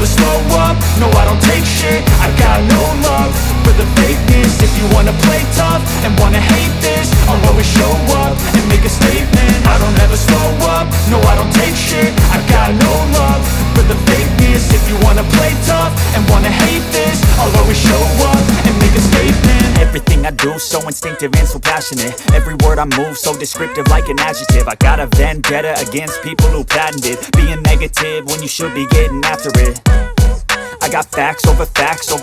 never slow up, no I don't take shit. I got no love for the fakeness. If you wanna play tough and wanna hate this, I'll always show up and make a statement. I don't ever slow up, no I don't take shit. I got no love for the fakeness. If you wanna play tough and wanna hate this, I'll always show up and make a statement. Everything I do so instinctive and so passionate. Every word I move so descriptive like an adjective. I got a vendetta against people who patented being negative when you should be getting after it. I got facts over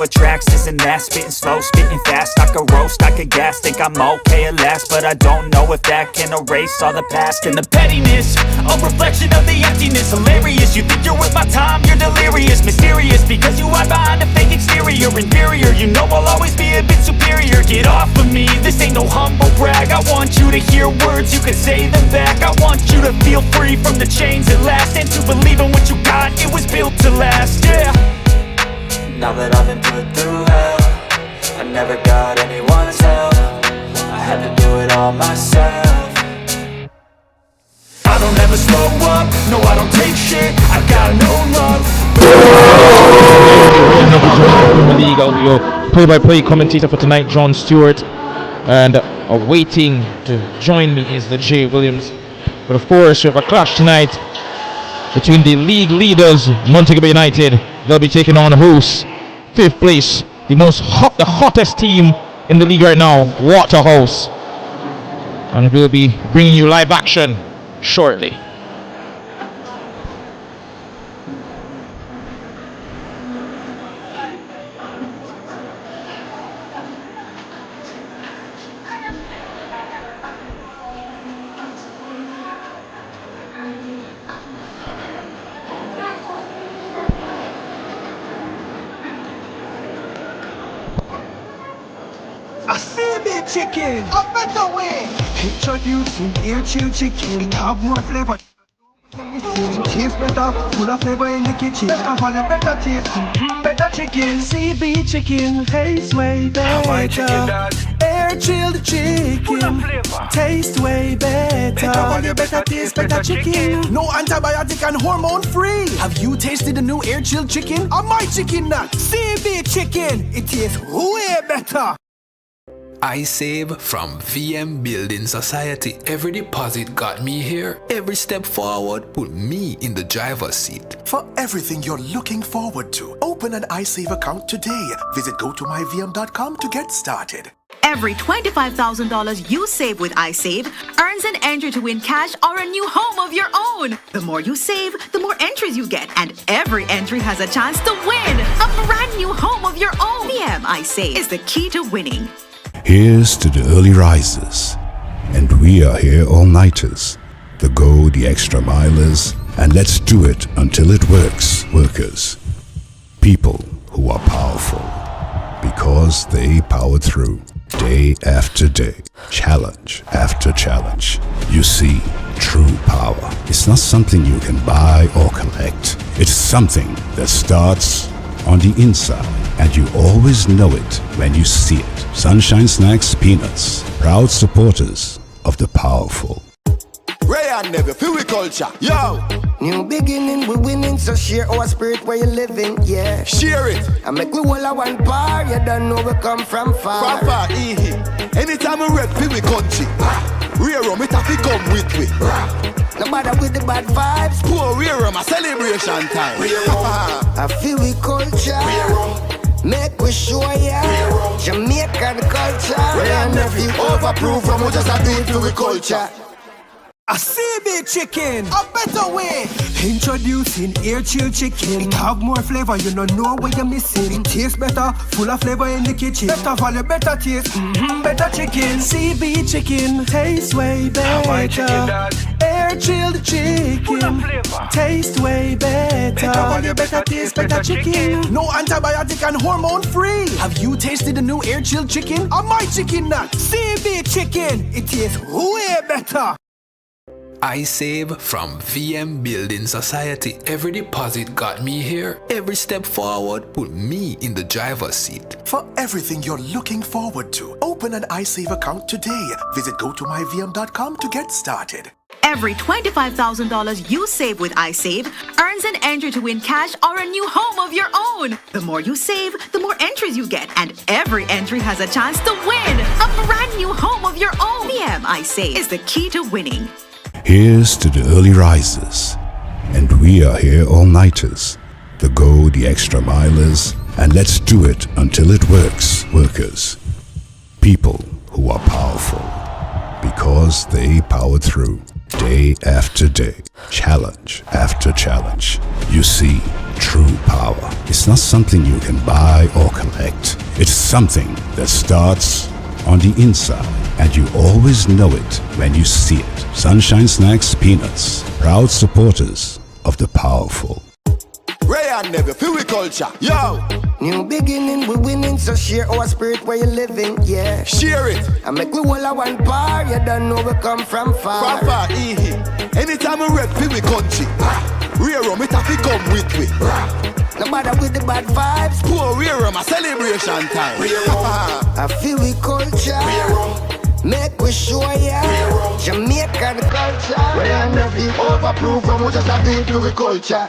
tracks, this and that. Spitting slow, spitting fast. I could roast, I could gas. Think I'm okay at last, but I don't know if that can erase all the past. And the pettiness, a reflection of the emptiness. Hilarious, you think you're worth my time, you're delirious. Mysterious, because you hide behind a fake exterior. Inferior, you know I'll always be a bit superior. Get off of me, this ain't no humble brag. I want you to hear words, you can say them back. I want you to feel free from the chains at last, and to believe in what you got, it was built to last, yeah. Now that I've been put through hell, I never got anyone's help. I had to do it all myself. I don't ever slow up, no I don't take shit. I got no love. Your play-by-play commentator for tonight, John Stewart, and waiting to join me is the Jay Williams. But of course, we have a clash tonight between the league leaders, Montego United. They'll be taking on hosts, 5th place, the hottest team in the league right now, Waterhouse. And we'll be bringing you live action shortly. Chicken, a better way. Introducing air-chilled chicken. It have more flavor. It tastes better, full of flavor in the kitchen. Better for the better taste, better chicken. CB chicken tastes way better. Air-chilled chicken tastes way better. Better for the better taste, better chicken. No antibiotic and hormone free. Have you tasted the new air-chilled chicken? Or my chicken nut? CB chicken, it tastes way better. I save from VM Building Society. Every deposit got me here. Every step forward put me in the driver's seat. For everything you're looking forward to, open an iSave account today. Visit gotomyvm.com to get started. Every $25,000 you save with iSave earns an entry to win cash or a new home of your own. The more you save, the more entries you get, and every entry has a chance to win a brand new home of your own. VM iSave is the key to winning. Here's to the early risers, and we are here all-nighters, the go the extra milers, and let's do it until it works, workers. People who are powerful, because they power through, day after day, challenge after challenge. You see, true power is not something you can buy or collect. It's something that starts on the inside, and you always know it when you see it. Sunshine Snacks Peanuts, proud supporters of the powerful. Ray and Never, feel we culture, yo! New beginning, we winning, so share our spirit where you living, yeah. Share it! I make we all a one bar, you don't know we come from far. From far, anytime we rep, feel we country. Rear rum, it have to come with me. No matter with the bad vibes. Poor rear rum, a celebration time. I feel we culture. Make we show ya Jamaican culture. Ray and Never, overproof from we just a do it to we culture. A CB chicken, a better way. Introducing air-chilled chicken. It have more flavor, you don't know what you're missing. It tastes better, full of flavor in the kitchen. Better value, better taste, better chicken. CB chicken tastes way better. Air-chilled chicken tastes way better. Better value, better taste, better chicken. No antibiotic and hormone free. Have you tasted the new air-chilled chicken? Or my chicken nut? CB chicken, it tastes way better. I save from VM Building Society. Every deposit got me here. Every step forward put me in the driver's seat. For everything you're looking forward to, open an iSave account today. Visit gotomyvm.com to get started. Every $25,000 you save with iSave earns an entry to win cash or a new home of your own. The more you save, the more entries you get, and every entry has a chance to win a brand new home of your own. VM iSave is the key to winning. Here's to the early risers, and we are here all-nighters, the go the extra milers, and let's do it until it works, workers. People who are powerful, because they powered through, day after day, challenge after challenge. You see, true power is not something you can buy or collect. It's something that starts on the inside, and you always know it when you see it. Sunshine Snacks Peanuts, proud supporters of the powerful. Ray and Nebby, feel we culture. Yo! New beginning, we winning, so share our spirit where you living, yeah. Share it! I make we all a one bar, you don't know we come from far. From far, anytime we rep, feel we country. Rear rum, it have to come with me. No matter with the bad vibes. Poor rear rum, a celebration time. I feel we culture. Make we show ya Jamaican culture. Ray and Nebby, overproof from we just have to do with culture.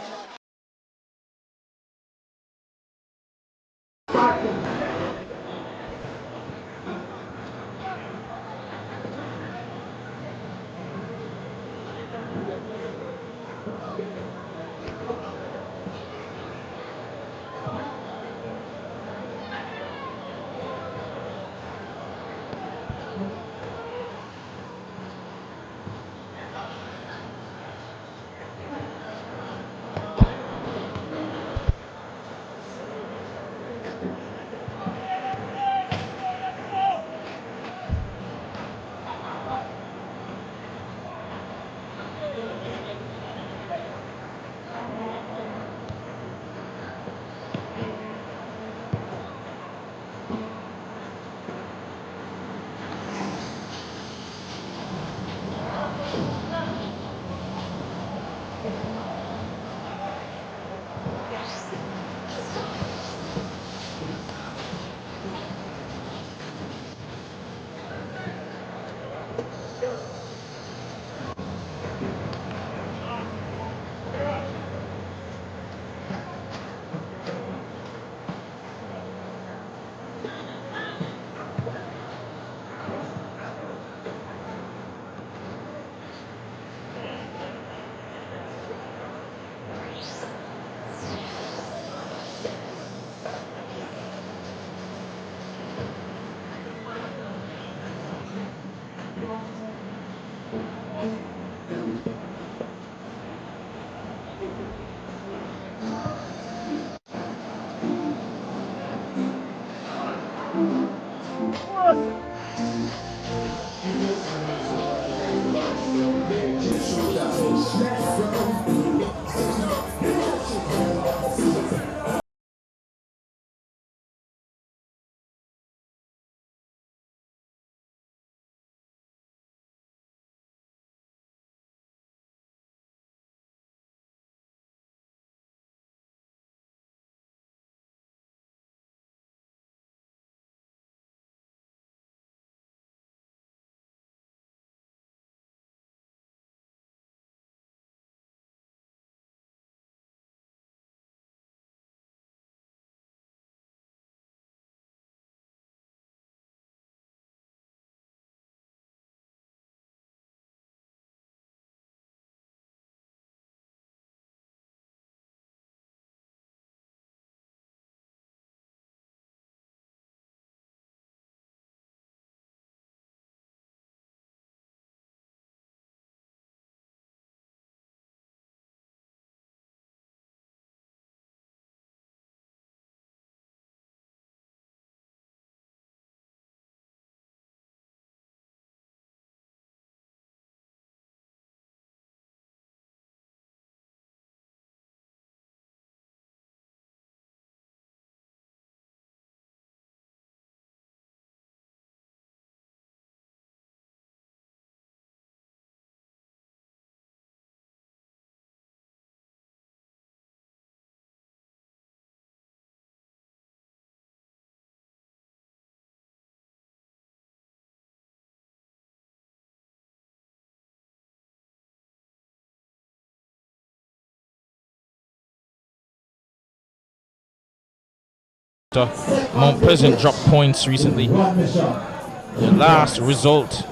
Mount Pleasant dropped points recently. The last result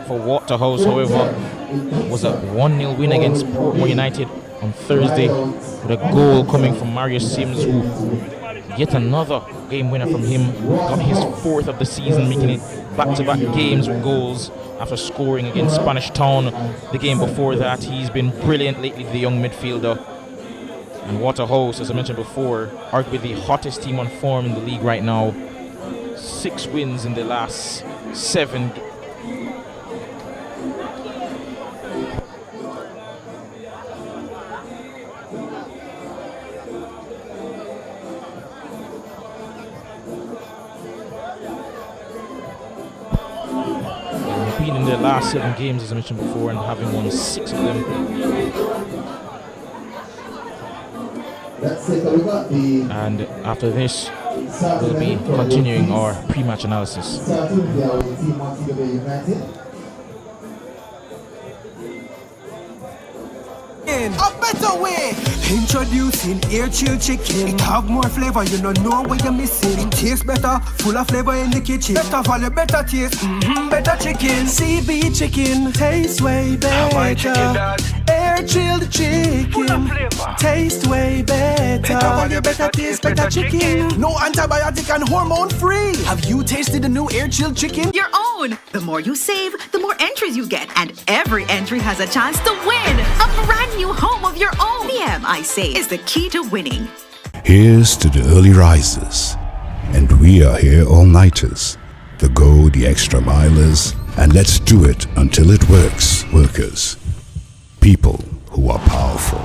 for Waterhouse, however, was a 1-0 win against Portmore United on Thursday, with a goal coming from Mario Sims, who yet another game winner from him, got his 4th of the season, making it back-to-back games with goals after scoring against Spanish Town the game before that. He's been brilliant lately, the young midfielder. And Waterhouse, as I mentioned before, arguably the hottest team on form in the league right now. 6 wins in the last 7. They've been in their last 7 games, as I mentioned before, and having won 6 of them. And after this, we'll be continuing our pre-match analysis. A better way. Introducing air chill chicken. It have more flavor, you don't know what you're missing. It tastes better, full of flavor in the kitchen. Better value, better taste, better chicken. CB chicken, tastes way better. Air chilled chicken, taste way better. Better value, better taste, better chicken. No antibiotic and hormone free. Have you tasted the new air chilled chicken? Your own. The more you save, the more entries you get, and every entry has a chance to win a brand new home of your own. VM, I say, is the key to winning. Here's to the early risers, and we are here all-nighters, the go the extra milers, and let's do it until it works, workers. People who are powerful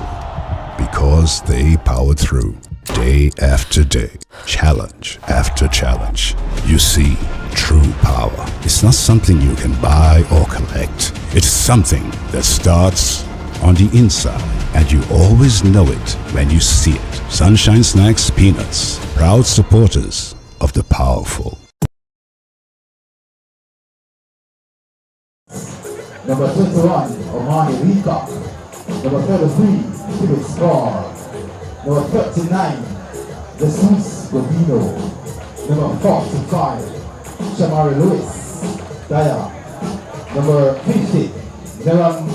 because they powered through day after day, challenge after challenge. You see, true power is not something you can buy or collect. It's something that starts on the inside, and you always know it when you see it. Sunshine Snacks Peanuts, proud supporters of the powerful. Number 21, Omani Leacock. Number 33, Philip Scar. Number 39, Jesus Gobino. Number 45, Shamari Lewis. Daya. Number 50, Zeram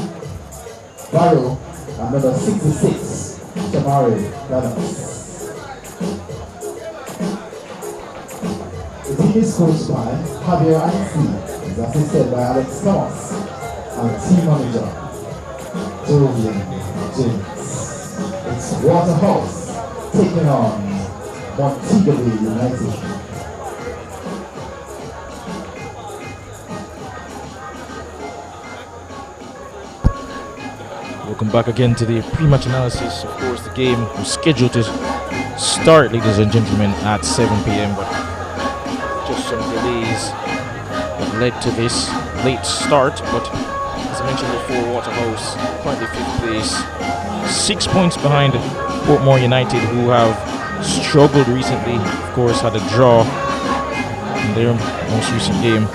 Barrow. And number 66, Shamari Danas. The team is coached by Javier Ansi, is assisted by Alex Thomas, and team manager Julian James. It's Waterhouse taking on Montego United. Welcome back again to the pre-match analysis. Of course, the game was scheduled to start, ladies and gentlemen, at 7 p.m. but just some delays that led to this late start. But as I mentioned before, Waterhouse currently 5th place, 6 points behind Portmore United, who have struggled recently. Of course, had a draw in their most recent game,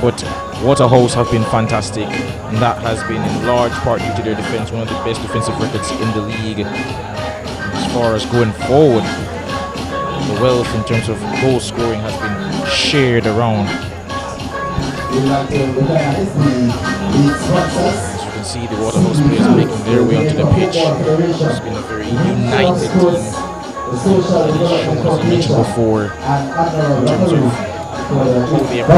but Waterhouse have been fantastic, and that has been in large part due to their defense, one of the best defensive records in the league. As far as going forward, the wealth in terms of goal scoring has been shared around. As you can see, the Waterhouse players making their way onto the pitch. It's been a very united team, as I mentioned before, in terms of who they are.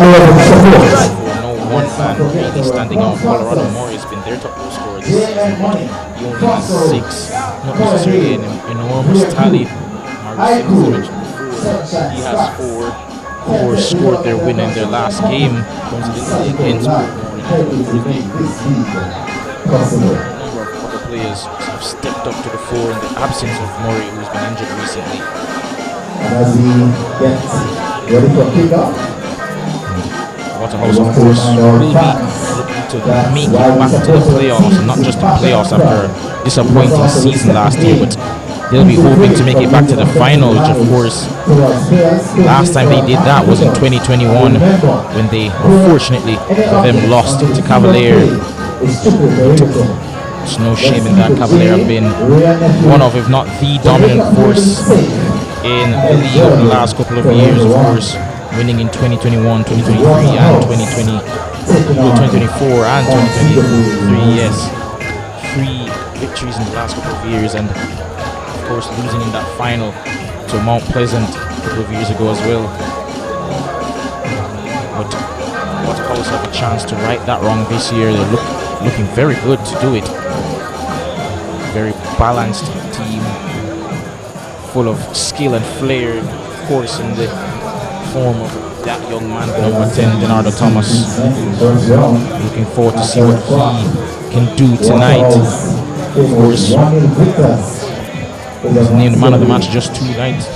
No one man really standing out. Colorado Murray has been their top goal scorer this season. He only has 6, not necessarily an enormous tally. Mario Sims, as I mentioned before, he has 4. Who scored their win in their last game, coincidentally against Portmore. A number of other players have stepped up to the fore in the absence of Murray, who's been injured recently. And as we get ready for kickoff, Waterhouse, of course, will be looking to make it back to the playoffs, and not just the playoffs after a disappointing season last year, but they'll be hoping to make it back to the final, which of course, last time they did that was in 2021, when they unfortunately for them lost to Cavalier. There's no shame in that. Cavalier have been one of, if not the dominant force in the league over the last couple of years, of course, winning in 2021, 2023, and 2024 and 2023. Yes, 3 victories in the last couple of years, and of course losing in that final to Mount Pleasant a couple of years ago as well. But Waterhouse have a chance to right that wrong this year. They're looking very good to do it. Very balanced team, full of skill and flair, of course, in the form of that young man, number 10, Leonardo Thomas. Looking forward to see what he can do tonight. Of course, he was named man of the match just 2 nights. They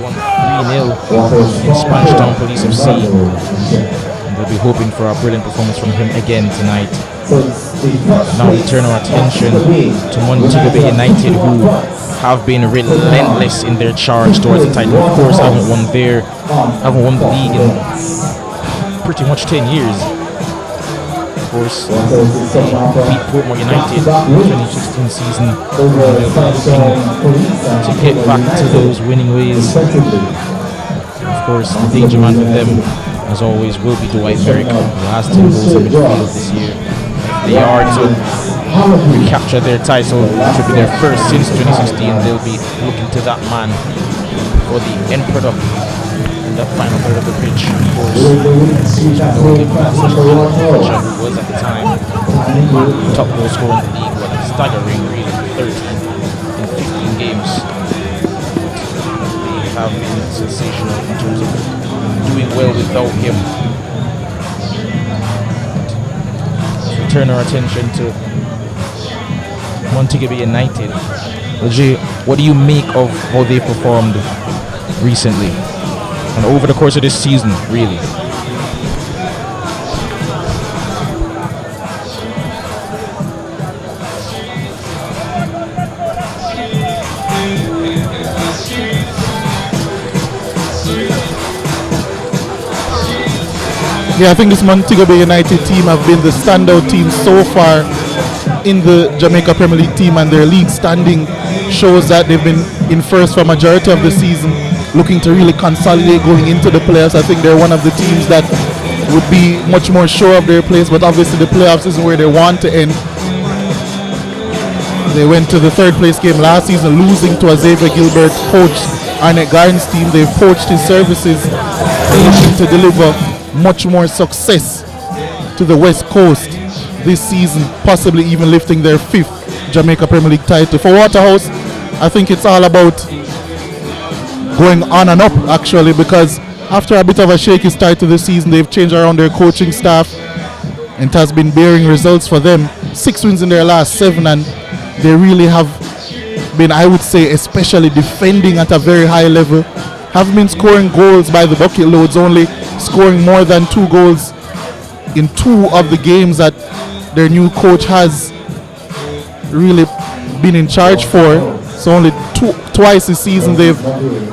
won 3-0 in Spanish Town Police FC. And we'll be hoping for a brilliant performance from him again tonight. Now we turn our attention to Montego Bay United, who have been relentless in their charge towards the title. Of course, haven't won the league in pretty much 10 years. Of course, they beat Portmore United in the 2016 season. They're looking to get back to those winning ways. Of course, the danger man for them, as always, will be Dwight Berwick, who has 10 goals in midfield this year. If they are to recapture their title, which will be their first since 2016, they'll be looking to that man for the end product in the final third of the pitch. Of course, who was at the time top goal scorer in the league, but staggering really, 13 in 15 games. They have been sensational in terms of doing well without him. As we turn our attention to Montego Bay United, Jay, what do you make of how they performed recently and over the course of this season, really? Yeah, I think this Montego Bay United team have been the standout team so far in the Jamaica Premier League team, and their league standing shows that they've been in first for a majority of the season, looking to really consolidate going into the playoffs. I think they're one of the teams that would be much more sure of their place, but obviously the playoffs isn't where they want to end. They went to the 3rd place game last season, losing to a Xavier Gilbert coach, Arnett Garden's team. They've poached his services, looking to deliver much more success to the West Coast this season, possibly even lifting their 5th Jamaica Premier League title. For Waterhouse, I think it's all about going on and up, actually, because after a bit of a shaky start to the season, they've changed around their coaching staff, and it has been bearing results for them. 6 wins in their last 7, and they really have been, I would say, especially defending at a very high level. Have been scoring goals by the bucket loads, only scoring more than 2 goals in 2 of the games that their new coach has really been in charge for. So only twice this season they've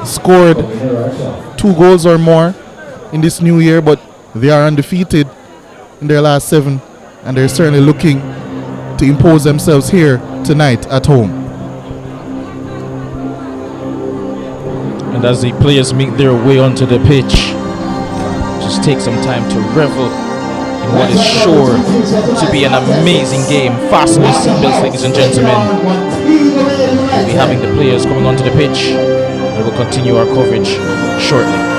scored 2 goals or more in this new year, but they are undefeated in their last 7, and they're certainly looking to impose themselves here tonight at home. And as the players make their way onto the pitch, just take some time to revel in what is sure to be an amazing game. Fasten your seatbelts, ladies and gentlemen. We'll be having the players coming onto the pitch, and we'll continue our coverage shortly.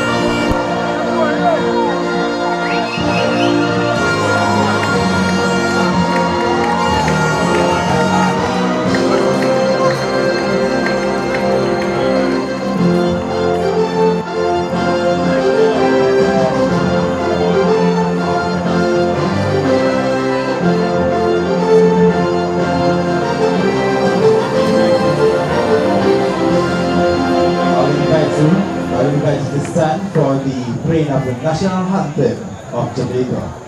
Of the national anthem of Jamaica.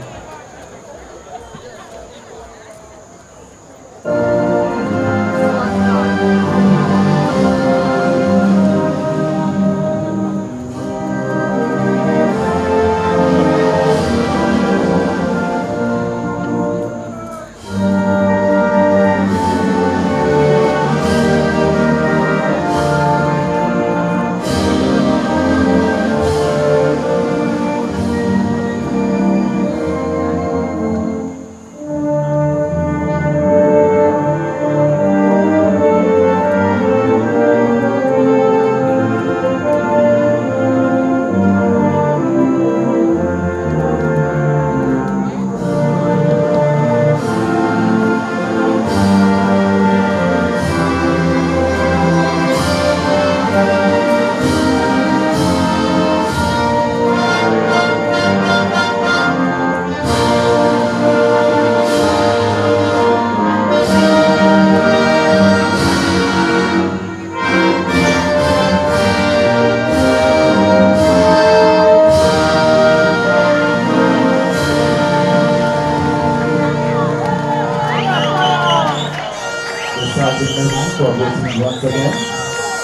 for voting once again.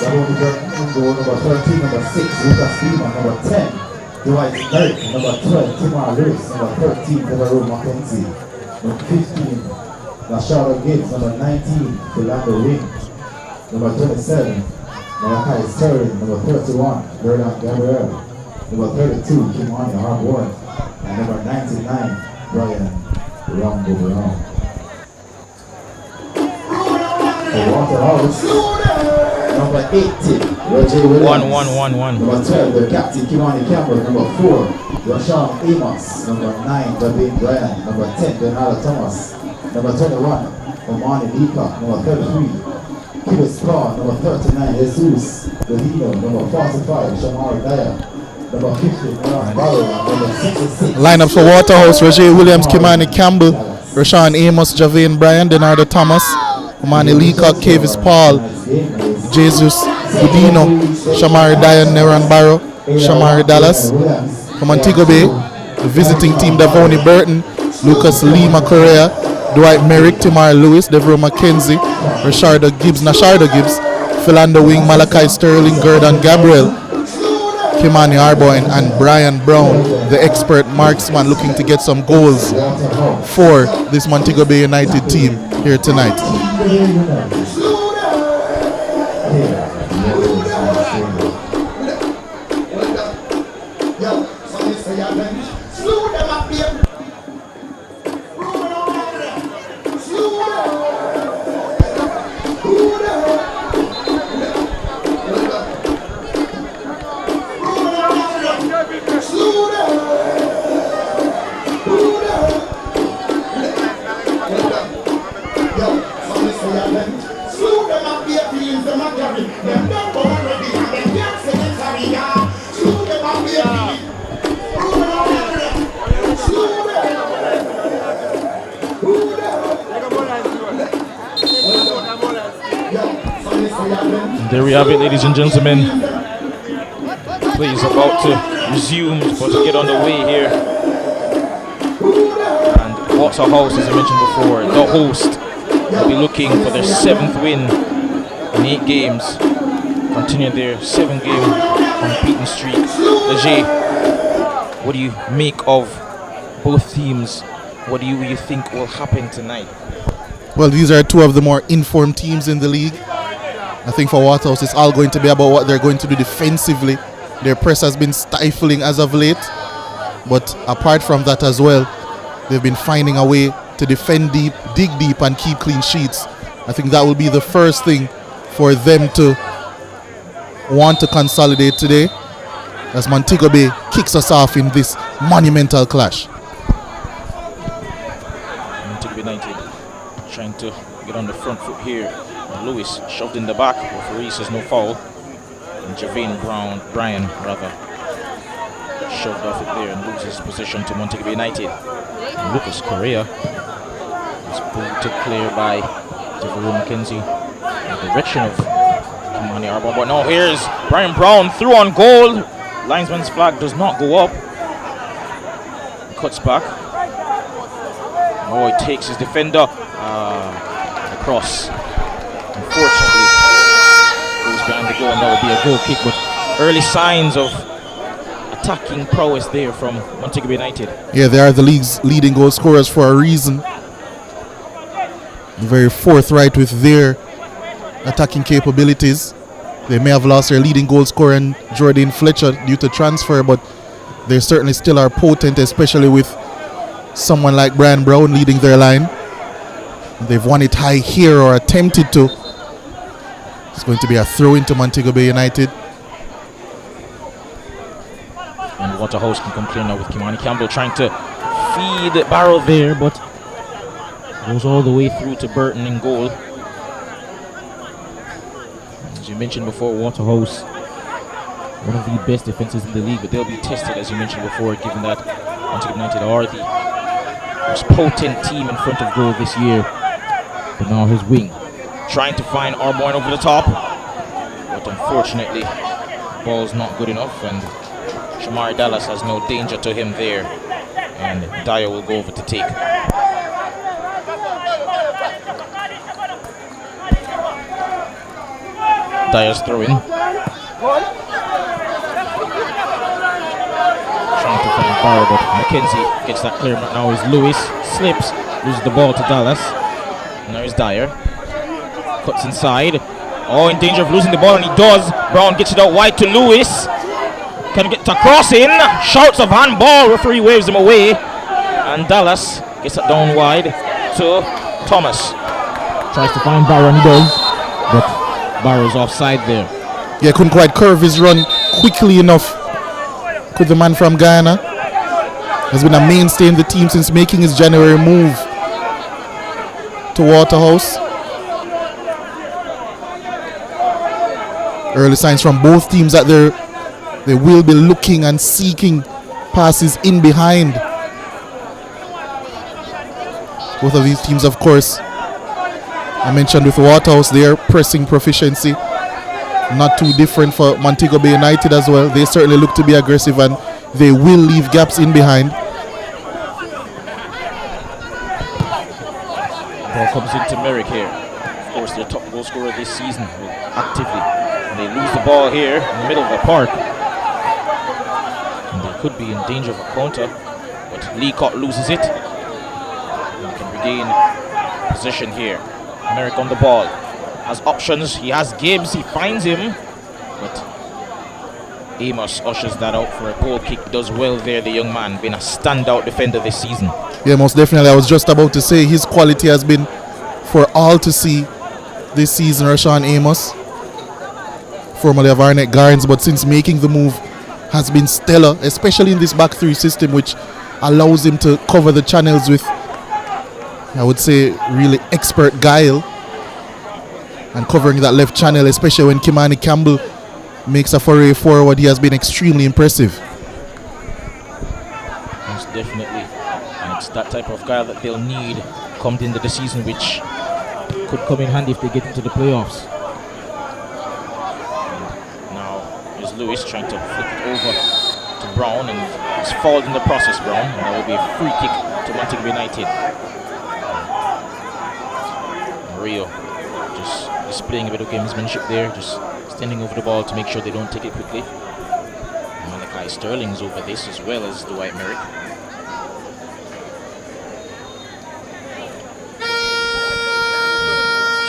That will be goal number 13, number 6, Lucas Steeman, number 10, Dwight Merrick, number 12, Timar Lewis, number 13, Devereaux Mackenzie, number 15, Lashara Gibbs, number 19, Philando Wing, number 27, Malachi Sterling, number 31, Bernard Gabriel, number 32, Kimani Harborn, and number 99, Brian Rambo Brown. For Waterhouse, number 80, Roger Williams. 1-1-1-1. Number 12, the captain Kimani Campbell. Number 4, Rashawn Amos. Number 9, Davin Bryan. Number 10, Bernardo Thomas. Number 21, Omani Leacock. Number 33, Kibis Paul. Number 39, Jesus Dohino. Number 45, Shamar Dyer. Number 50, Noah Barrow. Number 66. Lineup for Waterhouse: Roger Williams, Kimani Campbell, Rashawn Amos, Javane Bryan, Bernardo Thomas, Omani Leacock, Kavis Paul, Jesus Budino, Shamari Dyer, Neran Barrow, Shamari Dallas. From Montego Bay, the visiting team: Davoni Burton, Lucas Lima Correa, Dwight Merrick, Timar Lewis, Devereaux Mackenzie, Nasharda Gibbs, Philando Wing, Malachi Sterling, Gordon Gabriel, Kimani Harborn, and Brian Brown, the expert marksman, looking to get some goals for this Montego Bay United team here tonight. There we have it, ladies and gentlemen. Play is about to resume, about to get underway here. And Waterhouse, as I mentioned before, the host, will be looking for their 7th win in 8 games, continuing their 7-game unbeaten streak. Leger, what do you make of both teams? What do you think will happen tonight? Well, these are two of the more informed teams in the league. I think for Waterhouse, it's all going to be about what they're going to do defensively. Their press has been stifling as of late, but apart from that as well, they've been finding a way to defend deep, dig deep, and keep clean sheets. I think that will be the first thing for them to want to consolidate today, as Montego Bay kicks us off in this monumental clash. Montego Bay United trying to get on the front foot here. Lewis shoved in the back. Referee says no foul. And Javane Bryan shoved off it there and loses possession to Montego Bay United. And Lucas Correa is booted clear by Devereaux Mackenzie in the direction of Kimani Harborn. But now here's Brian Brown through on goal. Linesman's flag does not go up. He cuts back. Oh, he takes his defender across. Unfortunately, goes behind the goal, and that will be a goal kick. But early signs of attacking prowess there from Montego Bay United. Yeah, they are the league's leading goal scorers for a reason. Very forthright with their attacking capabilities. They may have lost their leading goal scorer, Jordan Fletcher, due to transfer, but they certainly still are potent, especially with someone like Brian Brown leading their line. They've won it high here, or attempted to. It's going to be a throw into Montego Bay United. And Waterhouse can come clear now with Kimani Campbell trying to feed Barrow there, but goes all the way through to Burton in goal. As you mentioned before, Waterhouse, one of the best defenses in the league, but they'll be tested, as you mentioned before, given that Montego Bay United are the most potent team in front of goal this year. But now his wing trying to find Harborn over the top, but unfortunately ball's not good enough, and Shamari Dallas has no danger to him there, and Dyer will go over to take. Dyer's throw in. Trying to find Barrow, but McKenzie gets that clear. But now is Lewis. Slips. Loses the ball to Dallas. Now is Dyer. Cuts inside. Oh, in danger of losing the ball, and he does. Brown gets it out wide to Lewis. Can get a cross in. Shouts of handball. Referee waves him away. And Dallas gets it down wide to Thomas. Tries to find Barrow, and he does. But Barrow's offside there. Yeah, couldn't quite curve his run quickly enough. Could the man from Guyana. Has been a mainstay in the team since making his January move to Waterhouse. Early signs from both teams that they will be looking and seeking passes in behind. Both of these teams, of course, I mentioned with Waterhouse, their pressing proficiency not too different for Montego Bay United as well. They certainly look to be aggressive, and they will leave gaps in behind. Ball comes into Merrick here. Of course, their top goal scorer this season actively. And they lose the ball here in the middle of the park. And they could be in danger of a counter, but Leacock loses it. And can regain possession here. Merrick on the ball. Has options. He has Gibbs. He finds him. But Amos ushers that out for a goal kick. Does well there, the young man. Been a standout defender this season. Yeah, most definitely. I was just about to say his quality has been for all to see this season. Rashawn Amos, formerly of Arnett Gardens, but since making the move has been stellar, especially in this back three system, which allows him to cover the channels with, I would say, really expert guile, and covering that left channel, especially when Kimani Campbell makes a foray forward. He has been extremely impressive. Most definitely. And it's that type of guy that they'll need come into the season, which could come in handy if they get into the playoffs. And now is Lewis trying to flip it over to Brown, and he's fouled in the process, Brown. And that will be a free kick to Montego United. Rio just displaying a bit of gamesmanship there, just standing over the ball to make sure they don't take it quickly. Malachi Sterling's over this as well as Dwight Merrick.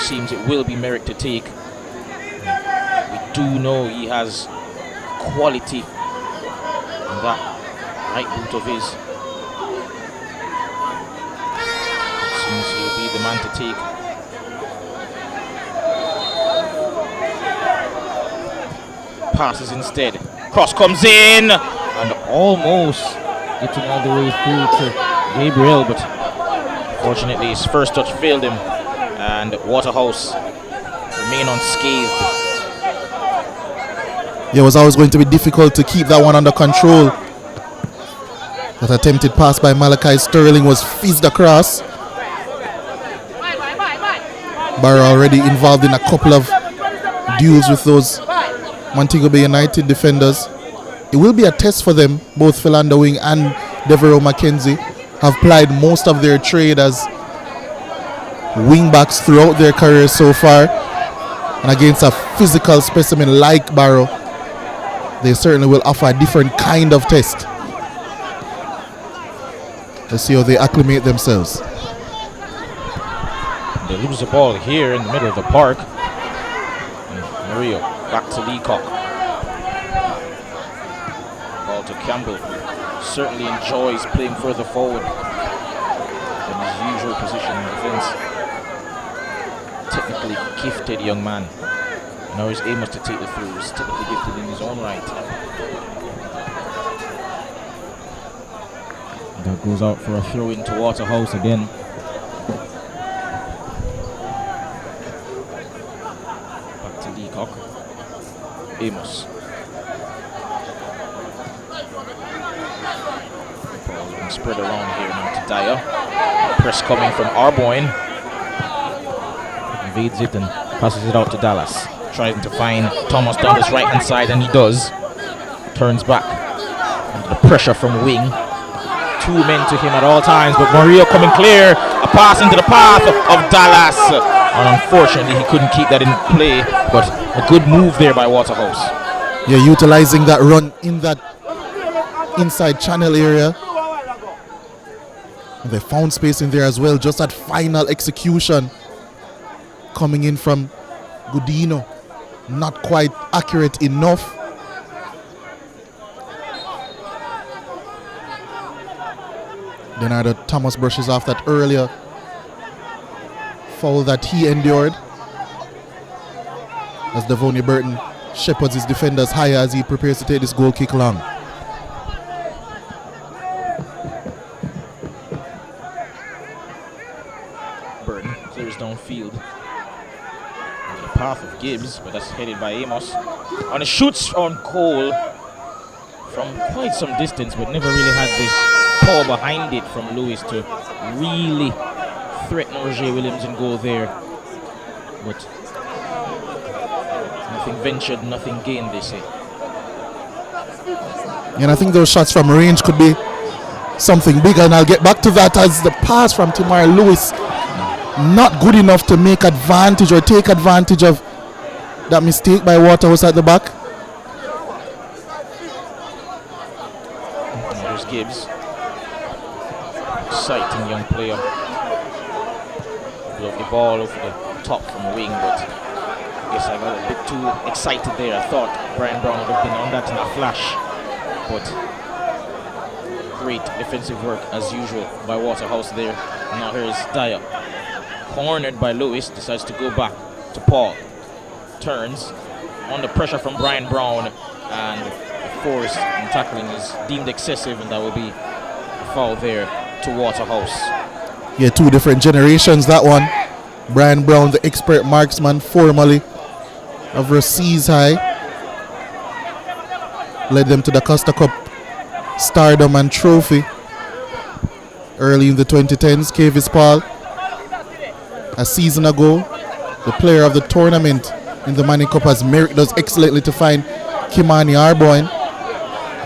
Seems it will be Merrick to take. We do know he has quality in that right boot of his. Seems he'll be the man to take. Passes instead. Cross comes in and almost getting all the way through to Gabriel, but fortunately his first touch failed him, and Waterhouse remain unscathed. Yeah, it was always going to be difficult to keep that one under control. That attempted pass by Malachi Sterling was fizzed across. Barrow already involved in a couple of duels with those Montego Bay United defenders. It will be a test for them. Both Philander Wing and Devereaux McKenzie have plied most of their trade as wing backs throughout their careers so far, and against a physical specimen like Barrow, they certainly will offer a different kind of test. Let's see how they acclimate themselves. They lose the ball here in the middle of the park. And Mario back to Leacock. Ball to Campbell, who certainly enjoys playing further forward than his usual position in defense. Technically gifted young man. Now his aim was to take the through. He's technically gifted in his own right. That goes out for a throw into Waterhouse again. Back to Leacock. Amos. Ball being spread around here now to Dyer. Press coming from Arboin. Invades it and passes it out to Dallas. Trying to find Thomas down his right hand side, and he does. Turns back. Under the pressure from wing. Two men to him at all times, but Mario coming clear. A pass into the path of Dallas. And unfortunately, he couldn't keep that in play, but a good move there by Waterhouse. Yeah, utilizing that run in that inside channel area. And they found space in there as well. Just that final execution coming in from Gudino. Not quite accurate enough. Leonardo Thomas brushes off that earlier foul that he endured as Devonia Burton shepherds his defenders higher as he prepares to take this goal kick long. Burton clears downfield on the path of Gibbs, but that's headed by Amos. And it shoots on goal from quite some distance, but never really had the power behind it from Lewis to really threaten Roger Williams and goal there. But nothing ventured, nothing gained, they say. And I think those shots from range could be something bigger, and I'll get back to that as the pass from Tamar Lewis not good enough to make advantage or take advantage of that mistake by Waterhouse at the back. There's Gibbs. Exciting young player. Love the ball over the top from the wing, but I guess I got a bit too excited there. I thought Brian Brown would have been on that in a flash, but great defensive work as usual by Waterhouse there. Now here's Dyer, cornered by Lewis, decides to go back to Paul. Turns under pressure from Brian Brown, and the force in tackling is deemed excessive, and that will be a foul there to Waterhouse. Yeah, two different generations, that one. Brian Brown, the expert marksman, formerly of Rossies High. Led them to the Costa Cup stardom and trophy early in the 2010s. Kavis Paul, a season ago, the player of the tournament in the Manning Cup, as Merrick does excellently to find Kimani Arboin.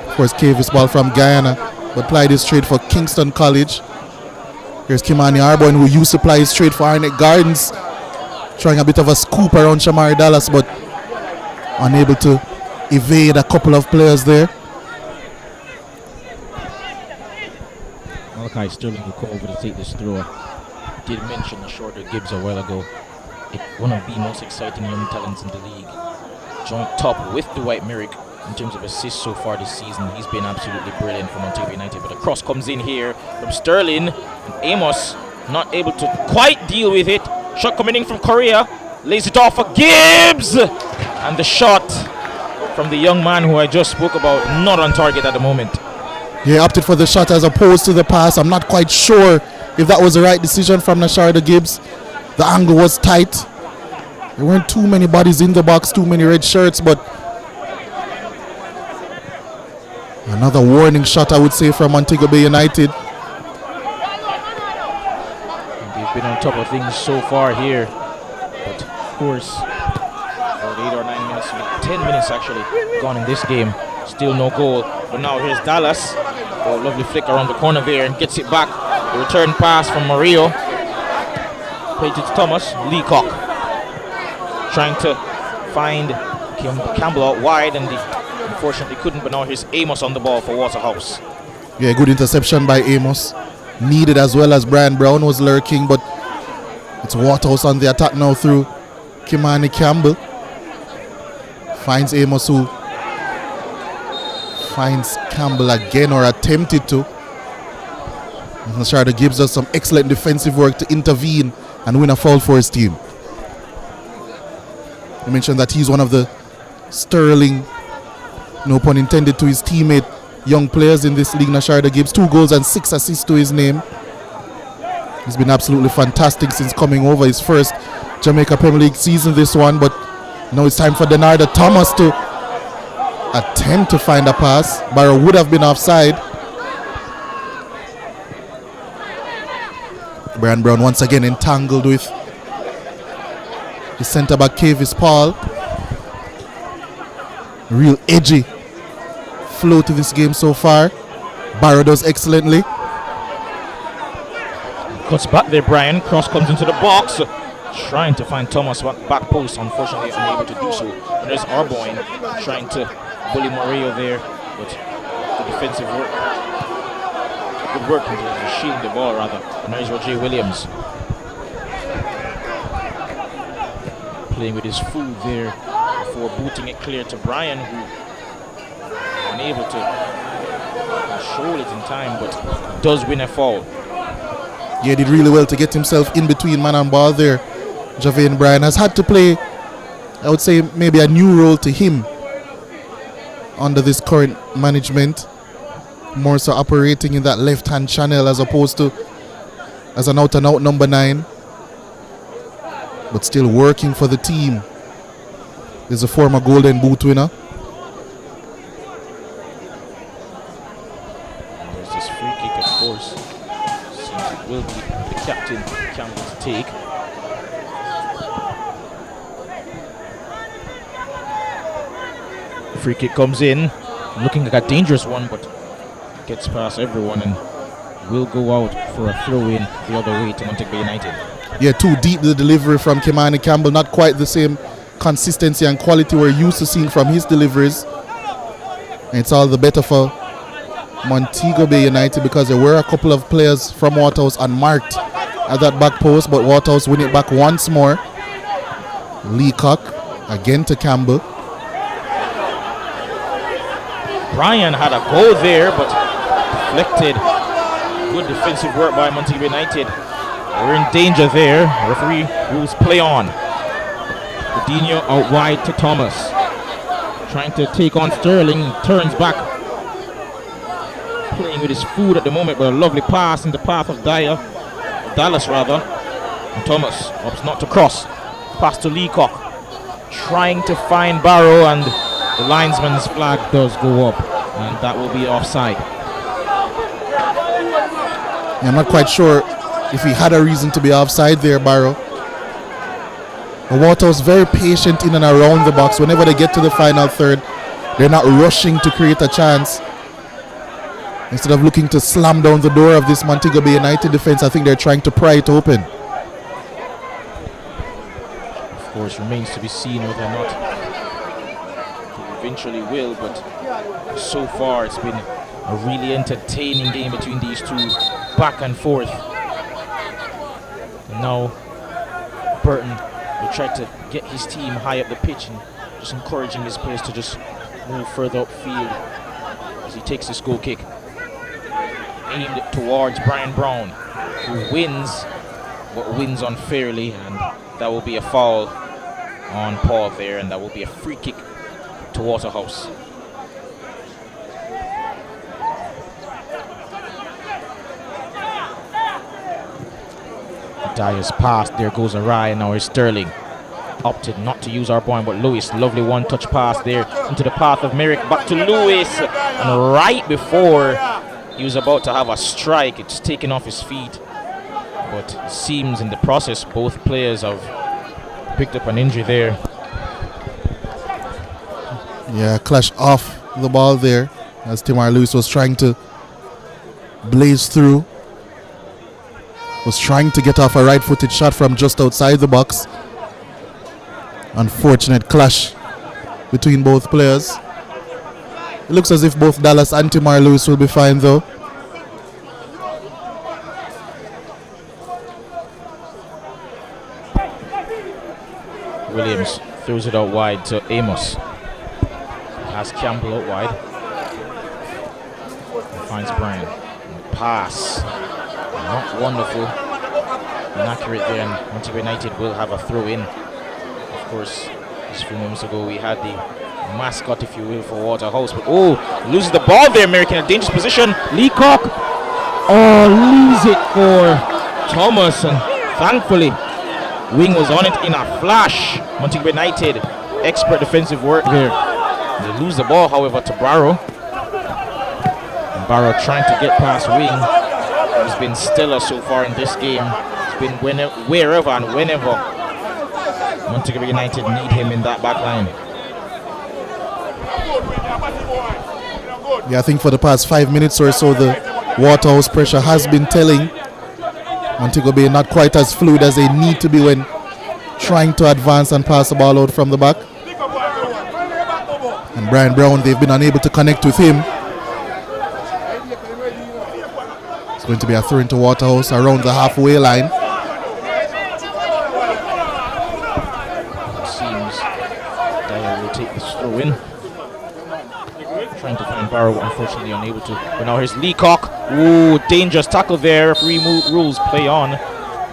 Of course, Kavis Paul from Guyana, but plied his trade for Kingston College. Here's Kimani Arboin, who used to ply his trade for Arnett Gardens, trying a bit of a scoop around Shamari Dallas, but unable to evade a couple of players there. Malachi Sterling will come over to take this throw. Did mention the shorter Gibbs a while ago. One of the most exciting young talents in the league. Joint top with Dwight Merrick in terms of assists so far this season. He's been absolutely brilliant for Montego United. But a cross comes in here from Sterling. And Amos not able to quite deal with it. Shot coming in from Correa. Lays it off for Gibbs. And the shot from the young man who I just spoke about, not on target at the moment. He opted for the shot as opposed to the pass. I'm not quite sure if that was the right decision from Nasharda Gibbs. The angle was tight. There weren't too many bodies in the box, too many red shirts, but another warning shot, I would say, from Montego Bay United. They've been on top of things so far here, but of course, about 8 or 9 minutes, 10 minutes actually gone in this game. Still no goal, but now here's Dallas. Oh, lovely flick around the corner there and gets it back. The return pass from Mario. Played it to Thomas. Leacock trying to find Campbell out wide, and they unfortunately couldn't, but now here's Amos on the ball for Waterhouse. Yeah, good interception by Amos. Needed as well, as Brian Brown was lurking, but it's Waterhouse on the attack now through Kimani Campbell. Finds Amos, who finds Campbell again, or attempted to. Nasharda Gibbs does some excellent defensive work to intervene and win a foul for his team. I mentioned that he's one of the sterling, no pun intended, to his teammate, young players in this league. Nasharda Gibbs, 2 goals and 6 assists to his name. He's been absolutely fantastic since coming over, his first Jamaica Premier League season, this one, but now it's time for Leonardo Thomas to attempt to find a pass. Barrow would have been offside. Brian Brown once again entangled with the centre back Kavis Paul. Real edgy flow to this game so far. Barrow does excellently. Cuts back there, Brian. Cross comes into the box. trying to find Thomas back post, unfortunately unable to do so. And there's Arboin trying to bully Morillo there, but the defensive work, good work in terms of shielding the ball rather. And there's Roger Williams playing with his food there before booting it clear to Brian, who unable to control it in time, but does win a foul. Yeah, did really well to get himself in between man and ball there. Javian Bryan has had to play, I would say, maybe a new role to him under this current management. More so operating in that left-hand channel as opposed to as an out-and-out number 9. But still working for the team. Is a former Golden Boot winner. There's this free kick, of course. Seems it will be the captain Campbell to take. Free kick comes in, looking like a dangerous one, but gets past everyone and will go out for a throw-in the other way to Montego United. Yeah, too deep the delivery from Kimani Campbell. Not quite the same consistency and quality we're used to seeing from his deliveries. And it's all the better for Montego Bay United because there were a couple of players from Waterhouse unmarked at that back post, but Waterhouse win it back once more. Leacock again to Campbell. Brian had a goal there, but deflected. Good defensive work by Montego United. We're in danger there. Referee rules play on. Coutinho out wide to Thomas. Trying to take on Sterling. Turns back. Playing with his food at the moment, but a lovely pass in the path of Dallas rather. And Thomas opts not to cross. Pass to Leacock. Trying to find Barrow, and the linesman's flag does go up, and that will be offside. Yeah, I'm not quite sure if he had a reason to be offside there, Barrow. But Waterhouse very patient in and around the box. Whenever they get to the final third, they're not rushing to create a chance. Instead of looking to slam down the door of this Montego Bay United defense, I think they're trying to pry it open. Of course, remains to be seen whether or not they eventually will, but so far it's been a really entertaining game between these two, back and forth. And now Burton will try to get his team high up the pitch and just encouraging his players to just move further upfield as he takes this goal kick. Aimed towards Brian Brown, who wins, but wins unfairly, and that will be a foul on Paul there, and that will be a free kick to Waterhouse. Dyer's pass there goes awry, and now it's Sterling. Opted not to use our point, but Lewis, lovely one-touch pass there into the path of Merrick, back to Lewis, and right before he was about to have a strike, it's taken off his feet, but it seems in the process both players have picked up an injury there. Yeah, clash off the ball there as Timar Lewis was trying to blaze through. Was trying to get off a right-footed shot from just outside the box. Unfortunate clash between both players. It looks as if both Dallas and Timar Lewis will be fine though. Williams throws it out wide to Amos. Has Campbell out wide. Finds Brian. Pass. Not wonderful. Inaccurate there, and Montego United will have a throw in. Of course, just a few moments ago we had the mascot, if you will, for Waterhouse. But loses the ball there, American in a dangerous position. Leacock. Leaves it for Thomas, and thankfully Wing was on it in a flash. Montego United, expert defensive work there. They lose the ball, however, to Barrow. And Barrow trying to get past Wing. He's been stellar so far in this game. It's been wherever and whenever Montego United need him in that back line. Yeah, I think for the past 5 minutes or so, the Waterhouse pressure has been telling. Montego Bay not quite as fluid as they need to be when trying to advance and pass the ball out from the back. And Brian Brown, they've been unable to connect with him. It's going to be a throw into Waterhouse around the halfway line. Seems Dyer will take this throw in. Trying to find Barrow, unfortunately unable to. But now here's Leacock. Ooh, dangerous tackle there. Referee rules play on,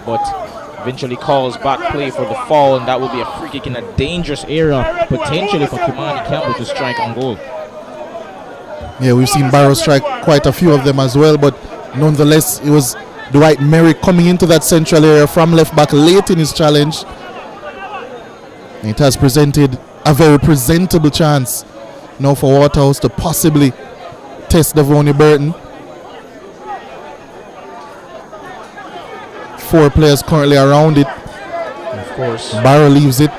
but eventually calls back play for the fall, and that will be a free kick in a dangerous area, potentially for Kimani Campbell to strike on goal. Yeah, we've seen Barrow strike quite a few of them as well, but nonetheless, it was Dwight Merrick coming into that central area from left back late in his challenge. It has presented a very presentable chance now for Waterhouse to possibly test Devoney Burton. 4 players currently around it. Of course. Barrow leaves it.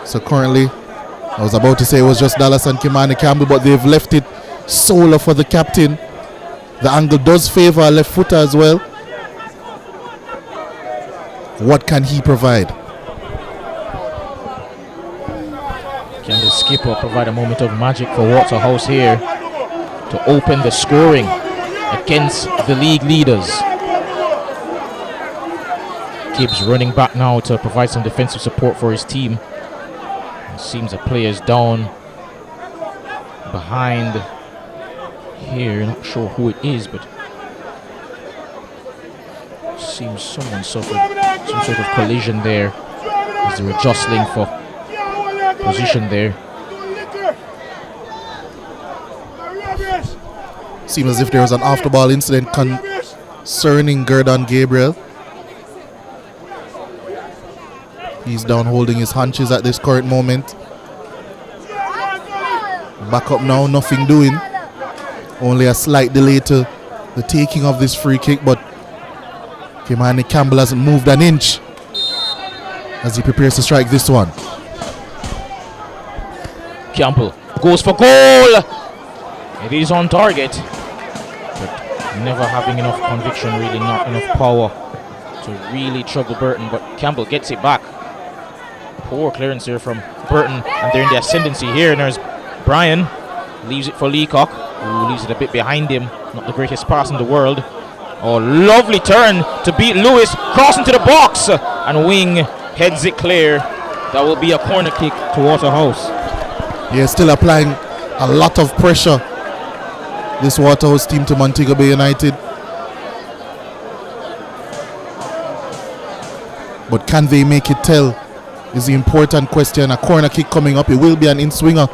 So currently, I was about to say it was just Dallas and Kimani Campbell, but they've left it solo for the captain. The angle does favor a left footer as well. What can he provide? Can the skipper provide a moment of magic for Waterhouse here to open the scoring against the league leaders? Gibbs running back now to provide some defensive support for his team. It seems the player's down behind here. Not sure who it is, but seems someone suffered some sort of collision there as they were jostling for position there. Seems as if there was an after-ball incident concerning Gerdon Gabriel. He's down holding his hunches at this current moment. Back up now, nothing doing. Only a slight delay to the taking of this free kick, but Kimani Campbell hasn't moved an inch as he prepares to strike this one. Campbell goes for goal. It is on target, but never having enough conviction, really not enough power to really trouble Burton, but Campbell gets it back. Poor clearance here from Burton, and they're in the ascendancy here, and there's Brian. Leaves it for Leacock, who leaves it a bit behind him. Not the greatest pass in the world. Oh, lovely turn to beat Lewis, crossing to the box, and Wing heads it clear. That will be a corner kick to Waterhouse. Yeah, still applying a lot of pressure, this Waterhouse team, to Montego Bay United. But can they make it tell is the important question. A corner kick coming up. It will be an in-swinger,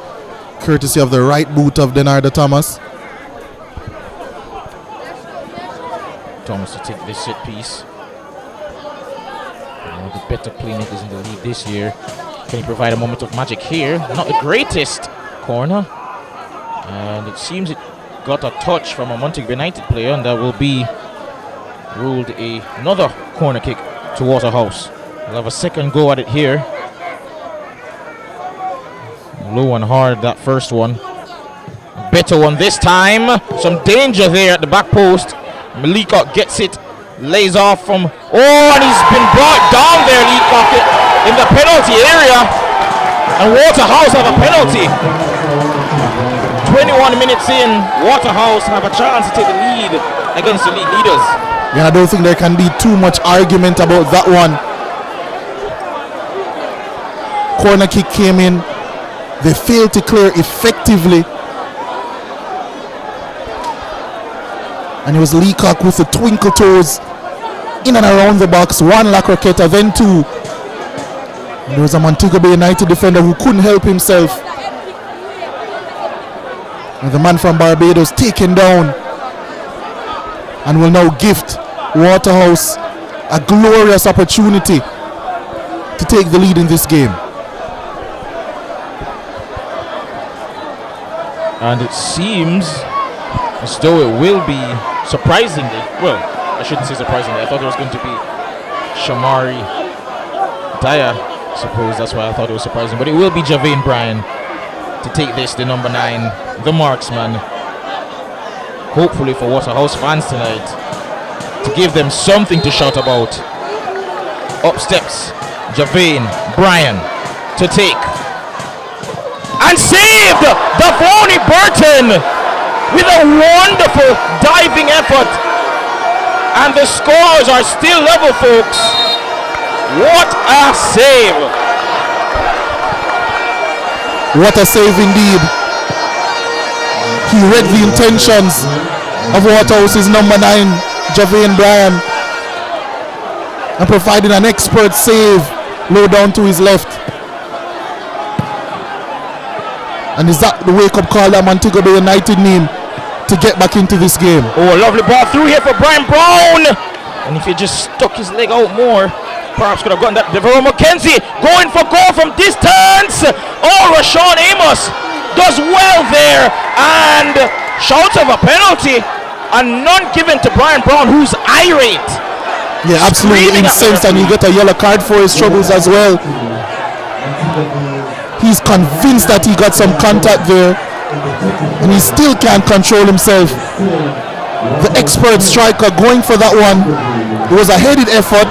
courtesy of the right boot of Denardo Thomas. Thomas to take this set piece. One of the better playmakers in the league this year. Can he provide a moment of magic here? Not the greatest corner. And it seems it got a touch from a Montego United player, and that will be ruled another corner kick to Waterhouse. We'll have a second go at it here. Low and hard, that first one. Better one this time. Some danger there at the back post. Leacock gets it, lays off from. Oh, and he's been brought down there, Leacock, in the penalty area. And Waterhouse have a penalty. 21 minutes in, Waterhouse have a chance to take the lead against the league leaders. Yeah, I don't think there can be too much argument about that one. Corner kick came in. They failed to clear effectively. And it was Leacock with the twinkle toes in and around the box. One La Croqueta, then two. And there was a Montego Bay United defender who couldn't help himself. And the man from Barbados taken down. And will now gift Waterhouse a glorious opportunity to take the lead in this game. And it seems as though it will be, surprisingly, well, I shouldn't say surprisingly, I thought it was going to be Shamari Dyer, I suppose that's why I thought it was surprising, but it will be Javane Bryan to take this, the number 9, the marksman, hopefully for Waterhouse fans tonight, to give them something to shout about. Up steps Javane Bryan to take. And saved! Davoni Burton with a wonderful diving effort. And the scores are still level, folks. What a save! What a save indeed. He read the intentions of Waterhouse's number 9, Javane Bryan, and provided an expert save low down to his left. And is that the wake-up call that Montego Bay United need to get back into this game? Oh, a lovely ball through here for Brian Brown. And if he just stuck his leg out more, perhaps could have gotten that. Devereaux McKenzie going for goal from distance. Oh, Rashawn Amos does well there. And shouts of a penalty. And none given to Brian Brown, who's irate. Yeah, absolutely incensed, and he got a yellow card for his troubles as well. He's convinced that he got some contact there, and he still can't control himself. The expert striker going for that one. It was a headed effort.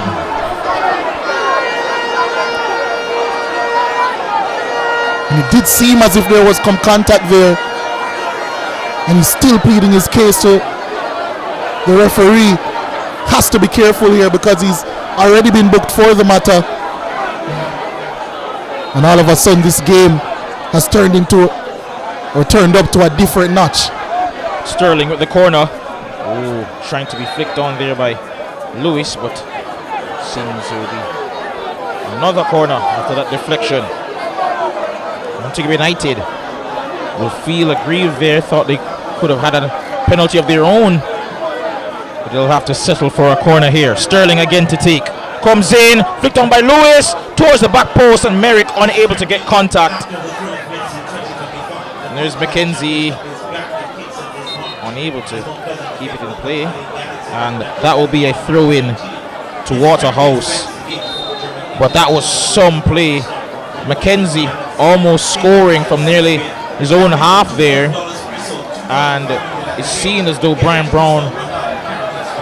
And it did seem as if there was some contact there, and he's still pleading his case to the referee. Has to be careful here because he's already been booked for the matter. And all of a sudden this game has turned up to a different notch. Sterling with the corner. Oh, trying to be flicked on there by Lewis, but seems to be another corner after that deflection. Montego United will feel aggrieved there. Thought they could have had a penalty of their own. But they'll have to settle for a corner here. Sterling again to take. Comes in, flicked on by Lewis towards the back post, and Merrick unable to get contact. And there's McKenzie unable to keep it in play, and that will be a throw in to Waterhouse. But that was some play. McKenzie almost scoring from nearly his own half there, and it seemed as though Brian Brown,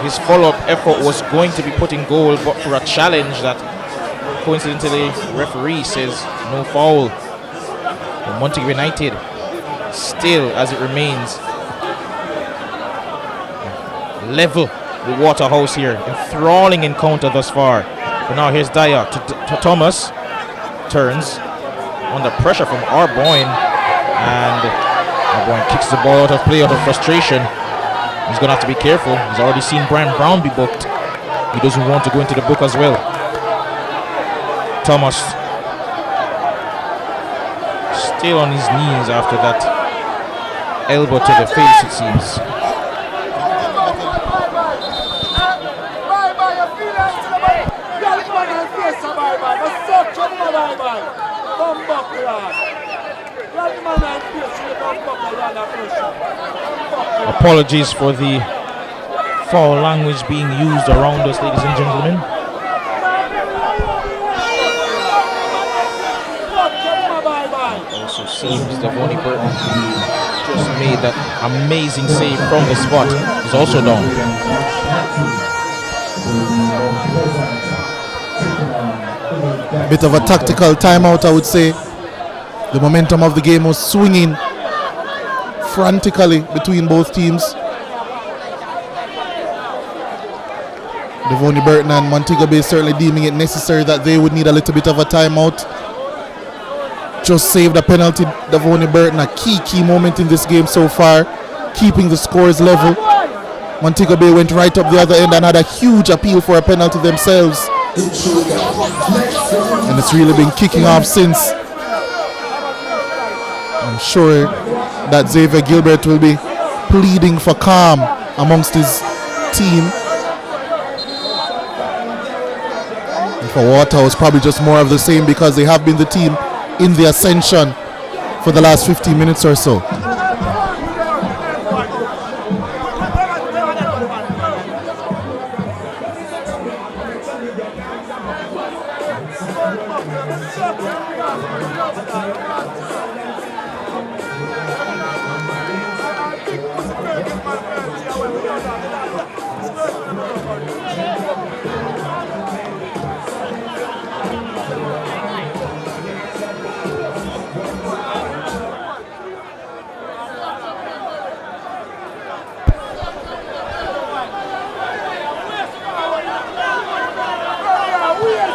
his follow-up effort was going to be put in goal, but for a challenge that coincidentally referee says no foul. And Montego United still, as it remains, level with Waterhouse here. Enthralling encounter thus far. But now here's Dyer to Thomas. Turns under pressure from Arboyne, and Arboyne kicks the ball out of play out of frustration. He's going to have to be careful. He's already seen Brian Brown be booked. He doesn't want to go into the book as well. Thomas still on his knees after that elbow to the face, it seems. Apologies for the foul language being used around us, ladies and gentlemen. Also seems Davoni Burton just made that amazing save from the spot. He's also down. Bit of a tactical timeout, I would say. The momentum of the game was swinging frantically between both teams. Davoni Burton and Montego Bay certainly deeming it necessary that they would need a little bit of a timeout. Just saved a penalty. Davoni Burton, a key moment in this game so far, keeping the scores level. Montego Bay went right up the other end and had a huge appeal for a penalty themselves. And it's really been kicking off since. I'm sure that Xavier Gilbert will be pleading for calm amongst his team. And for Waterhouse, probably just more of the same because they have been the team in the ascension for the last 15 minutes or so.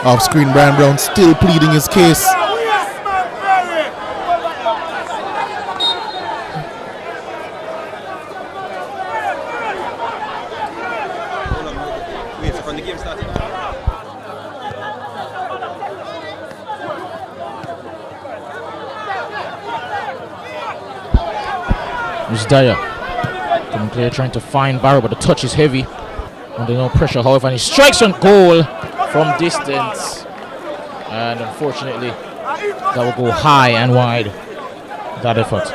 Off screen, Brian Brown still pleading his case. It's Dyer. Coming clear, trying to find Barrow, but the touch is heavy. Under no pressure, however, and he strikes on goal from distance. And unfortunately, that will go high and wide. That effort.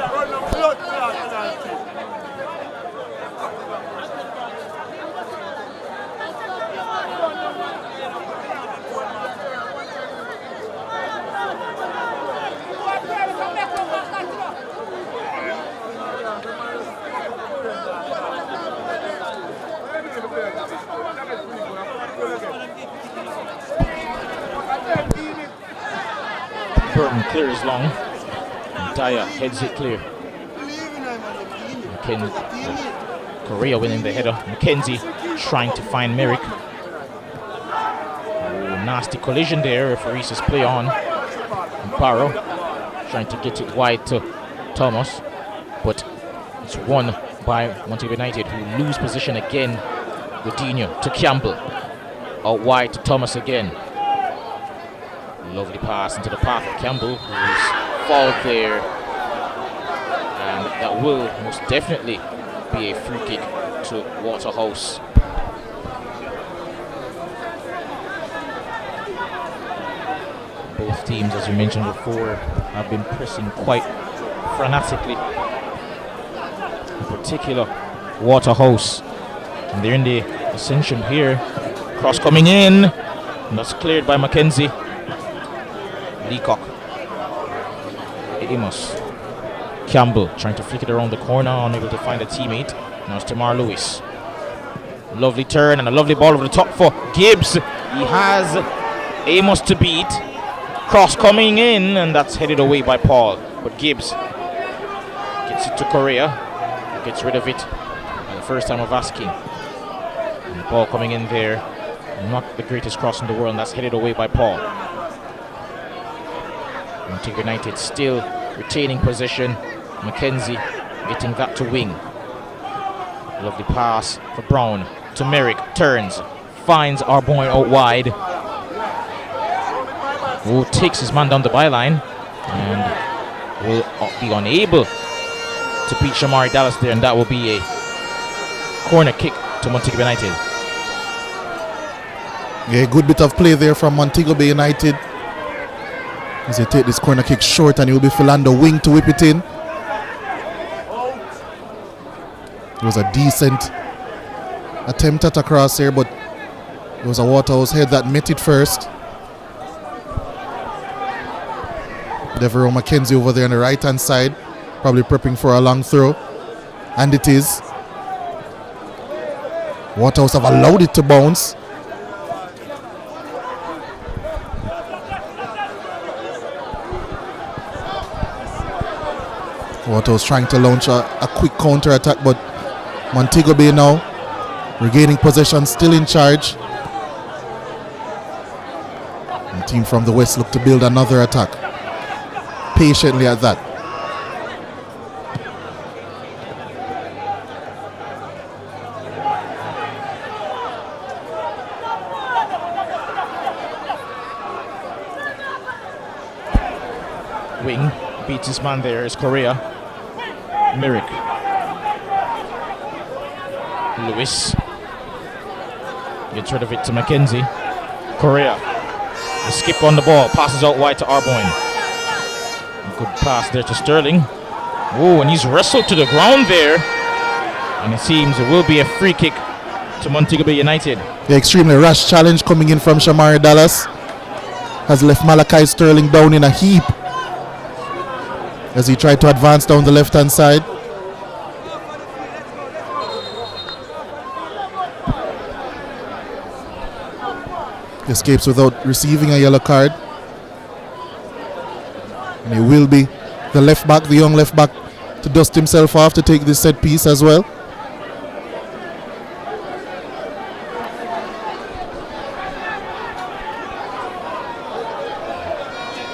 Burton clears long. And Dyer heads it clear. Correa winning the header. Mackenzie trying to find Merrick. Oh, nasty collision there. Referee says play on. And Barrow trying to get it wide to Thomas, but it's won by Montego United, who lose position again. Godinho to Campbell. Out wide to Thomas again. Lovely pass into the path of Campbell, who's fouled there. And that will most definitely be a free kick to Waterhouse. Both teams, as you mentioned before, have been pressing quite frenetically. In particular, Waterhouse. And they're in the ascension here. Cross coming in. And that's cleared by Mackenzie. Leacock. Amos. Campbell trying to flick it around the corner, unable to find a teammate. Now it's Tamar Lewis. Lovely turn and a lovely ball over the top for Gibbs. He has Amos to beat. Cross coming in, and that's headed away by Paul. But Gibbs gets it to Correa, who gets rid of it at the first time of asking. And the ball coming in there. Not the greatest cross in the world, and that's headed away by Paul. Montego United still retaining possession. Mackenzie getting that to wing. Lovely pass for Brown to Merrick. Turns, finds Arboin out wide. Who takes his man down the byline and will be unable to beat Shamari Dallas there, and that will be a corner kick to Montego United. Yeah, good bit of play there from Montego Bay United. As they take this corner kick short, and it will be Philando wing to whip it in. It was a decent attempt at a cross here, but it was a Waterhouse head that met it first. Devereaux Mackenzie over there on the right hand side, probably prepping for a long throw. And it is. Waterhouse have allowed it to bounce. Waterhouse trying to launch a quick counter attack, but Montego Bay now regaining possession, still in charge. And the team from the west look to build another attack. Patiently at that. Wing beats his man there is Correa. Merrick. Lewis gets rid of it to Mackenzie. Correa. The skip on the ball, passes out wide to Arboin. Good pass there to Sterling. Oh, and he's wrestled to the ground there. And it seems it will be a free kick to Montego Bay United. The extremely rash challenge coming in from Shamari Dallas has left Malachi Sterling down in a heap as he tried to advance down the left hand side. Escapes without receiving a yellow card. And it will be the left back, the young left back, to dust himself off to take this set piece as well.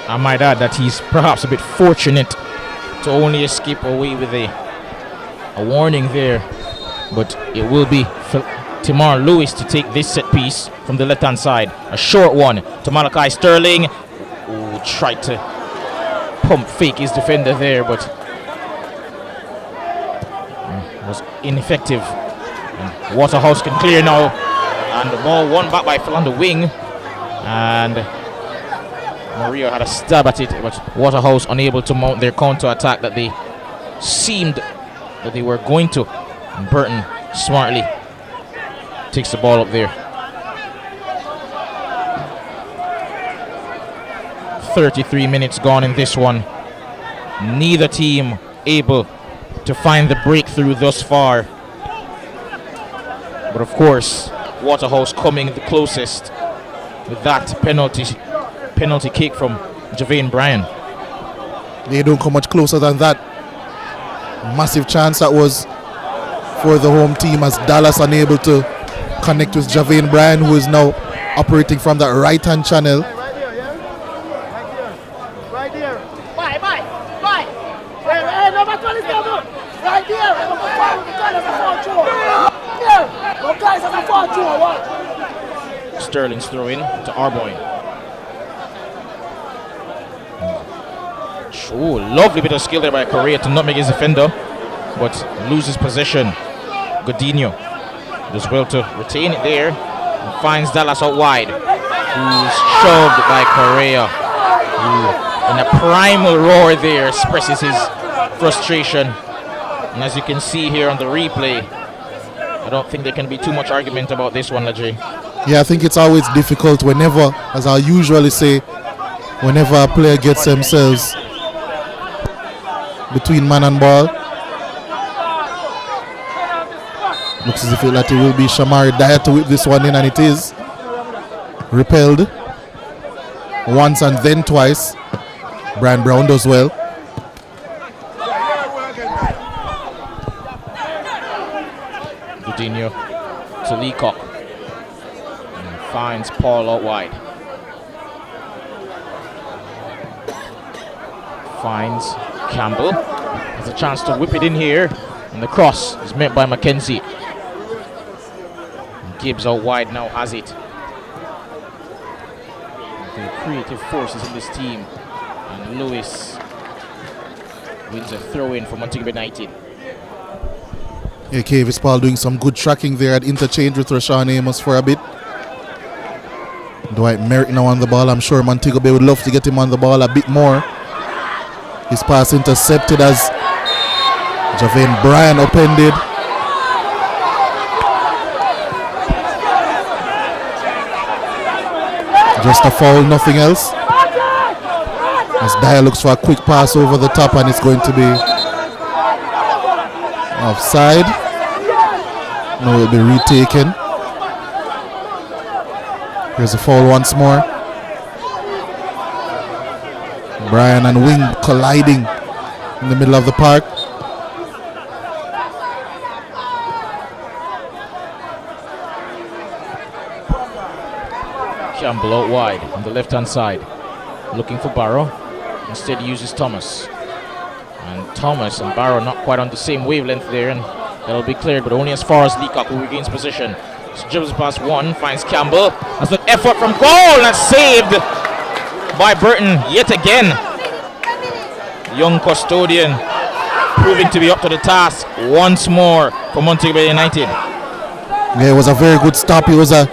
I might add that he's perhaps a bit fortunate to only escape away with a warning there, but it will be for Timar Lewis to take this set piece from the left hand side. A short one to Malachi Sterling, who tried to pump fake his defender there, but was ineffective. And Waterhouse can clear now, and the ball won back by Phil on the wing, and Maria had a stab at it, but Waterhouse unable to mount their counter attack that they seemed that they were going to. And Burton smartly takes the ball up there. 33 minutes gone in this one. Neither team able to find the breakthrough thus far. But of course, Waterhouse coming the closest with that penalty kick from Javane Bryan. They don't come much closer than that. Massive chance that was for the home team, as Dallas unable to connect with Javane Bryan, who is now operating from that right hand channel. Right there. Bye. Hey, number 27. Right there. Guys, that's a fortune. Sterling's throw in to Arboin. Oh, lovely bit of skill there by Correa to nutmeg his defender, but loses possession. Godinho does well to retain it there and finds Dallas out wide, who's shoved by Correa, who in a primal roar there expresses his frustration. And as you can see here on the replay, I don't think there can be too much argument about this one, Lajay. Yeah, I think it's always difficult whenever, as I usually say, whenever a player gets themselves between man and ball. Looks as if it will be Shamari Dyer to whip this one in, and it is. Repelled once and then twice. Brian Brown does well. Godinho to Leacock. And finds Paul out wide. Finds Campbell. Has a chance to whip it in here. And the cross is met by Mackenzie. Gibbs out wide now has it. The creative forces in this team. And Lewis wins a throw in for Montego United. Yeah, Kavis Paul doing some good tracking there at interchange with Rashawn Amos for a bit. Dwight Merritt now on the ball. I'm sure Montego Bay would love to get him on the ball a bit more. His pass intercepted as Javane Bryan upended. Just a foul, nothing else. As Dyer looks for a quick pass over the top, and it's going to be offside. No, it will be retaken. Here's a foul once more. Bryan and Wing colliding in the middle of the park. Campbell out wide on the left hand side, looking for Barrow. Instead he uses Thomas. And Thomas and Barrow not quite on the same wavelength there, and that'll be cleared, but only as far as Leacock, who regains possession. So dribbles past one, finds Campbell. That's an effort from goal, and saved by Burton yet again. Young custodian proving to be up to the task once more for Montego Bay United. Yeah, it was a very good stop. It was a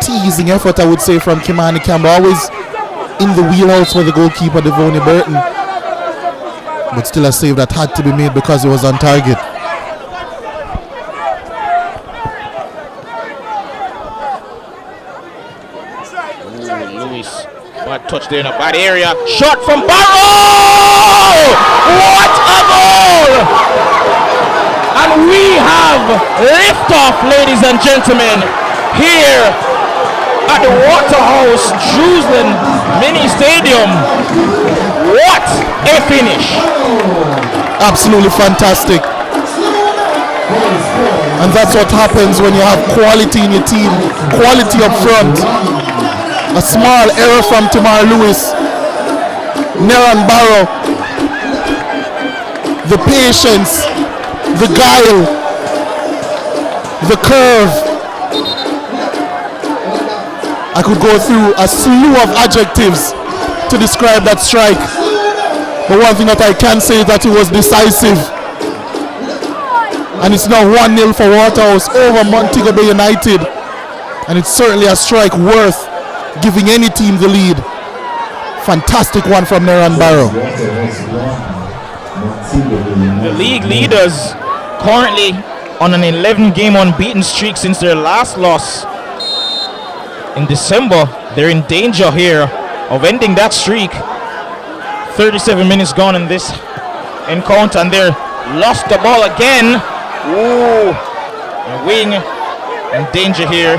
teasing effort, I would say, from Kimani Campbell. Always in the wheelhouse for the goalkeeper, Devoney Burton. But still a save that had to be made because it was on target. Lewis, bad touch there in a bad area. Shot from Barrow! What a goal! And we have liftoff, ladies and gentlemen, here at the Waterhouse Jerusalem Mini Stadium. What a finish! Absolutely fantastic. And that's what happens when you have quality in your team, quality up front. A small error from Timar Lewis Neron Barrow. The patience, the guile, the curve. I could go through a slew of adjectives to describe that strike. But one thing that I can say is that it was decisive. And it's now 1-0 for Waterhouse over Montego Bay United. And it's certainly a strike worth giving any team the lead. Fantastic one from Neron Barrow. The league leaders currently on an 11-game unbeaten streak since their last loss in December. They're in danger here of ending that streak. 37 minutes gone in this encounter, and they're lost the ball again. Ooh, and Wing in danger here,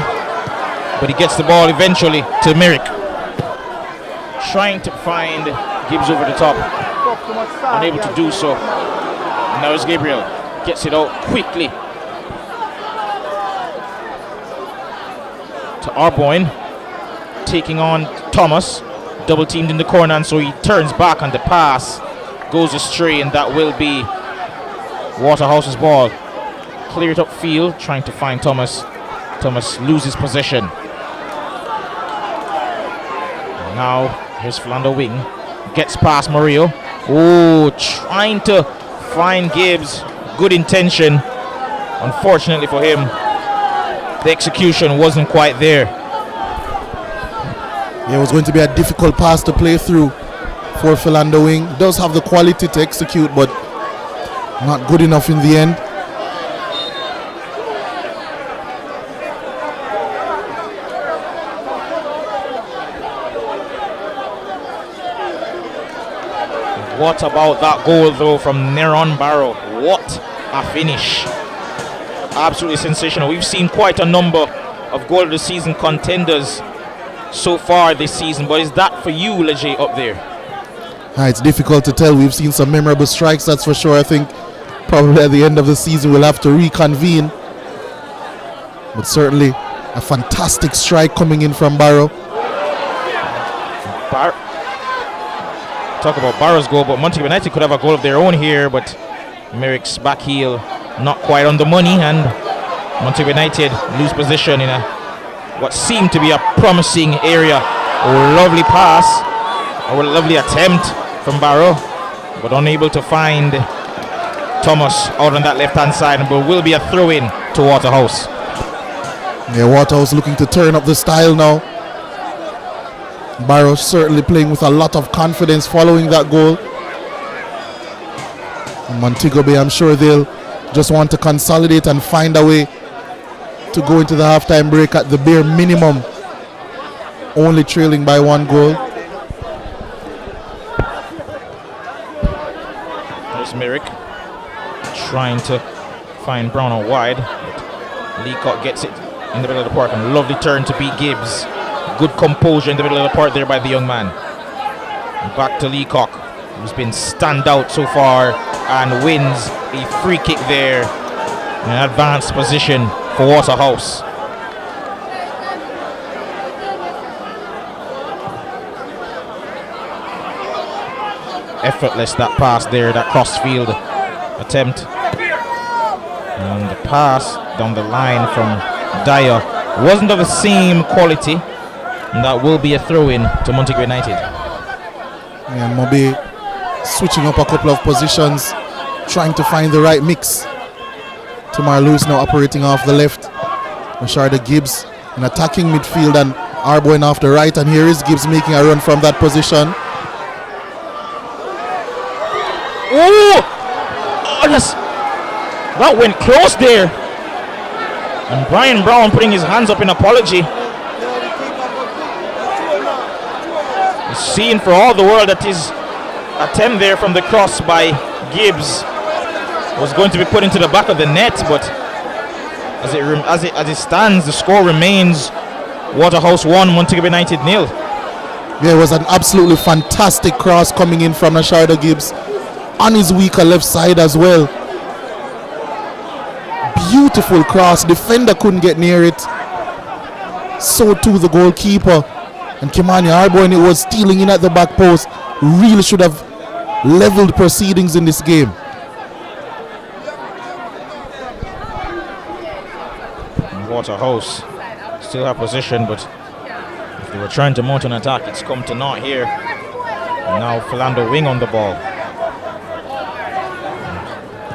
but he gets the ball eventually to Merrick, trying to find Gibbs over the top, unable to do so. And now it's Gabriel, gets it out quickly to Arboin, taking on Thomas, double teamed in the corner, and so he turns back and the pass goes astray, and that will be Waterhouse's ball. Clear it upfield, trying to find Thomas. Thomas loses possession. Now here's Philando Wing, gets past Murillo. Oh, trying to find Gibbs. Good intention. Unfortunately for him, the execution wasn't quite there. Yeah, it was going to be a difficult pass to play through for Philando Wing. Does have the quality to execute, but not good enough in the end. What about that goal though from Neron Barrow? What a finish. Absolutely sensational. We've seen quite a number of goal of the season contenders so far this season, but is that for you, Leger, up there? It's difficult to tell. We've seen some memorable strikes, that's for sure. I think probably at the end of the season we'll have to reconvene, but certainly a fantastic strike coming in from Barrow. Talk about Barrow's goal, but Montego United could have a goal of their own here, but Merrick's back heel not quite on the money, and Montego United lose position in what seemed to be a promising area. A lovely pass, a lovely attempt from Barrow, but unable to find Thomas out on that left hand side, but will be a throw in to Waterhouse. Yeah, Waterhouse looking to turn up the style now. Barrow certainly playing with a lot of confidence following that goal. And Montego Bay, I'm sure they'll just want to consolidate and find a way to go into the halftime break at the bare minimum, only trailing by 1 goal. There's Merrick trying to find Brown out wide, but Leacock gets it in the middle of the park, and lovely turn to beat Gibbs. Good composure in the middle of the park there by the young man. Back to Leacock, who's been standout so far and wins a free kick there in an advanced position for Waterhouse. Effortless that pass there, that cross-field attempt. And the pass down the line from Dyer wasn't of the same quality. And that will be a throw-in to Montego United. And Mobe switching up a couple of positions, trying to find the right mix. Tamar Lewis now operating off the left. Masharda Gibbs in attacking midfield, and Arboin off the right. And here is Gibbs making a run from that position. Oh, that went close there. And Brian Brown putting his hands up in apology. Seen for all the world that his attempt there from the cross by Gibbs was going to be put into the back of the net, but as it stands, the score remains Waterhouse 1, Montego United 0. Yeah, it was an absolutely fantastic cross coming in from Nasharda Gibbs on his weaker left side as well. Beautiful cross, defender couldn't get near it, so too the goalkeeper. And Kimani Arboin, it was stealing in at the back post. really should have leveled proceedings in this game. Waterhouse still have possession, but if they were trying to mount an attack, it's come to naught here. And now Philando Wing on the ball.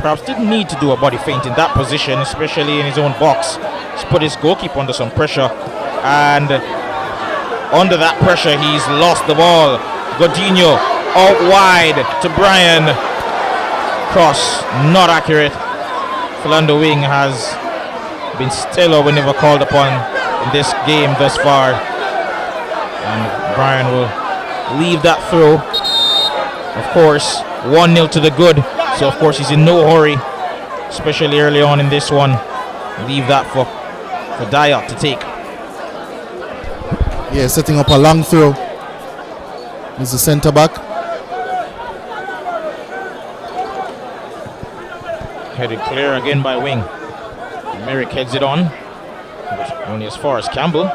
Perhaps didn't need to do a body feint in that position, especially in his own box. He's put his goalkeeper under some pressure, and under that pressure he's lost the ball. Godinho out wide to Brian. Cross not accurate. Philando Wing has been stellar whenever called upon in this game thus far, and Brian will leave that throw. Of course, 1-0 to the good, so of course he's in no hurry, especially early on in this one. Leave that for Dyer to take. Yeah, setting up a long throw. He's the centre back. Headed clear again by Wing. Merrick heads it on, but only as far as Campbell.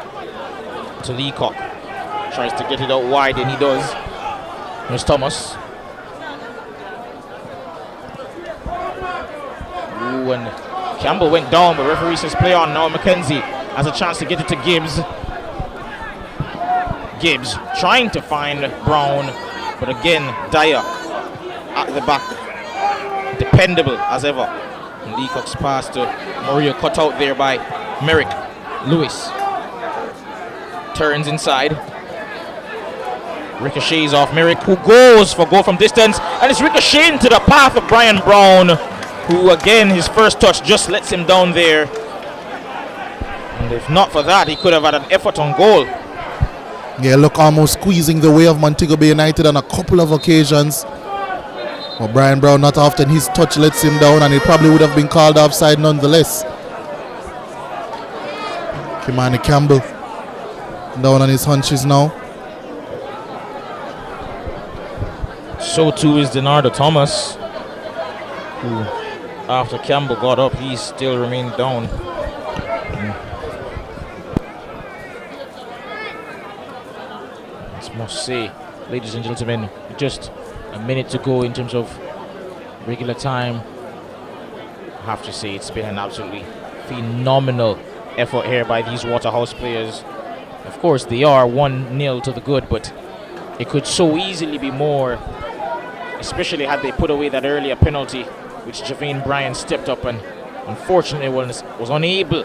To Leacock. Tries to get it out wide, and he does. Here's Thomas. Ooh, and Campbell went down, but referee says play on. Now McKenzie has a chance to get it to Gibbs. Gibbs trying to find Brown, but again Dyer at the back, dependable as ever. And Leacock's pass to Maria, cut out there by Merrick. Lewis turns inside, ricochets off Merrick, who goes for goal from distance, and it's ricocheting to the path of Brian Brown, who again his first touch just lets him down there, and if not for that he could have had an effort on goal. Yeah, look, almost squeezing the way of Montego Bay United on a couple of occasions. But Brian Brown, not often his touch lets him down, and it probably would have been called offside nonetheless. Kimani Campbell down on his hunches now. So too is Denardo Thomas, who after Campbell got up, he still remained down. Must say, ladies and gentlemen, just a minute to go in terms of regular time. I have to say it's been an absolutely phenomenal effort here by these Waterhouse players. Of course they are 1-0 to the good, but it could so easily be more, especially had they put away that earlier penalty, which Javane Bryan stepped up and unfortunately was unable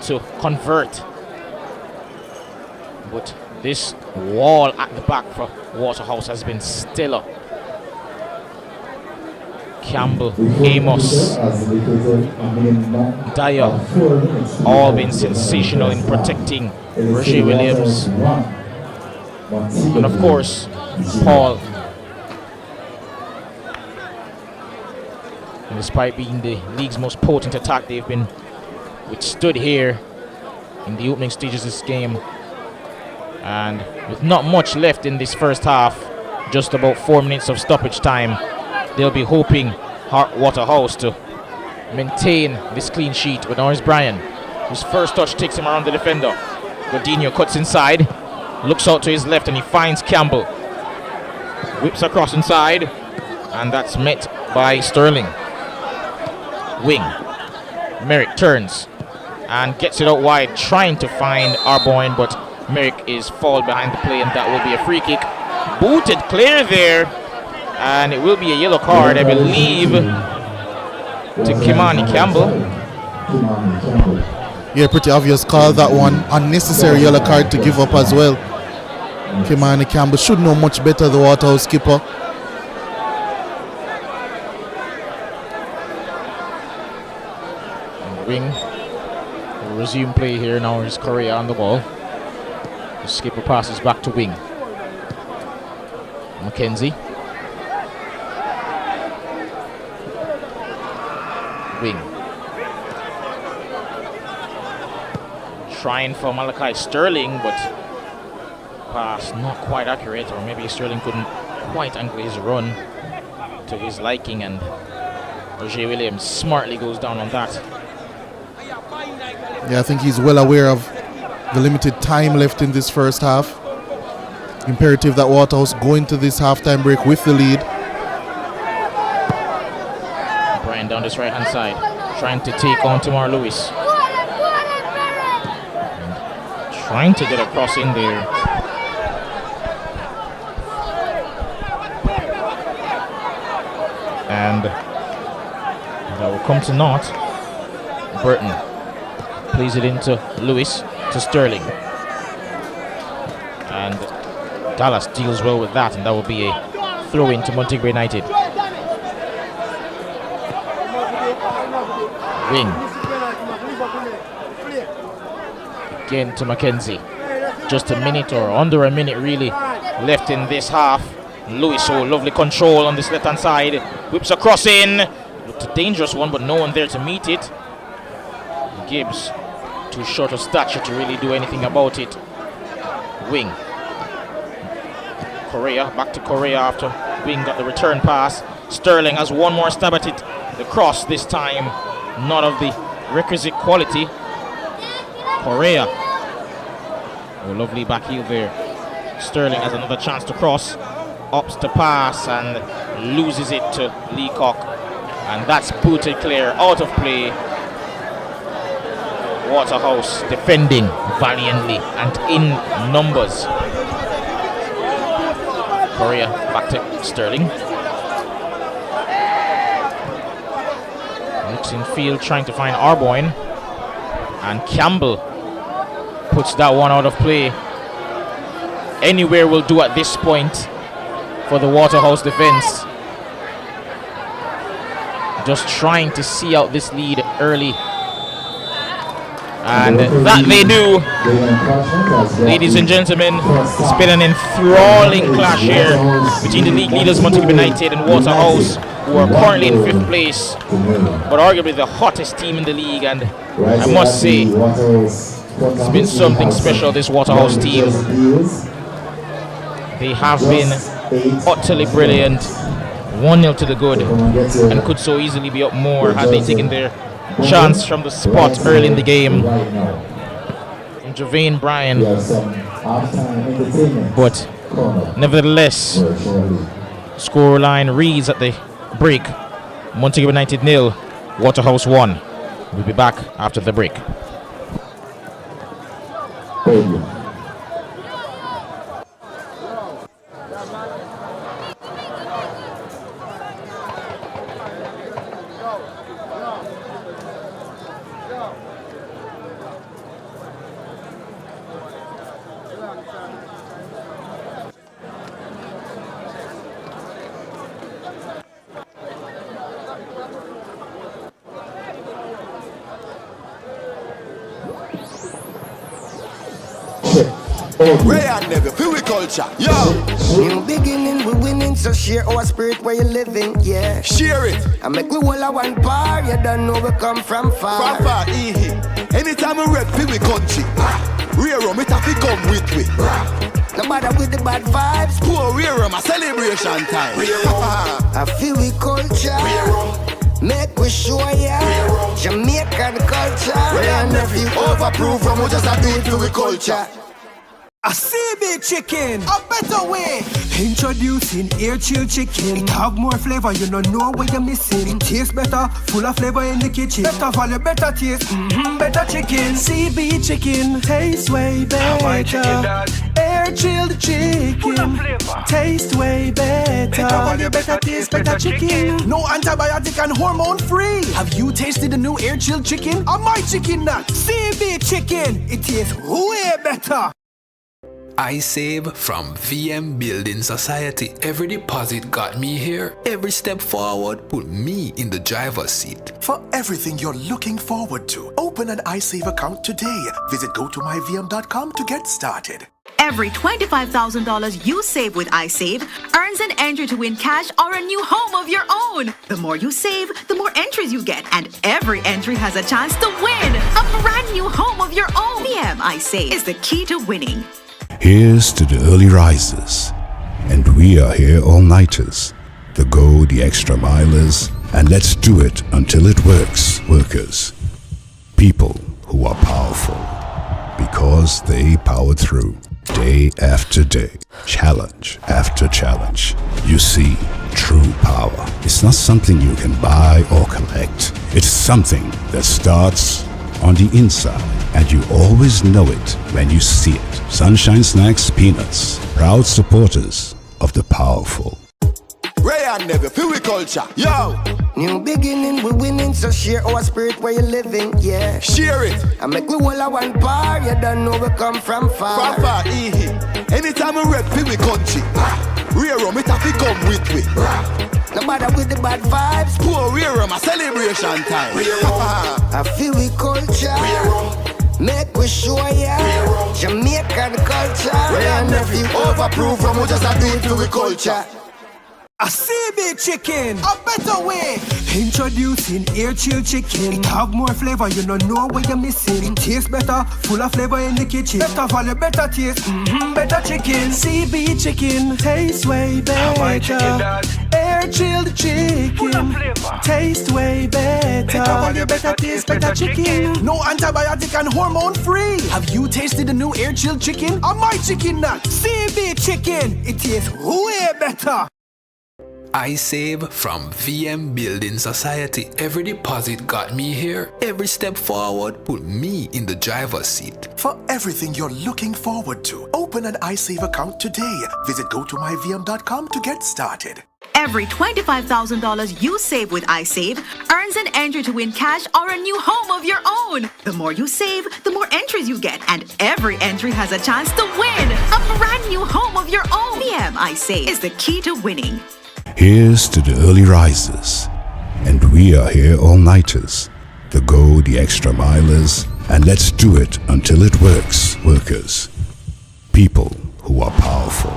to convert. But this wall at the back for Waterhouse has been stellar. Campbell, Amos, Dyer, all been sensational in protecting Roger Williams. And of course, Paul. And despite being the league's most potent attack, they've been withstood here in the opening stages of this game. And with not much left in this first half, just about 4 minutes of stoppage time, they'll be hoping Waterhouse to maintain this clean sheet with Norris Bryan, whose first touch takes him around the defender. Godinho cuts inside, looks out to his left, and he finds Campbell. Whips across inside, and that's met by Sterling. Wing. Merrick turns and gets it out wide, trying to find Arboin, but Merrick is fouled behind the play, and that will be a free kick. Booted clear there, and it will be a yellow card, I believe, to Kimani Campbell. Yeah, pretty obvious call, that one. Unnecessary yellow card to give up as well. Kimani Campbell should know much better, the Waterhouse skipper. Wing will resume play here now. Is Correa on the ball. The skipper passes back to Wing. McKenzie. Wing. Trying for Malachi Sterling, but pass not quite accurate, or maybe Sterling couldn't quite angle his run to his liking, and Roger Williams smartly goes down on that. Yeah, I think he's well aware of the limited time left in this first half. Imperative that Waterhouse go into this halftime break with the lead. Brian down this right hand side, trying to take on Tamar Lewis. Trying to get across in there. And that will come to naught. Burton plays it into Lewis, to Sterling. And Dallas deals well with that, and that will be a throw in to Montego United. Wing. Again to Mackenzie. Just a minute or under a minute really left in this half. Lewis, so lovely control on this left hand side. Whips across in. Looked a dangerous one, but no one there to meet it. Gibbs, too short of stature to really do anything about it. Wing. Correa, back to Correa after Wing got the return pass. Sterling has one more stab at it. The cross this time, not of the requisite quality. Correa. Oh, lovely back heel there. Sterling has another chance to cross. Ups to pass and loses it to Leacock. And that's booted clear, out of play. Waterhouse defending valiantly and in numbers. Correa back to Sterling. Looks in field trying to find Arboyne. And Campbell puts that one out of play. Anywhere will do at this point for the Waterhouse defense. Just trying to see out this lead early. And that they do. Ladies and gentlemen, it's been an enthralling clash here between the league leaders Montego United and Waterhouse, who are currently in 5th place, but arguably the hottest team in the league. And I must say, it's been something special, this Waterhouse team. They have been utterly brilliant. 1-0 to the good, and could so easily be up more had they taken their chance from the spot early in the game from Javane Bryan. But nevertheless, scoreline reads at the break: Montego United 0, Waterhouse 1. We'll be back after the break. Ray and Never, feel we culture, yo. New beginning, we winning, so share our spirit where you living, yeah. Share it. I make we all a one par, you don't know we come from far. From far, anytime we rep, feel we country. Rear rum, it have to come with me. No matter with the bad vibes. Poor rear rum, a celebration time. I feel we culture. Make we show ya Jamaican culture. Ray and Never, overproof from we just a do it for we culture. A CB chicken, a better way. Introducing air chill chicken. It have more flavor, you don't know what you're missing. It tastes better, full of flavor in the kitchen. Better value, better taste, better chicken. CB chicken, tastes way better. Air chilled chicken, taste way better. Better value, better taste, better chicken. No antibiotic and hormone free. Have you tasted the new air chilled chicken? Or my chicken nut? CB chicken, it tastes way better. I save from VM Building Society. Every deposit got me here. Every step forward put me in the driver's seat. For everything you're looking forward to, open an iSave account today. Visit gotomyvm.com to get started. Every $25,000 you save with iSave earns an entry to win cash or a new home of your own. The more you save, the more entries you get, and every entry has a chance to win a brand new home of your own. VM iSave is the key to winning. Here's to the early risers, and we are here all-nighters, the go the extra milers, and let's do it until it works, workers. People who are powerful, because they powered through. day after day, challenge after challenge. You see, true power is not something you can buy or collect. It's something that starts on the inside, and you always know it when you see it. Sunshine Snacks Peanuts, proud supporters of the powerful. Ray and Never, feel we culture. Yo! New beginning, we winning, so share our spirit where you living, yeah. Share it. I make we all a one par, you don't know we come from far. From far, anytime we rep, feel we country. Rear rum, it have to come with we. No matter with the bad vibes. Poor rear rum, a celebration time. I feel we culture. Make we show ya Jamaican culture. Ray and Nephew overproof from we just a do it for we culture. A CB chicken, a better way. Introducing air chill chicken. It have more flavor, you don't know what you're missing. It tastes better, full of flavor in the kitchen. Better value, better taste, better chicken. CB chicken, tastes way better. Air chilled chicken, taste way better. Better value, better taste, better chicken. No antibiotic and hormone free. Have you tasted the new air chilled chicken? Or my chicken nut? CB chicken, it tastes way better. I save from VM Building Society. Every deposit got me here. Every step forward put me in the driver's seat. For everything you're looking forward to, open an iSave account today. Visit gotomyvm.com to get started. Every $25,000 you save with iSave earns an entry to win cash or a new home of your own. The more you save, the more entries you get, and every entry has a chance to win a brand new home of your own. VM iSave is the key to winning. Here's to the early risers, and we are here all-nighters, the go the extra milers, and let's do it until it works, workers. People who are powerful,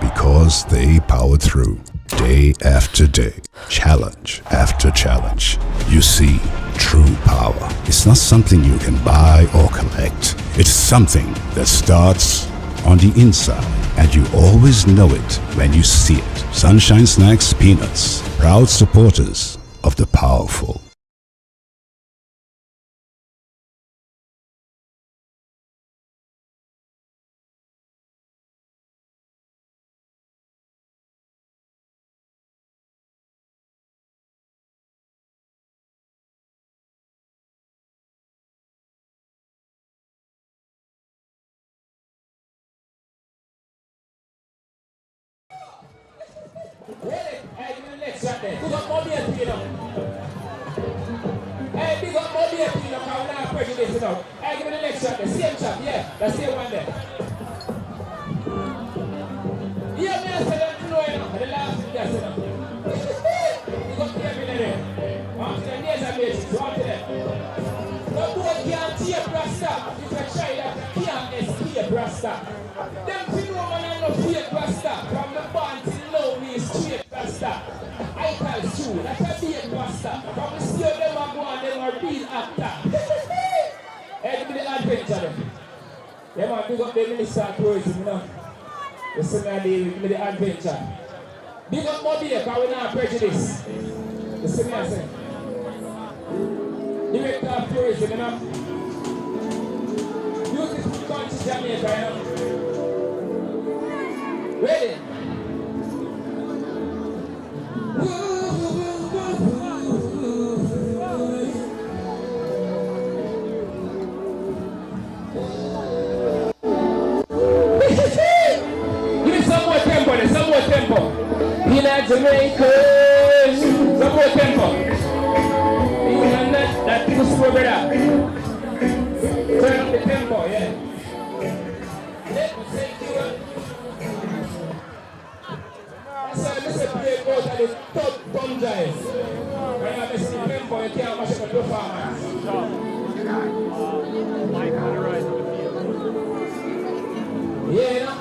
because they power through, day after day, challenge after challenge. You see, true power is not something you can buy or collect. It's something that starts on the inside, and you always know it when you see it. Sunshine Snacks Peanuts, proud supporters of the powerful. Hey, give me the next shot there. Big up Bobby up, you know. Hey, big up Bobby up, you know, because we're not prejudice, you know. Hey, give me the next shot there. Same shot, yeah. That's the same one there. Yeah, me I said that to know, you know. The last thing I said that. Big up the every day. On to the nails and matrix, on to them. No boy can't tape Rasta. If you try that, you can't escape Rasta. Them thing no man and no fake Rasta. From the band till now, me is straight Rasta. I tell you, that's a fake Rasta. From the still them are going, them are real actor. Hey, give me the adventure then. Yeah man, big up the minister of tourism, you know. You see me, give me the adventure. Big up Bobby, because we're not prejudice. You see me, I say. Director of tourism, you know. Beautiful country, Jamaica, you know. Ready? Give me some more tempo there, some more tempo. In Jamaica, some more tempo. And that push over there. Turn up the tempo, yeah. Let me take you up. That's why I say play out of the top thumb drive. When you have to see the tempo, you can't mash up the performance. Yeah, you know?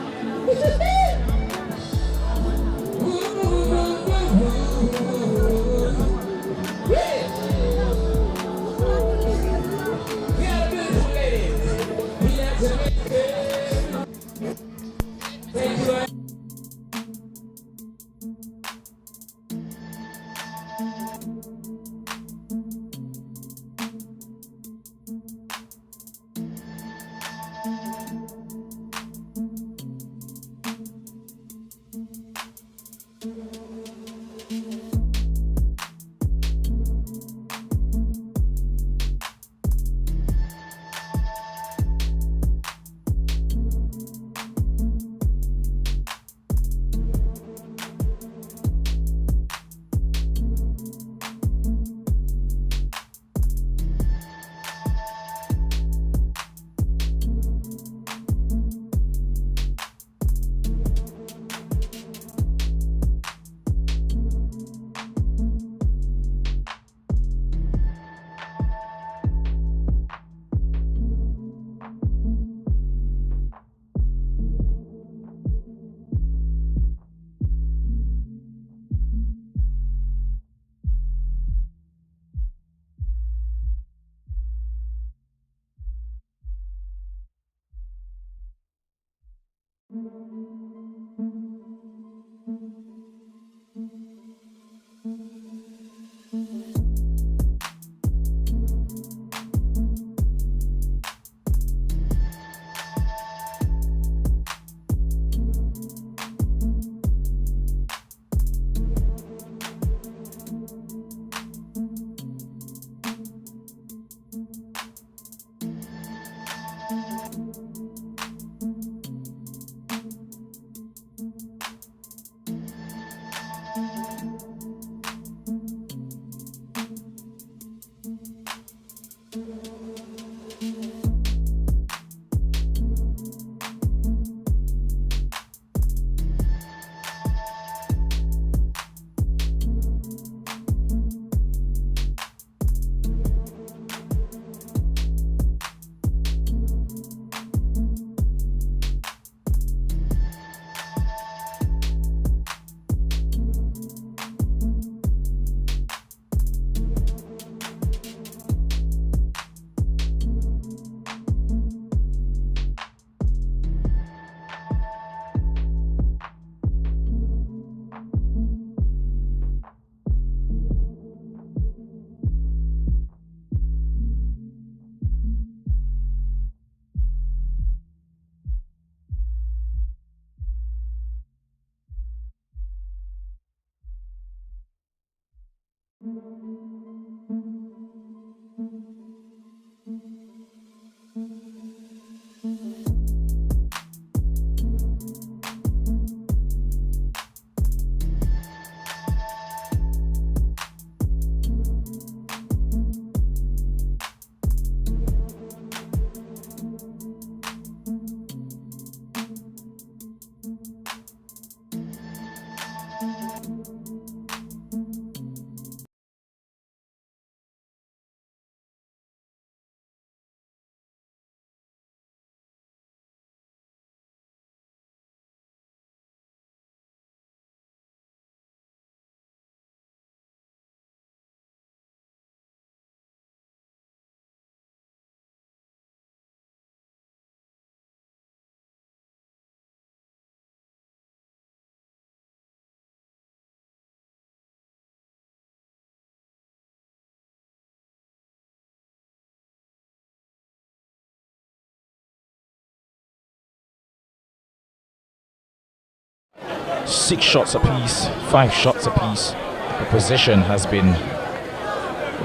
6 shots apiece, 5 shots apiece. The possession has been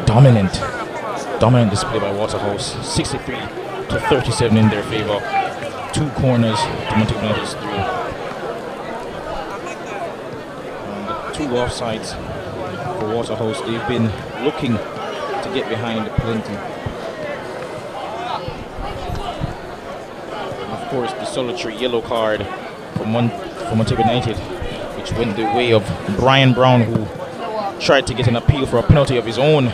dominant display by Waterhouse. 63 to 37 in their favor. 2 corners to Montego United's 3. And 2 offsides for Waterhouse. They've been looking to get behind plenty. And of course, the solitary yellow card for Montego United, which went the way of Brian Brown, who tried to get an appeal for a penalty of his own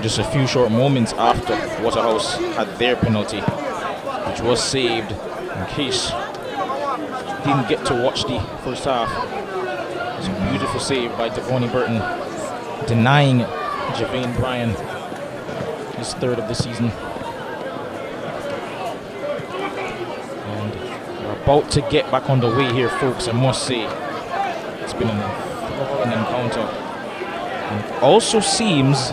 just a few short moments after Waterhouse had their penalty, which was saved. In case you didn't get to watch the first half, it's a beautiful save by Devonnie Burton, denying Javane Bryan his 3rd of the season. And we're about to get back on the way here, folks. I must say, it's been an encounter. And it also seems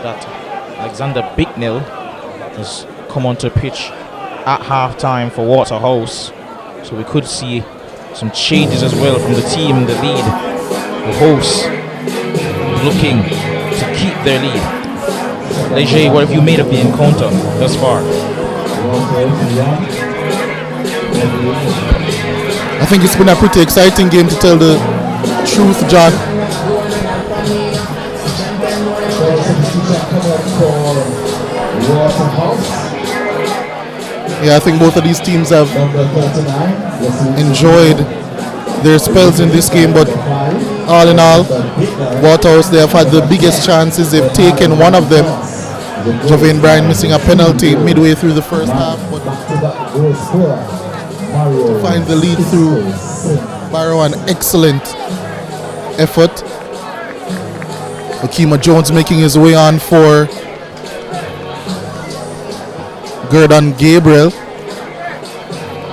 that Alexander Bicknell has come onto pitch at half-time for Waterhouse, so we could see some changes as well from the team in the lead. The hosts looking to keep their lead. Leger, what have you made of the encounter thus far? I think it's been a pretty exciting game, to tell the truth, John. Yeah, I think both of these teams have enjoyed their spells in this game, but all in all, Waterhouse, they have had the biggest chances. They've taken one of them. Javane Bryan missing a penalty midway through the first half, but to find the lead through Barrow, an excellent effort. Akima Jones making his way on for Gordon Gabriel.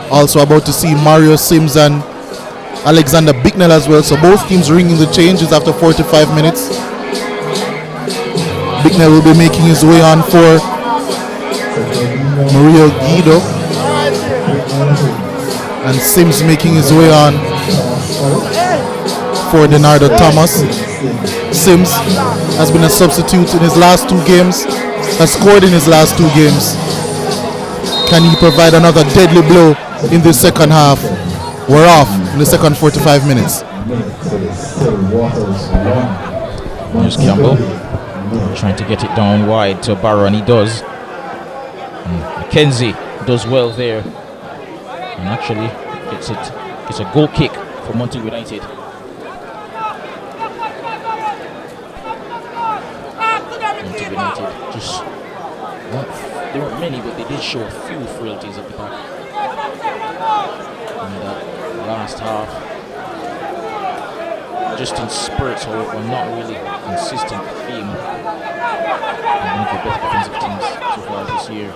Also about to see Mario Sims and Alexander Bicknell as well. So both teams ringing the changes after 45 minutes. Bicknell will be making his way on for Mario Guido. And Sims making his way on for Leonardo Thomas. Sims has been a substitute in his last 2 games, has scored in his last 2 games. Can he provide another deadly blow in the second half? We're off in the second 45 minutes. Here's Campbell trying to get it down wide to Barrow, and he does. Mackenzie does well there, and actually it's a goal kick for Montego United. Montego United just there weren't many, but they did show a few frailties at the back in that last half. Just in spurts, however, not really consistent theme. And one of the best defensive teams so far this year.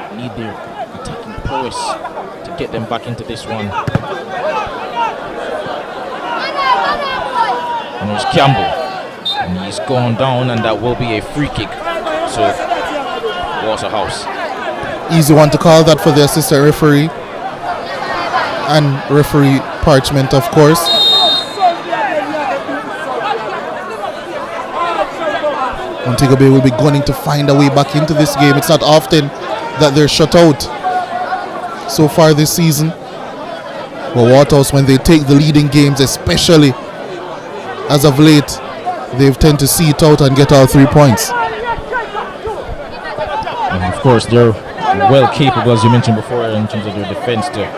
They need their attacking prowess to get them back into this one. And there's Campbell, and he's gone down, and that will be a free kick. So Waterhouse. Easy one to call that for the assistant referee and referee Parchment, of course. Montego Bay will be gunning to find a way back into this game. It's not often that they're shut out so far this season. But Waterhouse, when they take the leading games, especially as of late, they tend to see it out and get all 3 points. And of course, they're well capable, as you mentioned before, in terms of their defense to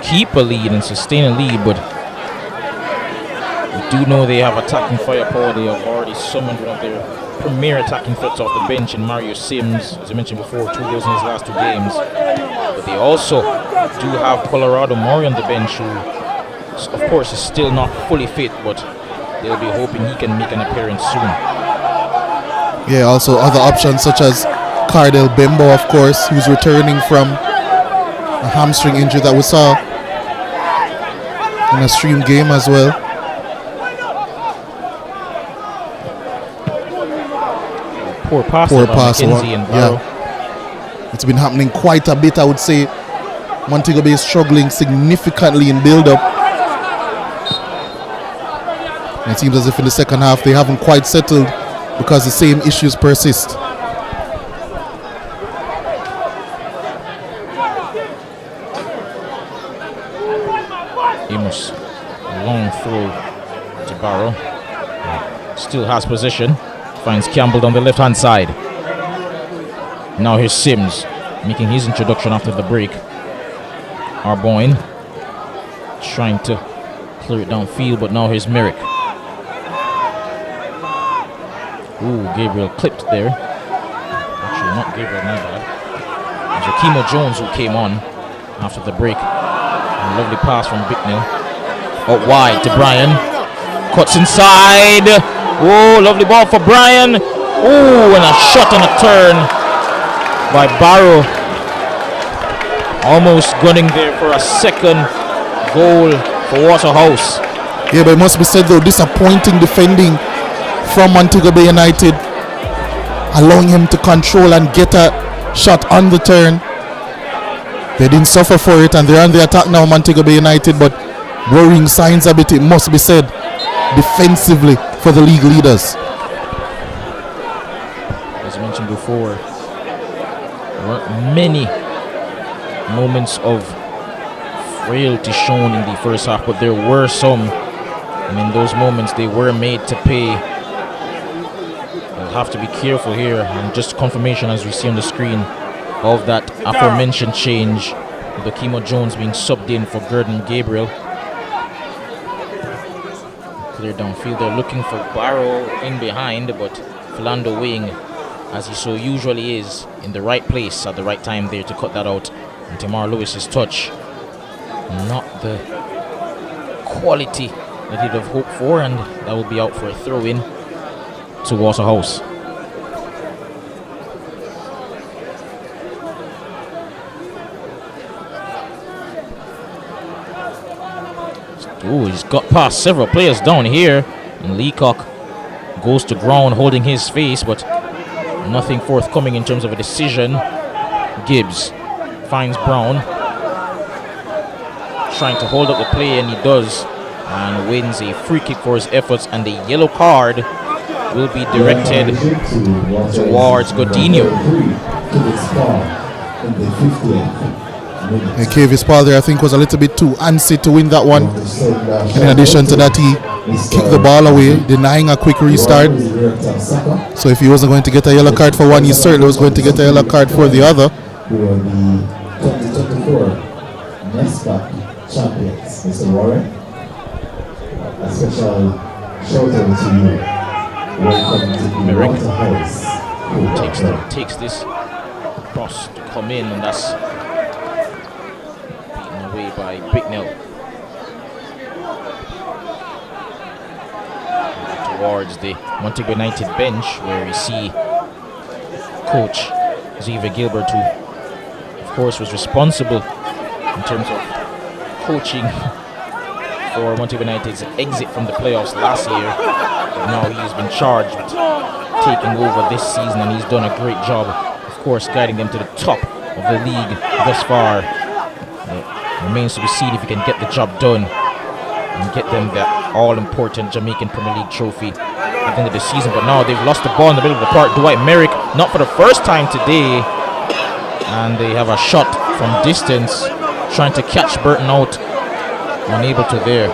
keep a lead and sustain a lead, but we do know they have attacking firepower. They have already summoned one of their premier attacking threats off the bench in Mario Sims, as I mentioned before, 2 goals in his last 2 games. But they also do have Colorado Murray on the bench, who of course is still not fully fit, but they'll be hoping he can make an appearance soon. Yeah, also other options such as Cardell Bembo, of course, who's returning from a hamstring injury that we saw in a stream game as well. Poor pass by Mackenzie and Barrow. Yeah. It's been happening quite a bit, I would say, Montego Bay is struggling significantly in build-up. And it seems as if in the second half they haven't quite settled because the same issues persist. Amos, long throw to Barrow. Still has possession. Finds Campbell on the left-hand side. Now here's Sims making his introduction after the break. Arboyne trying to clear it downfield, but now here's Merrick. Ooh, Gabriel clipped there. Actually, not Gabriel, my bad. It was Akimo Jones who came on after the break. A lovely pass from Bicknell. Out wide to Brian. Cuts inside. Oh, lovely ball for Brian. Oh, and a shot and a turn by Barrow. Almost gunning there for a second goal for Waterhouse. Yeah, but it must be said though, disappointing defending from Montego Bay United, allowing him to control and get a shot on the turn. They didn't suffer for it and they're on the attack now, Montego Bay United, but worrying signs a bit, it must be said, defensively for the league leaders. As mentioned before, there weren't many moments of frailty shown in the first half, but there were some, and in those moments they were made to pay. We'll have to be careful here, and just confirmation as we see on the screen of that aforementioned change with Akimo Jones being subbed in for Gurdon Gabriel. Clear downfield, they're looking for Barrow in behind, but Philando Wing, as he so usually is, in the right place at the right time there to cut that out. And Tamar Lewis's touch, not the quality that he'd have hoped for, and that will be out for a throw-in to Waterhouse. Oh, he's got past several players down here, and Leacock goes to ground holding his face, but nothing forthcoming in terms of a decision. Gibbs finds Brown, trying to hold up the play, and he does, and wins a free kick for his efforts, and the yellow card will be directed towards Godinho. And Kavis Paul there, I think, was a little bit too antsy to win that one. In addition to that, he kicked the ball away, denying a quick restart. So if he wasn't going to get a yellow card for one, he certainly was going to get a yellow card for the other. Who are the 2024 NESPAC champions, Mr. Warren. A special shout out to you. Welcome to the Waterhouse. Takes this cross to come in, and that's beaten away by Bicknell. Towards the Montego United bench, where we see Coach Xavier Gilbert, who of course was responsible in terms of coaching for Montego United's exit from the playoffs last year. But now he has been charged with taking over this season, and he's done a great job, of course, guiding them to the top of the league thus far. It remains to be seen if he can get the job done and get them the all-important Jamaican Premier League trophy at the end of the season. But now they've lost the ball in the middle of the park. Dwight Merrick, not for the first time today, and they have a shot from distance, trying to catch Burton out, unable to there.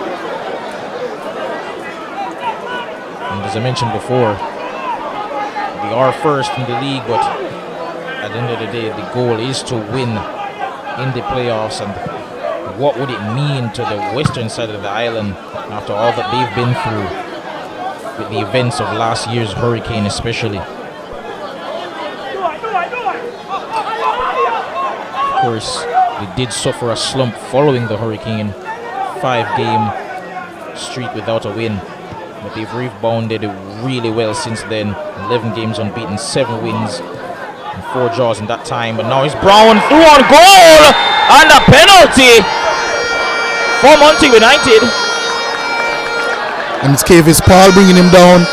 And as I mentioned before, they are first in the league, but at the end of the day, the goal is to win in the playoffs. And what would it mean to the western side of the island after all that they've been through with the events of last year's hurricane especially? Of course, they did suffer a slump following the hurricane, 5-game streak without a win, but they've rebounded really well since then. 11 games unbeaten, 7 wins and 4 draws in that time. But now it's Brown through on goal, and a penalty for Montego United. And it's Kavis Paul bringing him down,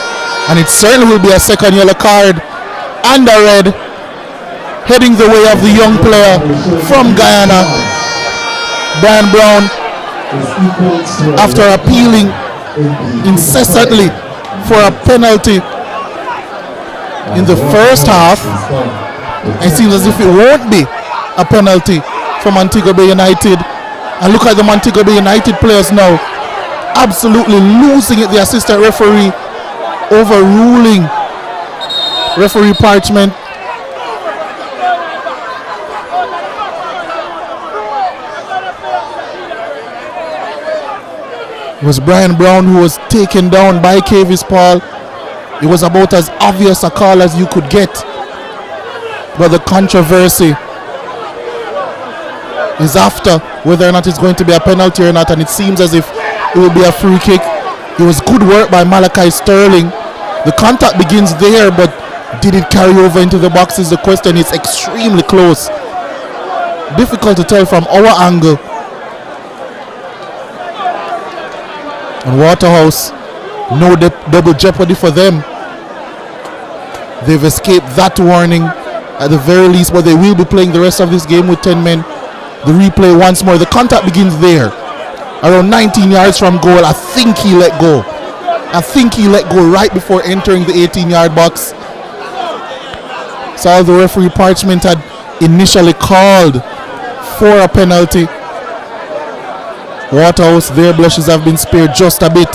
and it certainly will be a second yellow card and a red, heading the way of the young player from Guyana, Brian Brown, after appealing incessantly for a penalty in the first half, it seems as if it won't be a penalty for Montego Bay United. And look at the Montego Bay United players now, absolutely losing it. The assistant referee overruling referee Parchment. It was Brian Brown who was taken down by Kavis Paul. It was about as obvious a call as you could get. But the controversy is after whether or not it's going to be a penalty or not, and it seems as if it will be a free kick. It was good work by Malachi Sterling. The contact begins there, but did it carry over into the box is the question. It's extremely close. Difficult to tell from our angle. And Waterhouse, no double jeopardy for them. They've escaped that warning at the very least, but they will be playing the rest of this game with 10 men. The replay once more. The contact begins there, around 19 yards from goal. I think he let go. Right before entering the 18-yard box. So the referee Parchment had initially called for a penalty. Waterhouse, their blushes have been spared just a bit,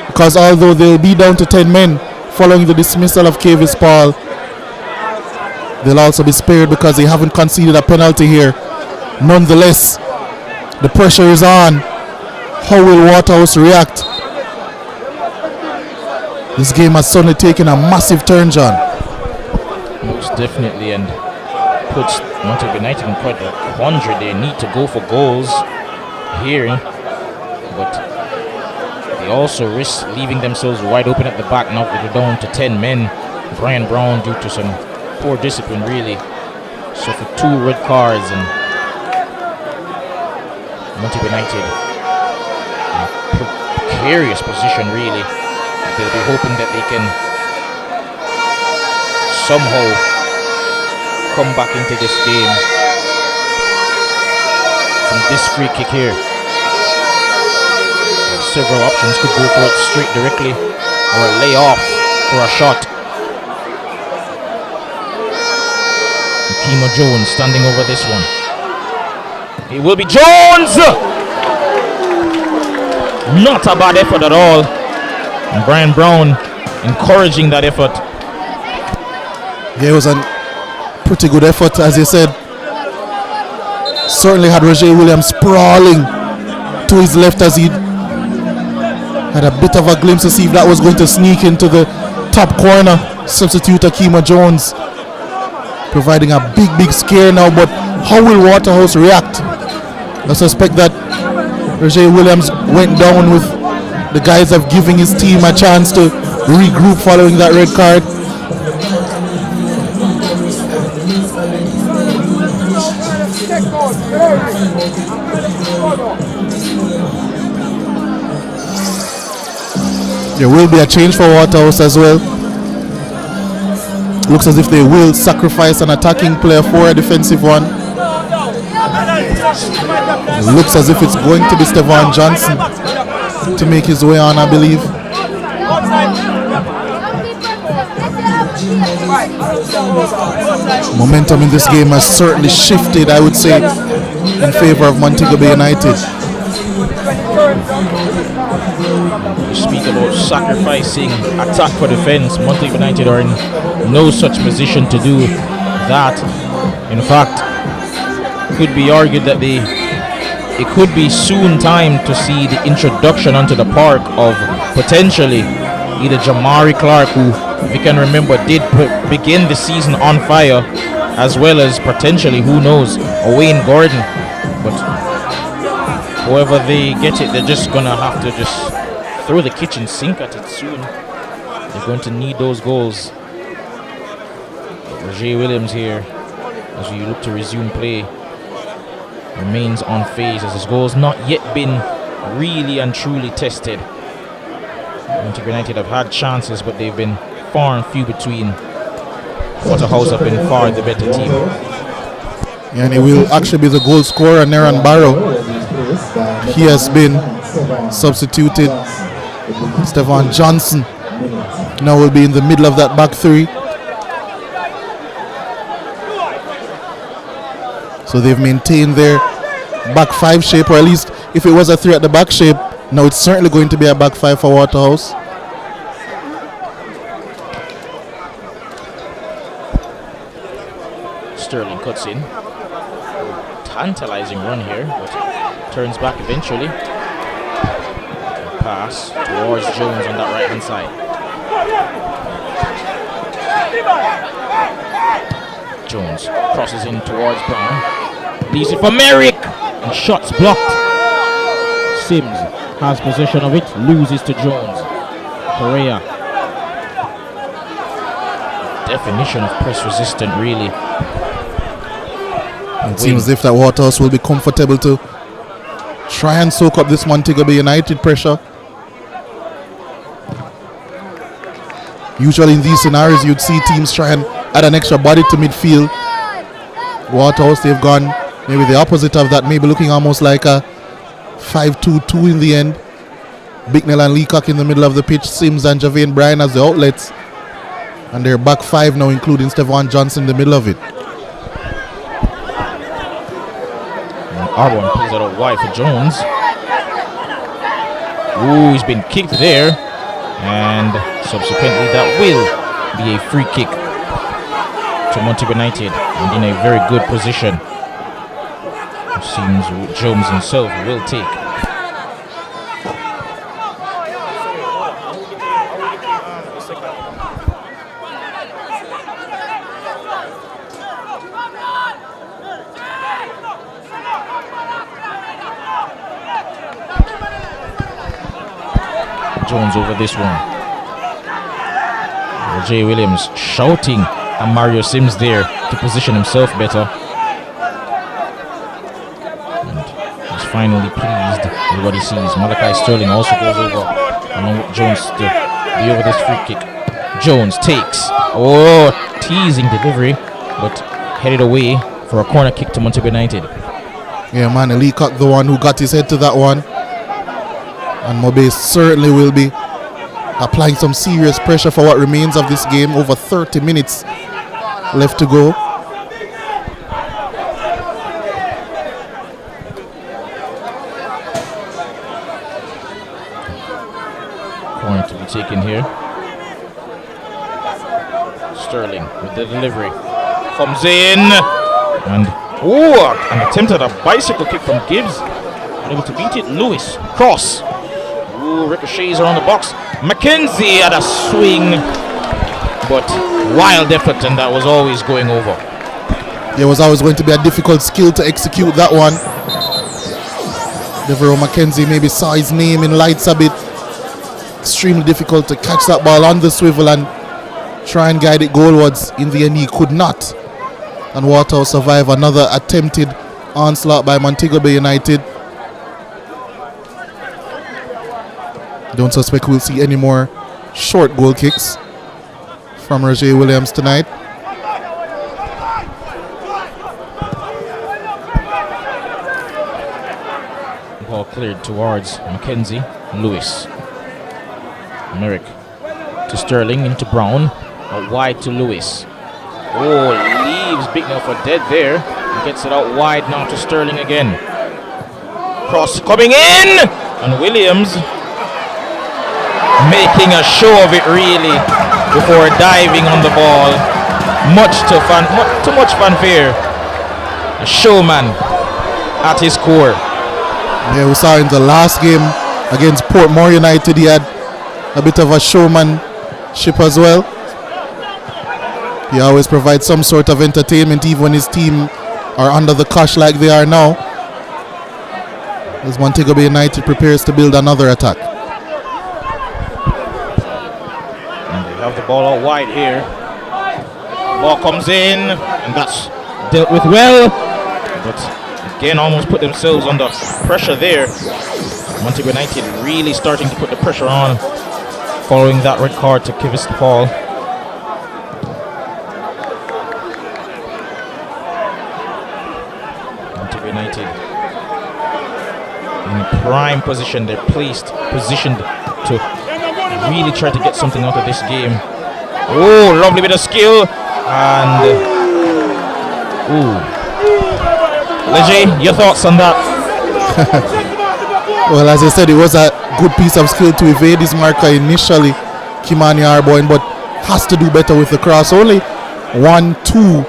because although they'll be down to 10 men following the dismissal of Kavis Paul, they'll also be spared because they haven't conceded a penalty here. Nonetheless, the pressure is on. How will Waterhouse react? This game has suddenly taken a massive turn, John. Most definitely, and puts Montego United in quite a quandary. They need to go for goals here, but they also risk leaving themselves wide open at the back now that they're down to 10 men. Brian Brown, due to some poor discipline, really suffered 2 red cards, and Montego United in a precarious position, really. They'll be hoping that they can somehow come back into this game from this free kick here. Several options. Could go for it straight directly, or a lay off for a shot. Kimo Jones standing over this one. It will be Jones! Not a bad effort at all. And Brian Brown encouraging that effort. Yeah, it was a pretty good effort, as you said. Certainly had Roger Williams sprawling to his left as he had a bit of a glimpse to see if that was going to sneak into the top corner. Substitute Akima Jones providing a big scare now, but how will Waterhouse react? I suspect that Roger Williams went down with the guys of giving his team a chance to regroup following that red card. There will be a change for Waterhouse as well. Looks as if they will sacrifice an attacking player for a defensive one. It looks as if it's going to be Stevan Johnson to make his way on, I believe. Momentum in this game has certainly shifted, I would say, in favor of Montego Bay United. You speak about sacrificing attack for defense. Montego United are in no such position to do that. In fact, could be argued that it could be soon time to see the introduction onto the park of potentially either Jamari Clark, who, if you can remember, did begin the season on fire, as well as potentially, who knows, a Wayne Gordon. But however they get it, they're just gonna have to just throw the kitchen sink at it soon. They're going to need those goals. Roger Williams here, as we look to resume play, remains on phase as his goals not yet been really and truly tested. Montego United have had chances, but they've been far and few between. Waterhouse have been far the better team. And he will actually be the goal scorer, Naran Barrow. He has been substituted. Stephon Johnson now will be in the middle of that back three. So they've maintained their back five shape, or at least if it was a three at the back shape, now it's certainly going to be a back five for Waterhouse. Sterling cuts in. Tantalizing run here, but turns back eventually. Pass towards Jones on that right hand side. Jones crosses in towards Brown. Leaves it for Merrick. And shots blocked. Sims has possession of it. Loses to Jones. Correa. Definition of press resistant, really. It seems as if that Waterhouse will be comfortable to try and soak up this Montego Bay United pressure. Usually in these scenarios, you'd see teams try and add an extra body to midfield. Waterhouse, they've gone maybe the opposite of that, maybe looking almost like a 5-2-2 in the end. Bicknell and Leacock in the middle of the pitch, Sims and Javane Bryan as the outlets. And their back five now, including Stephon Johnson in the middle of it. Arbon pulls it out wide for Jones. Ooh, he's been kicked there. And subsequently that will be a free kick to Montego United, and in a very good position. It seems Jones himself will take. Jones over this one. Jay Williams shouting at Mario Sims there to position himself better. And he's finally pleased with what he sees. Malachi Sterling also goes over along with Jones to be over this free kick. Jones takes. Oh, teasing delivery, but headed away for a corner kick to Montego United. Yeah, man, Leacock the one who got his head to that one. And Mobe certainly will be applying some serious pressure for what remains of this game. Over 30 minutes left to go. Corner to be taken here. Sterling with the delivery. Comes in. And an attempt at a bicycle kick from Gibbs. Unable to beat it. Lewis. Cross. Ooh, ricochets around the box. McKenzie had a swing, but wild effort, and that was always going over. It was always going to be a difficult skill to execute that one. Devereaux McKenzie maybe saw his name in lights a bit. Extremely difficult to catch that ball on the swivel and try and guide it goalwards. In the end, he could not. And Waterhouse survive another attempted onslaught by Montego Bay United. Don't suspect we'll see any more short goal kicks from Roger Williams tonight. Ball cleared towards McKenzie. Lewis. Merrick to Sterling, into Brown. Out wide to Lewis. Oh, leaves Bicknell for dead there. He gets it out wide now to Sterling again. Cross coming in! And Williams making a show of it really before diving on the ball. Too much fanfare. A showman at his core. Yeah, we saw in the last game against Portmore United, he had a bit of a showmanship as well. He always provides some sort of entertainment even when his team are under the cosh like they are now, as Montego Bay United prepares to build another attack. Have the ball out wide here. Ball comes in, and that's dealt with well, but again almost put themselves under pressure there. Montego United really starting to put the pressure on following that red card to Kivist Paul. Montego United in prime position. They're positioned to really try to get something out of this game. Oh, lovely bit of skill. And Leje, your thoughts on that? Well, as I said, it was a good piece of skill to evade his marker initially, Kimani Arboin, but has to do better with the cross. Only 1-2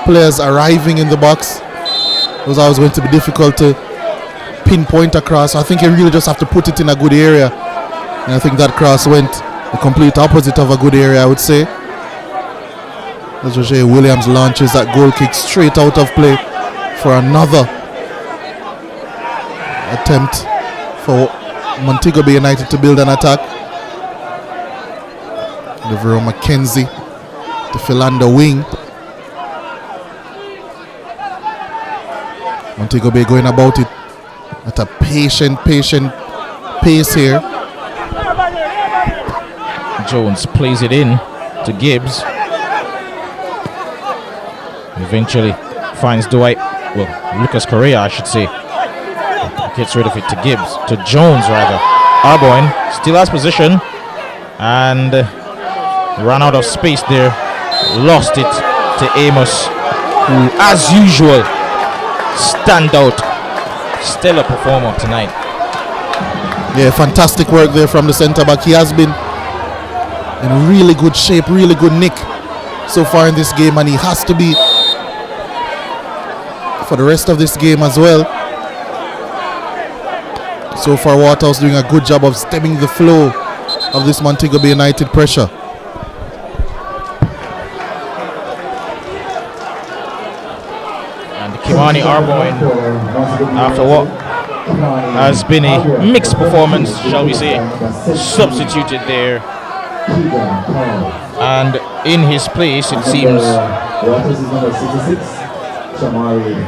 players arriving in the box. It was always going to be difficult to pinpoint a cross. I think you really just have to put it in a good area. And I think that cross went the complete opposite of a good area, I would say. As Roger Williams launches that goal kick straight out of play for another attempt for Montego Bay United to build an attack. Devereaux McKenzie to Philando wing. Montego Bay going about it at a patient pace here. Jones plays it in to Gibbs. Eventually finds Lucas Correa, I should say. Gets rid of it to Gibbs, to Jones rather. Arboin still has position and ran out of space there. Lost it to Amos, who as usual, standout, stellar performer tonight. Yeah, fantastic work there from the centre back. He has been in really good shape, really good nick so far in this game, and he has to be for the rest of this game as well. So far, Waterhouse doing a good job of stemming the flow of this Montego Bay United pressure. And Kimani Arboin, after what has been a mixed performance, shall we say, substituted there. And in his place, it seems,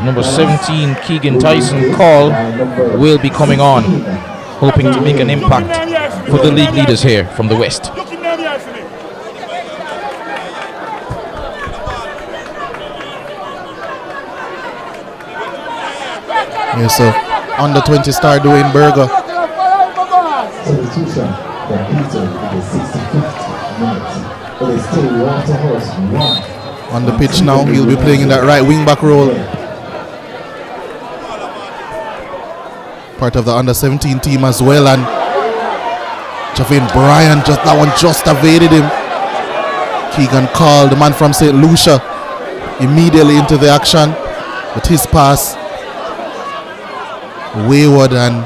number 17, Keegan Tyson Call, will be coming on, hoping to make an impact for the league leaders here from the West. Yeah, so under 20 star Dwayne Berger. Substitution for Peter in the 65th minute. It is still Waterhouse 1. On the pitch now, he'll be playing in that right wing back role. Part of the under 17 team as well, and Javane Bryan, that one just evaded him. Keegan Call, the man from St. Lucia, immediately into the action, but his pass wayward, and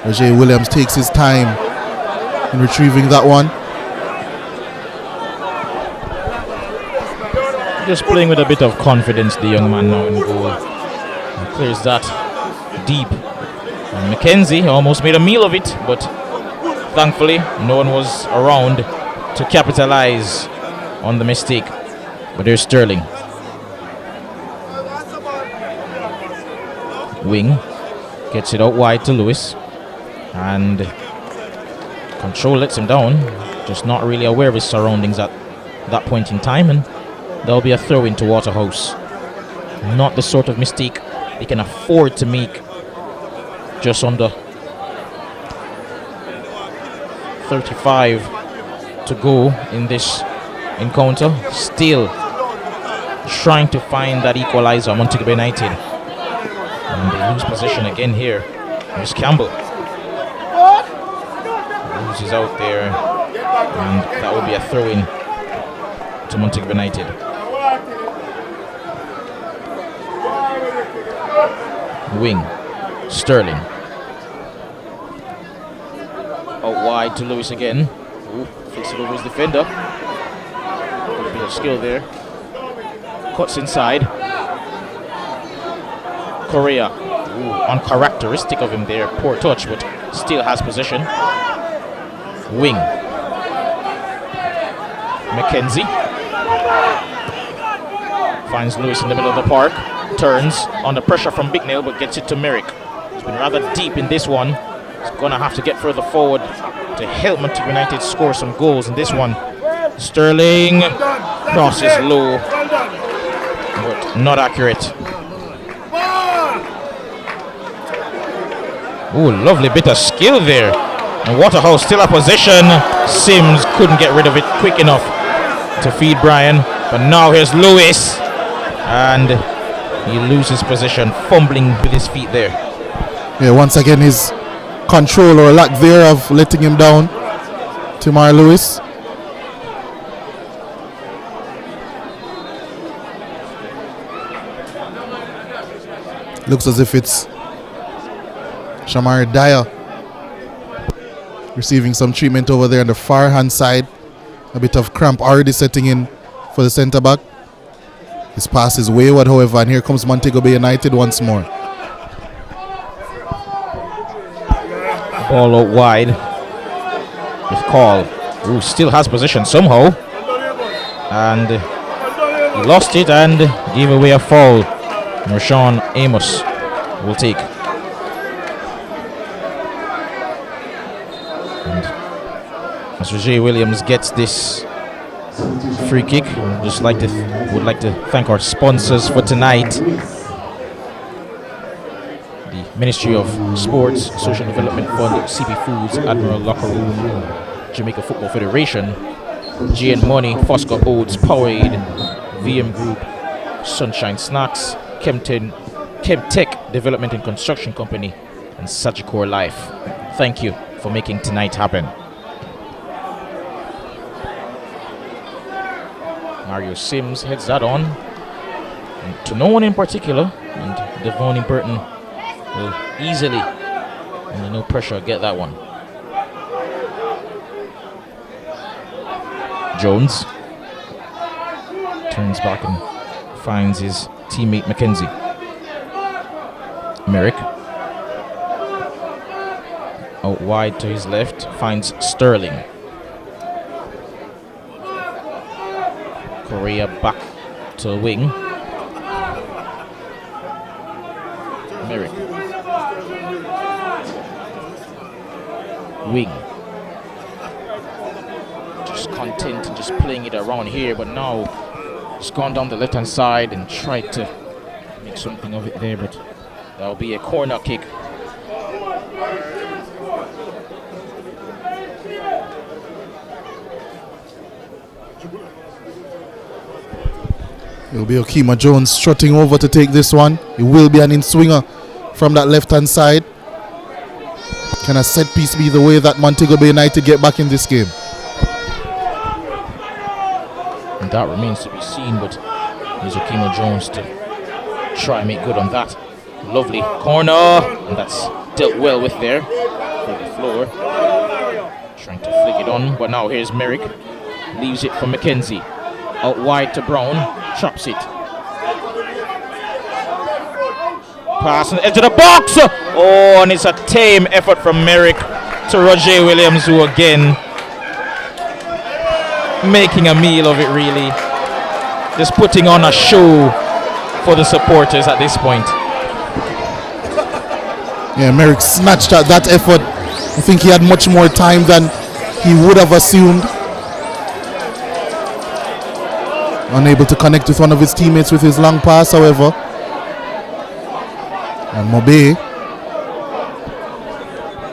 Roger Williams takes his time in retrieving that one. Just playing with a bit of confidence, the young man now in goal. He clears that deep. And McKenzie almost made a meal of it, but thankfully no one was around to capitalize on the mistake. But there's Sterling. Wing gets it out wide to Lewis, and control lets him down. Just not really aware of his surroundings at that point in time, and there'll be a throw into Waterhouse. Not the sort of mistake they can afford to make. Just under 35 to go in this encounter. Still trying to find that equalizer, Montego Bay United. And they lose possession again here. There's Campbell. Loses out there. And that will be a throw in to Montego Bay United. Wing, Sterling. Out wide to Lewis again. Ooh, flicks it over his defender. A bit of skill there. Cuts inside. Correa. Ooh, uncharacteristic of him there. Poor touch, but still has possession. Wing. McKenzie. Finds Lewis in the middle of the park. Turns under pressure from Big Nail, but gets it to Merrick. He's been rather deep in this one. He's gonna have to get further forward to help Montego United score some goals in this one. Sterling crosses low, but not accurate. Oh, lovely bit of skill there. And Waterhouse still a possession. Sims couldn't get rid of it quick enough to feed Brian. But now here's Lewis. And he loses possession, fumbling with his feet there. Yeah, once again his control or lack there of letting him down. Tamar Lewis. Looks as if it's Shamar Dyer receiving some treatment over there on the far hand side. A bit of cramp already setting in for the centre back. His pass is wayward, however, and here comes Montego Bay United once more. Ball out wide with Call, who still has possession somehow. And he lost it and gave away a foul. Rashawn Amos will take. And as Roger Williams gets this free kick, would like to thank our sponsors for tonight. The Ministry of Sports, Social Development Fund, CP Foods, Admiral Locker Room, Jamaica Football Federation, GN Money, Fosco Oats, Powerade, VM Group, Sunshine Snacks, Chemtech Development and Construction Company, and Sagicor Life. Thank you for making tonight happen. Mario Sims heads that on, and to no one in particular, and Devon Burton will easily, under no pressure, get that one. Jones turns back and finds his teammate Mackenzie. Merrick out wide to his left, finds Sterling. Correa back to the wing. Merrick. Wing. Just content and just playing it around here, but now it's gone down the left hand side and tried to make something of it there, but that'll be a corner kick. It'll be Okima Jones strutting over to take this one. It will be an in-swinger from that left-hand side. Can a set piece be the way that Montego Bay United get back in this game? And that remains to be seen, but here's Okima Jones to try and make good on that. Lovely corner, and that's dealt well with there for the floor. Trying to flick it on, but now here's Merrick. Leaves it for Mackenzie. Out wide to Brown, chops it. Pass on the edge of the box. Oh, and it's a tame effort from Merrick to Roger Williams, who again making a meal of it, really. Just putting on a show for the supporters at this point. Yeah, Merrick snatched at that effort. I think he had much more time than he would have assumed. Unable to connect with one of his teammates with his long pass, however. And Mobe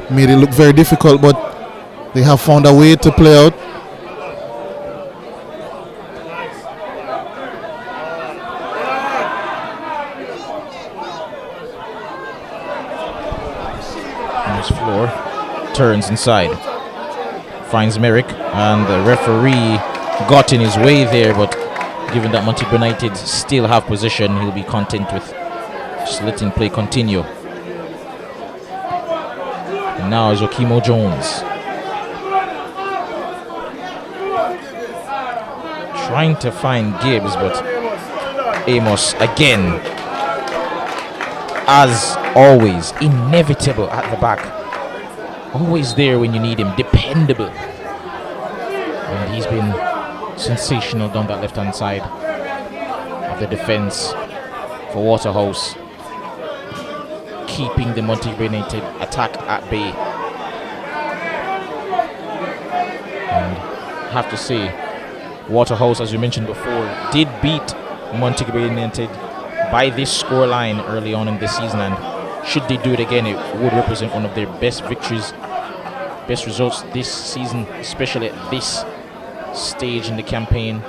made it look very difficult, but they have found a way to play out. Floor turns inside, finds Merrick, and the referee got in his way there, but given that Montego United still have possession, he'll be content with just letting play continue. And now is Okimo Jones trying to find Gibbs, but Amos again, as always, inevitable at the back. Always there when you need him, dependable. And he's been sensational down that left-hand side of the defense for Waterhouse, keeping the Montego United attack at bay. And I have to say, Waterhouse, as we mentioned before, did beat Montego United by this scoreline early on in this season, and should they do it again, it would represent one of their best victories, best results this season, especially at this stage in the campaign.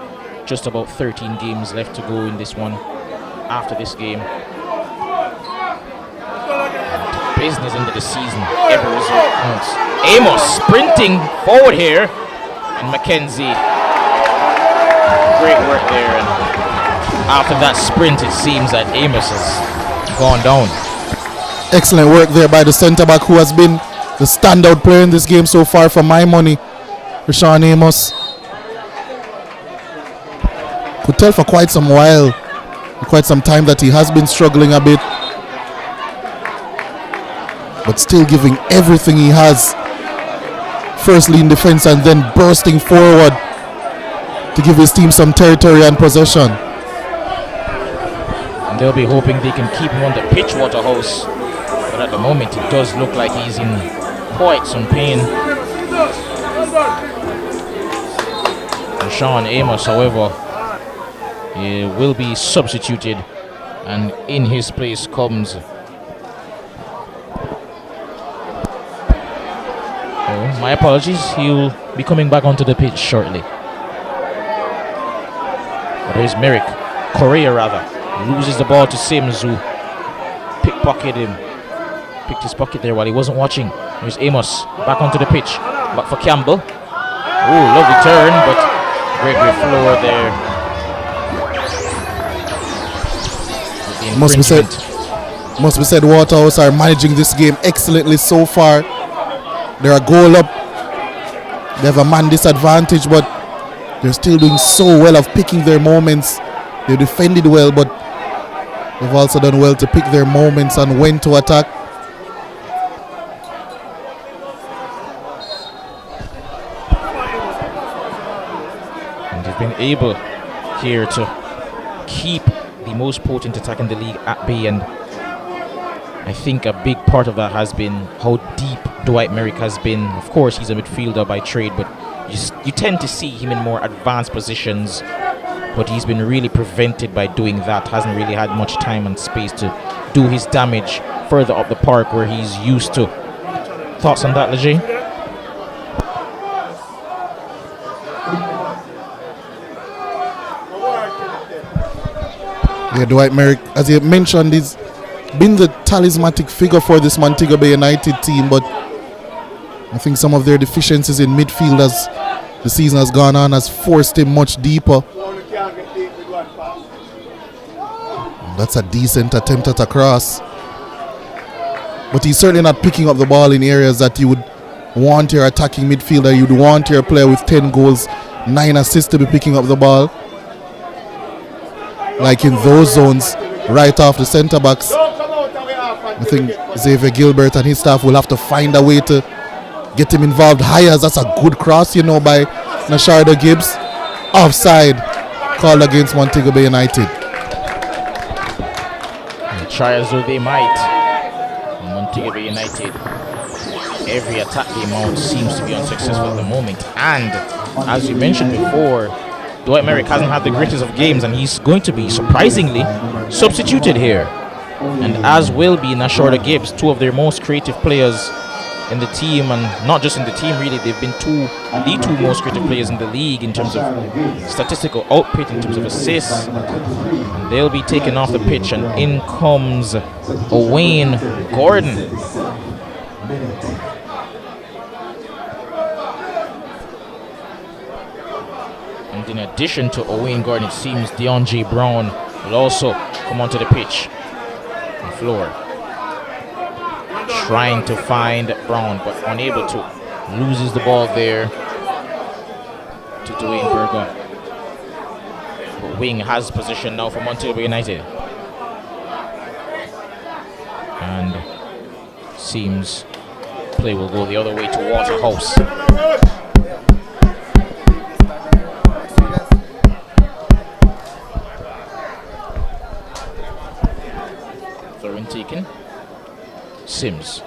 Just about 13 games left to go in this one after this game. Business into the season, every result counts. Amos sprinting forward here, and Mackenzie, great work there, and after that sprint it seems that Amos has gone down. Excellent work there by the centre back, who has been the standout player in this game so far for my money, Rashawn Amos. Could tell for quite some while, quite some time, that he has been struggling a bit, but still giving everything he has, firstly in defense and then bursting forward to give his team some territory and possession. And they'll be hoping they can keep him on the pitch, Waterhouse, but at the moment it does look like he's in quite some pain. And Sean Amos, however, he will be substituted, and in his place comes my apologies, he'll be coming back onto the pitch shortly. But here's Merrick, Correa rather, loses the ball to Sims, who picked his pocket there while he wasn't watching. Here's Amos, back onto the pitch, back for Campbell. Ooh, lovely turn, but great floor there. Must be said, Waterhouse are managing this game excellently so far. They're a goal up. They have a man disadvantage, but they're still doing so well of picking their moments. They defended well, but they've also done well to pick their moments and when to attack. And they've been able here to keep the most potent attack in the league at bay, and I think a big part of that has been how deep Dwight Merrick has been. Of course, he's a midfielder by trade, but you tend to see him in more advanced positions, but he's been really prevented by doing that. Hasn't really had much time and space to do his damage further up the park where he's used to. Thoughts on that, Leger? Yeah, Dwight Merrick, as you mentioned, is been the talismanic figure for this Montego Bay United team, but I think some of their deficiencies in midfield as the season has gone on has forced him much deeper. That's a decent attempt at a cross, but he's certainly not picking up the ball in areas that you would want your attacking midfielder, you'd want your player with 10 goals, 9 assists to be picking up the ball, like in those zones right off the centre backs. I think Xavier Gilbert and his staff will have to find a way to get him involved higher. That's a good cross, by Nasharda Gibbs. Offside called against Montego Bay United. And try as though they might, Montego Bay United, every attack they mount seems to be unsuccessful at the moment. And as you mentioned before, Dwight Merrick hasn't had the greatest of games, and he's going to be surprisingly substituted here. And as will be Nasharda Gibbs, two of their most creative players in the team, and not just in the team really, they've been the two most creative players in the league in terms of statistical output, in terms of assists. And they'll be taken off the pitch, and in comes Owain Gordon. And in addition to Owain Gordon, it seems Deonjay Brown will also come onto the pitch. Floor trying to find Brown, but unable to. Loses the ball there to Dwayne Berger. But Wing has possession now for Montego Bay United, and seems play will go the other way to Waterhouse. Taken. Sims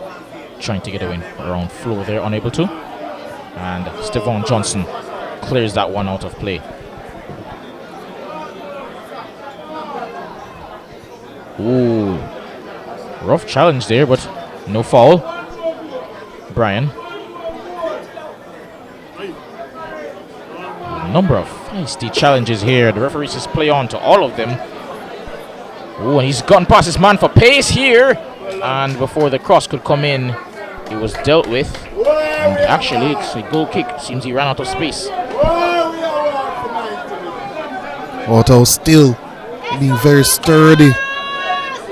trying to get a win around floor there, unable to. And Stephon Johnson clears that one out of play. Ooh. Rough challenge there, but no foul. Brian. A number of feisty challenges here. The referee says play on to all of them. Oh, and he's gone past his man for pace here. And before the cross could come in, he was dealt with. And actually, it's a goal kick. Seems he ran out of space. Waterhouse still being very sturdy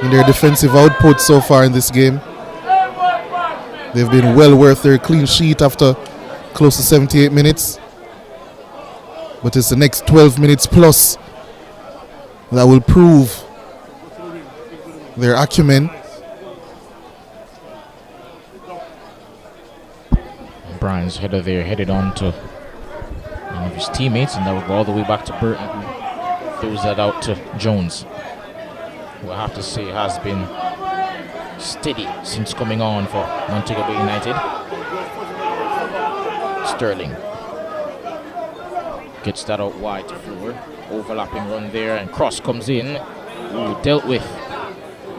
in their defensive output so far in this game. They've been well worth their clean sheet after close to 78 minutes. But it's the next 12 minutes plus that will prove their acumen. Brian's header there headed on to one of his teammates, and that will go all the way back to Burton, who throws that out to Jones, who I have to say has been steady since coming on for Montego Bay United. Sterling gets that out wide to Floor. Overlapping run there, and cross comes in. Ooh, dealt with,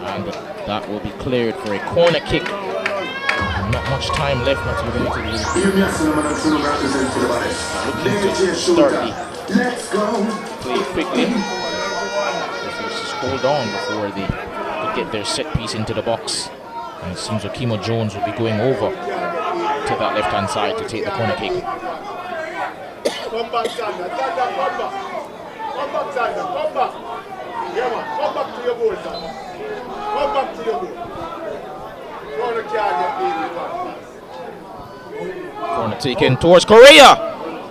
and that will be cleared for a corner kick. Not much time left. Not looking to start the play quickly. Just hold on before they could get their set piece into the box. And it seems Okimo Jones will be going over to that left hand side to take the corner kick. Come back, Sander. Sander, come back. Come back, Sander. Come back. Yeah, man. Come back to your goal, Sander. Come back to your goal. Corner taken towards Correa,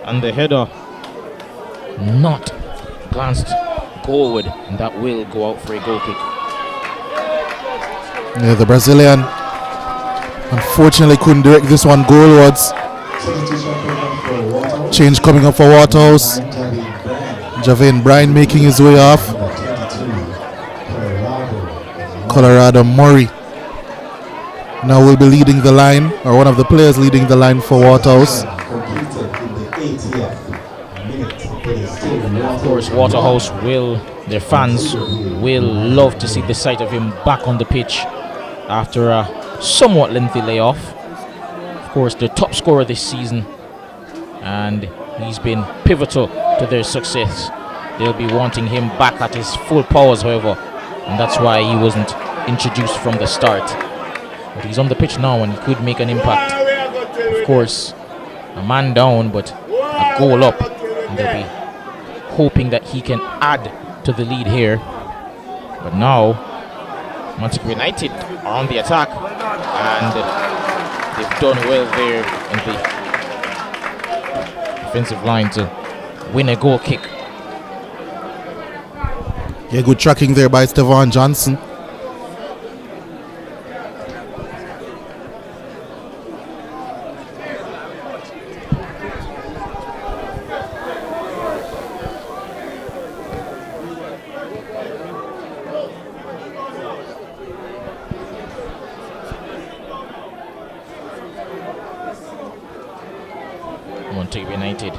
and the header not glanced goalward, and that will go out for a goal kick. Yeah, the Brazilian unfortunately couldn't direct this one goalwards. Change coming up for Waterhouse. Javain Bryan making his way off. Colorado Murray now will be leading the line, or one of the players leading the line for Waterhouse. Of course, Waterhouse their fans will love to see the sight of him back on the pitch after a somewhat lengthy layoff. Of course, the top scorer this season, and he's been pivotal to their success. They'll be wanting him back at his full powers, however, and that's why he wasn't introduced from the start. But he's on the pitch now and he could make an impact. Of course, a man down, but a goal up. And they'll be hoping that he can add to the lead here. But now, Montego United are on the attack, and they've done well there in the defensive line to win a goal kick. Yeah, good tracking there by Stevan Johnson. Montego United.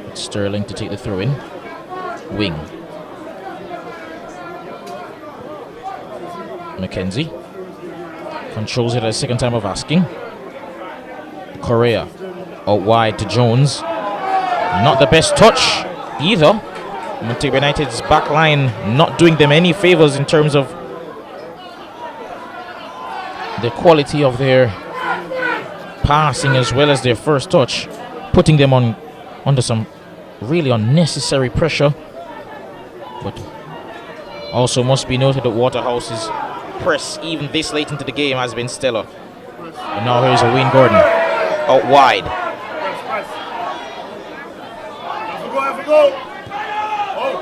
It's Sterling to take the throw in. Wing. Mackenzie controls it at a second time of asking. Correa out wide to Jones. Not the best touch either. Montego United's back line not doing them any favors in terms of the quality of their passing as well as their first touch, putting them under some really unnecessary pressure. But also must be noted that Waterhouse's press, even this late into the game, has been stellar. And now here's a Wayne Gordon out wide.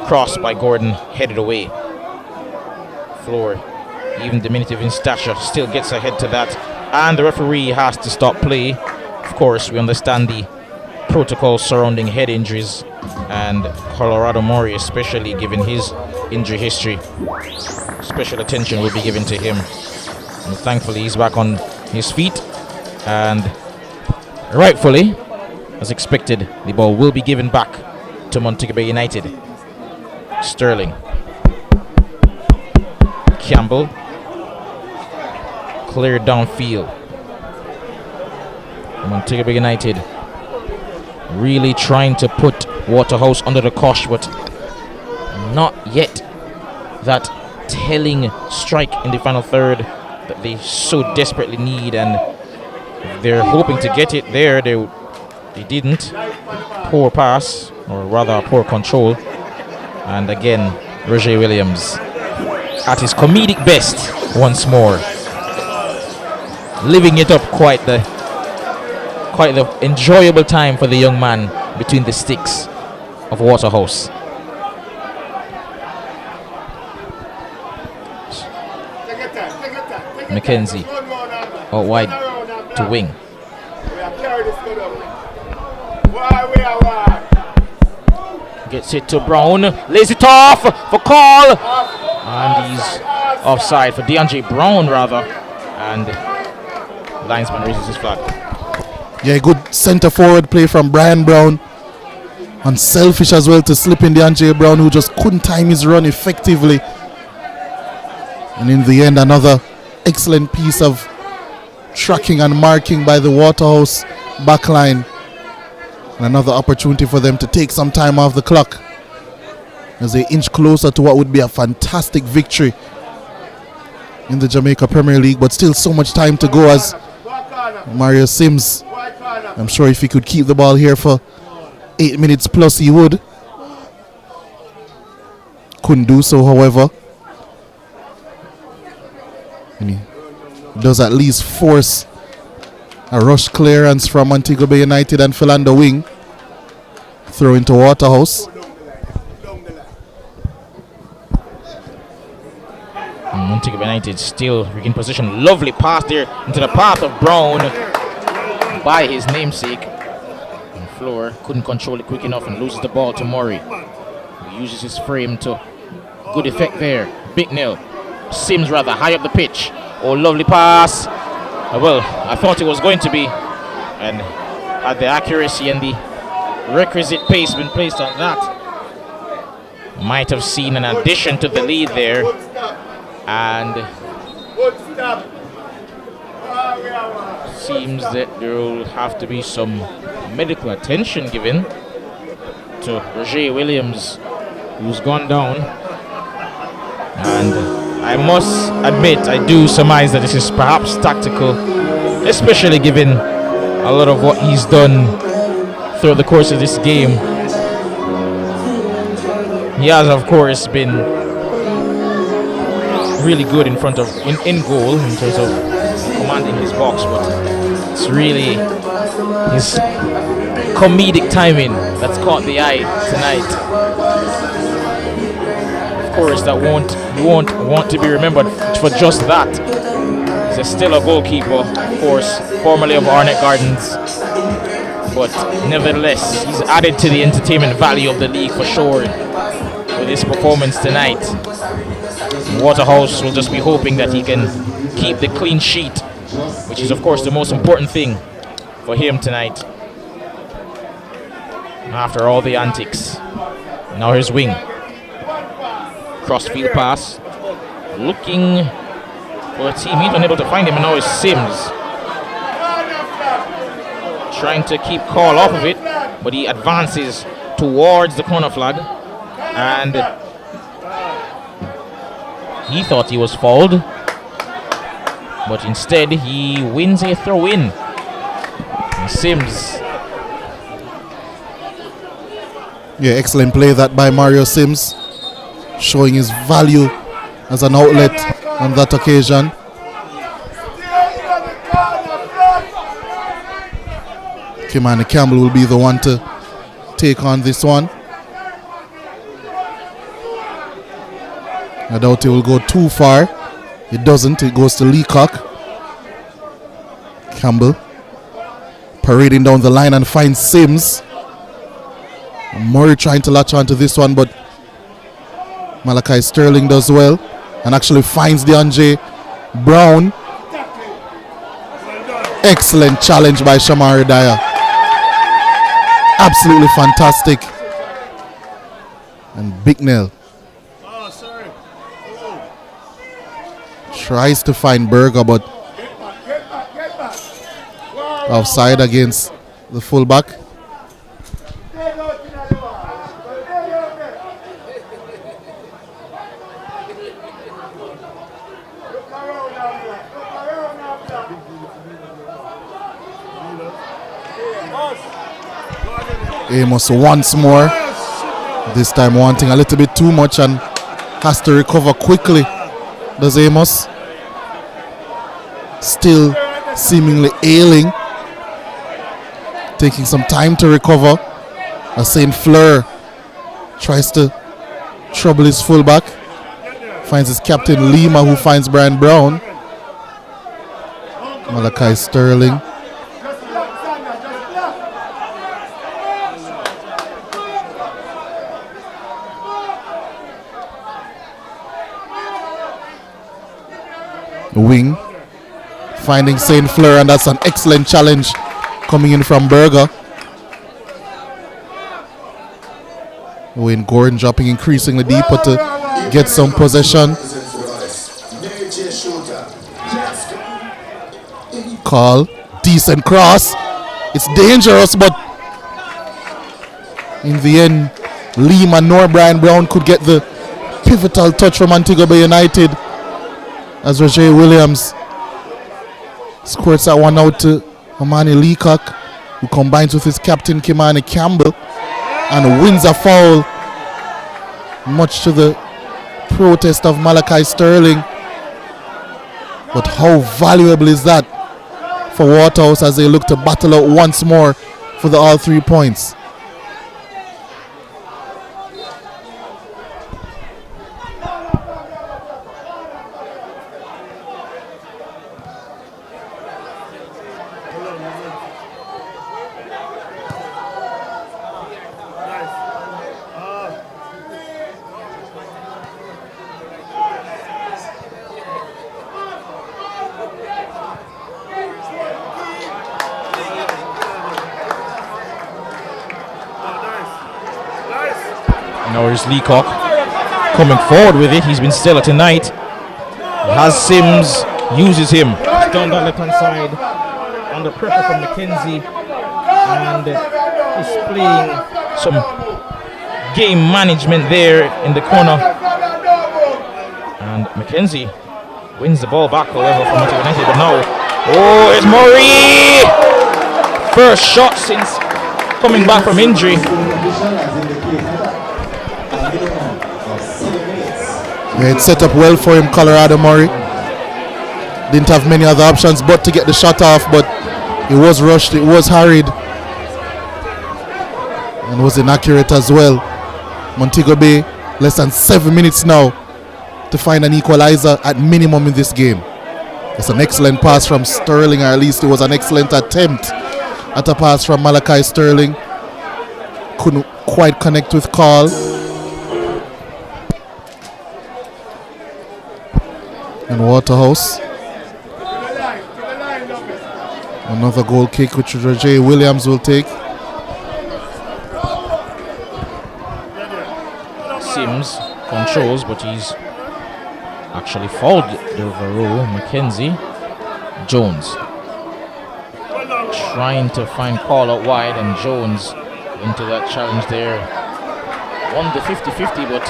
Cross by Gordon, headed away. Floor, even diminutive in stature, still gets ahead to that, and the referee has to stop play. Of course, we understand the protocol surrounding head injuries, and Colorado Murray, especially given his injury history, special attention will be given to him. And thankfully he's back on his feet, and rightfully, as expected, the ball will be given back to Montego Bay United. Sterling, Campbell, cleared downfield. Montego United really trying to put Waterhouse under the cosh, but not yet that telling strike in the final third that they so desperately need, and they're hoping to get it there. They didn't. Poor pass, or rather poor control. And again, Roger Williams at his comedic best once more, living it up quite the enjoyable time for the young man between the sticks of Waterhouse. Mackenzie out wide to wing. Gets it to Brown, lays it off for call, and he's offside for DeAndre Brown rather, and linesman raises his flag. Yeah, good centre forward play from Brian Brown. Unselfish as well to slip in DeAndre Brown, who just couldn't time his run effectively. And in the end, another excellent piece of tracking and marking by the Waterhouse backline. And another opportunity for them to take some time off the clock as they inch closer to what would be a fantastic victory in the Jamaica Premier League. But still so much time to go, as Mario Sims, I'm sure if he could keep the ball here for 8 minutes plus he would. Couldn't do so, however. And he does at least force a rush clearance from Montego Bay United and Philando wing. Throw into Waterhouse. Montego Bay United still in position. Lovely pass there into the path of Brown by his namesake. And Floor couldn't control it quick enough and loses the ball to Murray, who uses his frame to good effect there. Bicknell. Sims rather high up the pitch. Oh, lovely pass. Well, I thought it was going to be, and had the accuracy and the requisite pace been placed on that, might have seen an addition to the lead there. And seems that there will have to be some medical attention given to Roger Williams, who's gone down. And I must admit, I do surmise that this is perhaps tactical, especially given a lot of what he's done throughout the course of this game. He has, of course, been really good in front of in goal in terms of commanding his box, but it's really his comedic timing that's caught the eye tonight. Of course, that won't want to be remembered for just that. He's still a goalkeeper, of course, formerly of Arnett Gardens, but nevertheless, he's added to the entertainment value of the league for sure with his performance tonight. Waterhouse will just be hoping that he can keep the clean sheet, which is of course the most important thing for him tonight. After all the antics, now here's wing. Crossfield pass, looking for a teammate, unable to find him, and now it's Sims trying to keep Call off of it, but he advances towards the corner flag, and he thought he was fouled, but instead he wins a throw-in. And Sims. Yeah, excellent play that by Mario Sims, showing his value as an outlet on that occasion. Kimani Campbell will be the one to take on this one. I doubt it will go too far. It doesn't. It goes to Leacock. Campbell parading down the line and finds Sims. Murray trying to latch onto this one, but Malachi Sterling does well and actually finds DeAndre Brown. Excellent challenge by Shamari Dyer. Absolutely fantastic. And Bicknell tries to find Berger, but Offside against the fullback. Amos once more. This time wanting a little bit too much and has to recover quickly. Does Amos? Still seemingly ailing. Taking some time to recover. As St. Fleur tries to trouble his fullback. Finds his captain Lima, who finds Brian Brown. Malachi Sterling. Wing finding St. Fleur, and that's an excellent challenge coming in from Berger. Wayne Gordon dropping increasingly deeper to get some possession. Call, decent cross. It's dangerous, but in the end, Lima nor Brian Brown could get the pivotal touch from Montego Bay United, as Roger Williams squirts that one out to Amani Leacock, who combines with his captain Kimani Campbell and wins a foul, much to the protest of Malachi Sterling. But how valuable is that for Waterhouse as they look to battle out once more for the all 3 points? Now here's Leacock coming forward with it. He's been stellar tonight. Has Sims, uses him. He's down that left hand side under pressure from McKenzie and displaying some game management there in the corner. And McKenzie wins the ball back, however, from Montego United. But now, oh, it's Murray! First shot since coming back from injury. Yeah, it set up well for him, Colorado Murray. Didn't have many other options but to get the shot off, but it was rushed, it was hurried, and was inaccurate as well. Montego Bay, less than 7 minutes now to find an equalizer at minimum in this game. It's an excellent pass from Sterling, or at least it was an excellent attempt at a pass from Malachi Sterling. Couldn't quite connect with Carl. And Waterhouse. Another goal kick which Roger Williams will take. Sims controls, but he's actually fouled the overall. McKenzie. Jones trying to find Paul out wide, and Jones into that challenge there. Won the 50-50, but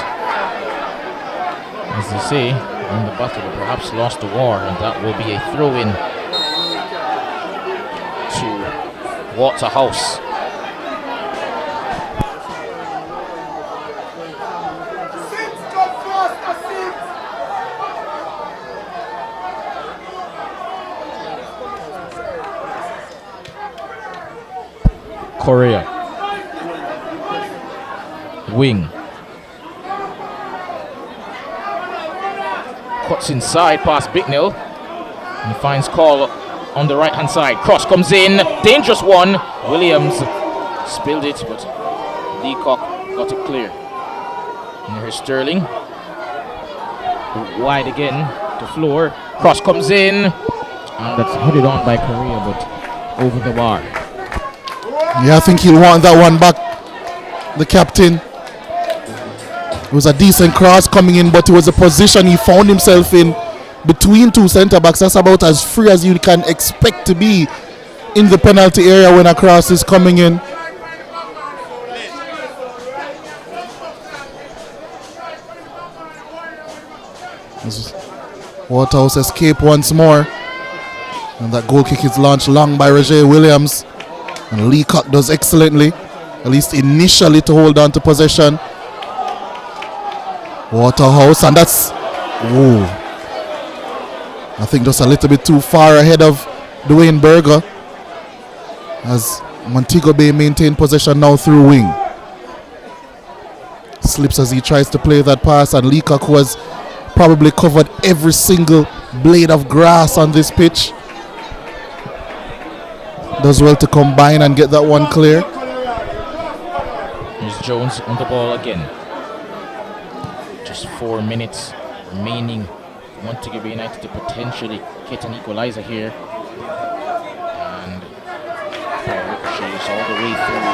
as they say, won the battle, but perhaps lost the war, and that will be a throw-in to Waterhouse. Correa. Wing. Cuts inside past Bicknell and finds Call on the right hand side. Cross comes in, dangerous one. Williams spilled it, but Leacock got it clear. And here's Sterling. Wide again to Floor. Cross comes in, and that's headed on by Correa, but over the bar. Yeah, I think he'll want that one back, the captain. It was a decent cross coming in, but it was a position he found himself in between two centre backs. That's about as free as you can expect to be in the penalty area when a cross is coming in. Waterhouse escape once more. And that goal kick is launched long by Roger Williams. And Leacock does excellently, at least initially, to hold on to possession. Waterhouse, and that's, ooh, I think just a little bit too far ahead of Dwayne Berger, as Montego Bay maintain possession now through wing. Slips as he tries to play that pass, and Leacock, who has probably covered every single blade of grass on this pitch, does well to combine and get that one clear. Here's Jones on the ball again. Just 4 minutes remaining. Montego Bay United to potentially get an equalizer here. And ricochets all the way through.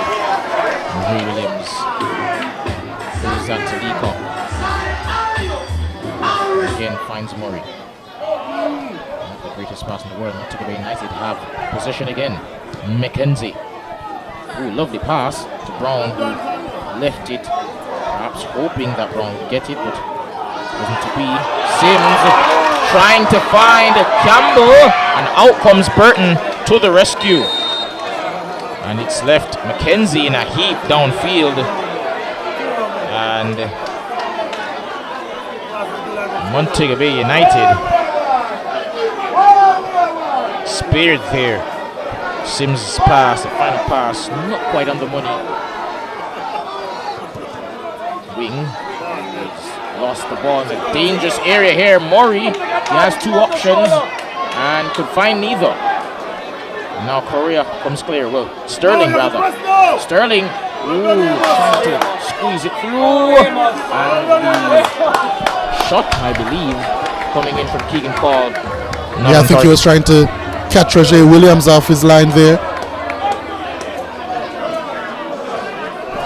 Ray Williams plays that to Leacock. Again finds Murray. Not the greatest pass in the world. Montego Bay United have possession again. Mackenzie. Ooh, lovely pass to Brown, who left it, perhaps hoping that Brown would get it, but wasn't to be. Sims trying to find Campbell, and out comes Burton to the rescue. And it's left Mackenzie in a heap downfield. And Montego Bay United spared there. Sims' pass, the final pass, not quite on the money. Wing has lost the ball in a dangerous area here. Murray, he has two options and could find neither. Now Correa comes clear. Well, Sterling rather. Sterling, ooh, trying to squeeze it through. And the shot, I believe, coming in from Keegan Paul. Yeah, I think he was trying to catch Roger Williams off his line there,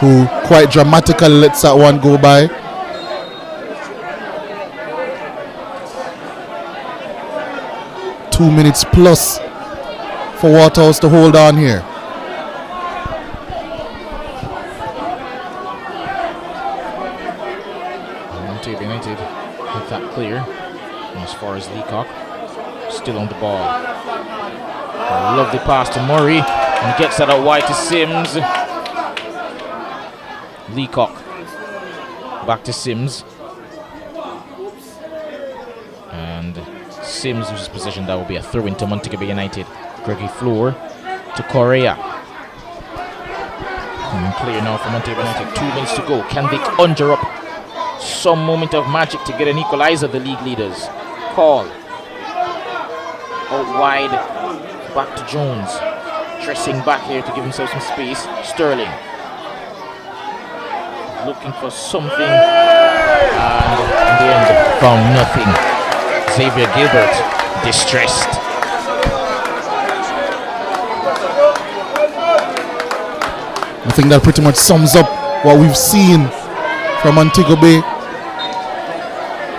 who quite dramatically lets that one go by. $2 minutes plus for Waterhouse to hold on here. Montego United hit that clear. And as far as Leacock, still on the ball. A lovely pass to Murray, and he gets that out wide to Sims. Leacock back to Sims, and Sims loses possession. That will be a throw into Montego Bay United. Greggy Floor to Correa, and clear now for Montego Bay United. 2 minutes to go. Can they conjure up some moment of magic to get an equalizer? The league leaders. Call out wide, back to Jones, dressing back here to give himself some space. Sterling looking for something, and in the end found nothing. Xavier Gilbert distressed. I think that pretty much sums up what we've seen from Montego Bay.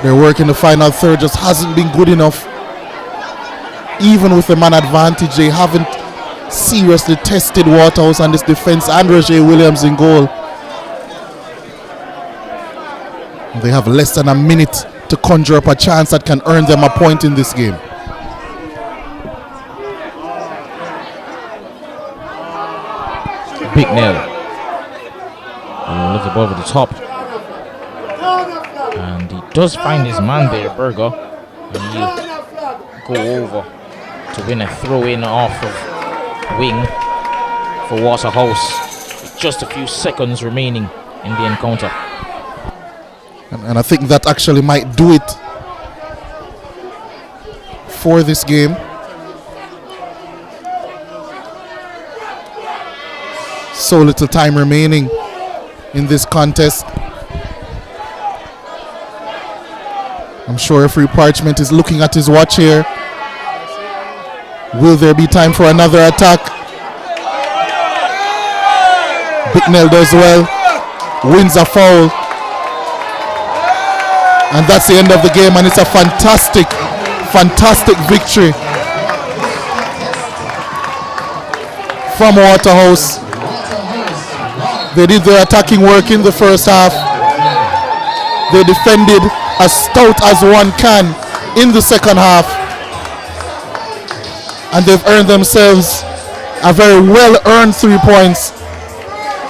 Their work in the final third just hasn't been good enough. Even with the man advantage, they haven't seriously tested Waterhouse and this defense and Roger Williams in goal. They have less than a minute to conjure up a chance that can earn them a point in this game. Big nail. Looks above the top. And he does find his man there, Berger. And he'll go over to win a throw-in off of wing for Waterhouse, with just a few seconds remaining in the encounter. And I think that actually might do it for this game. So little time remaining in this contest. I'm sure referee Parchment is looking at his watch here. Will there be time for another attack? Bicknell does well, wins a foul, and that's the end of the game, and it's a fantastic victory from Waterhouse. They did their attacking work in the first half. They defended as stout as one can in the second half. And they've earned themselves a very well-earned 3 points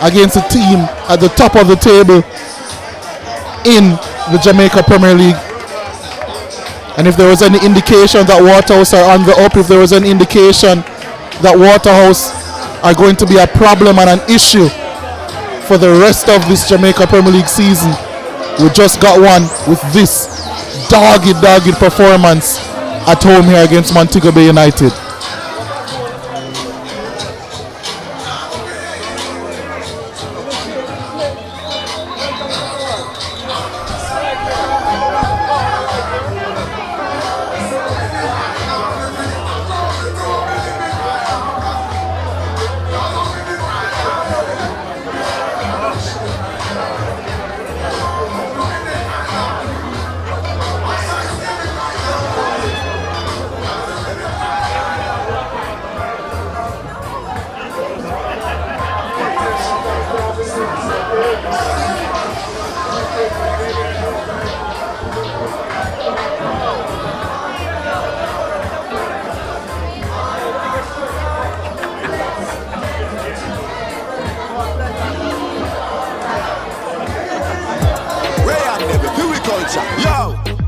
against a team at the top of the table in the Jamaica Premier League. And if there was any indication that Waterhouse are on the up, if there was any indication that Waterhouse are going to be a problem and an issue for the rest of this Jamaica Premier League season, we just got one with this dogged performance at home here against Montego Bay United.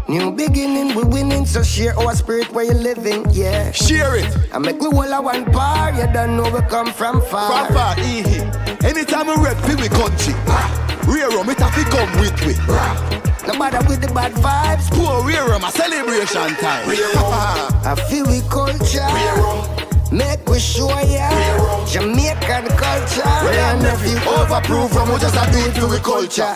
New beginning, we winning, so share our spirit where you're living, yeah. Share it. I make we all a one par, you don't know we come from far. From far, anytime we rep for we country, rear rum it have to come with we. No matter with the bad vibes, poor rear rum a celebration time. I feel we culture, make we show ya Jamaican culture. And if you overproof from we just a do it for we culture.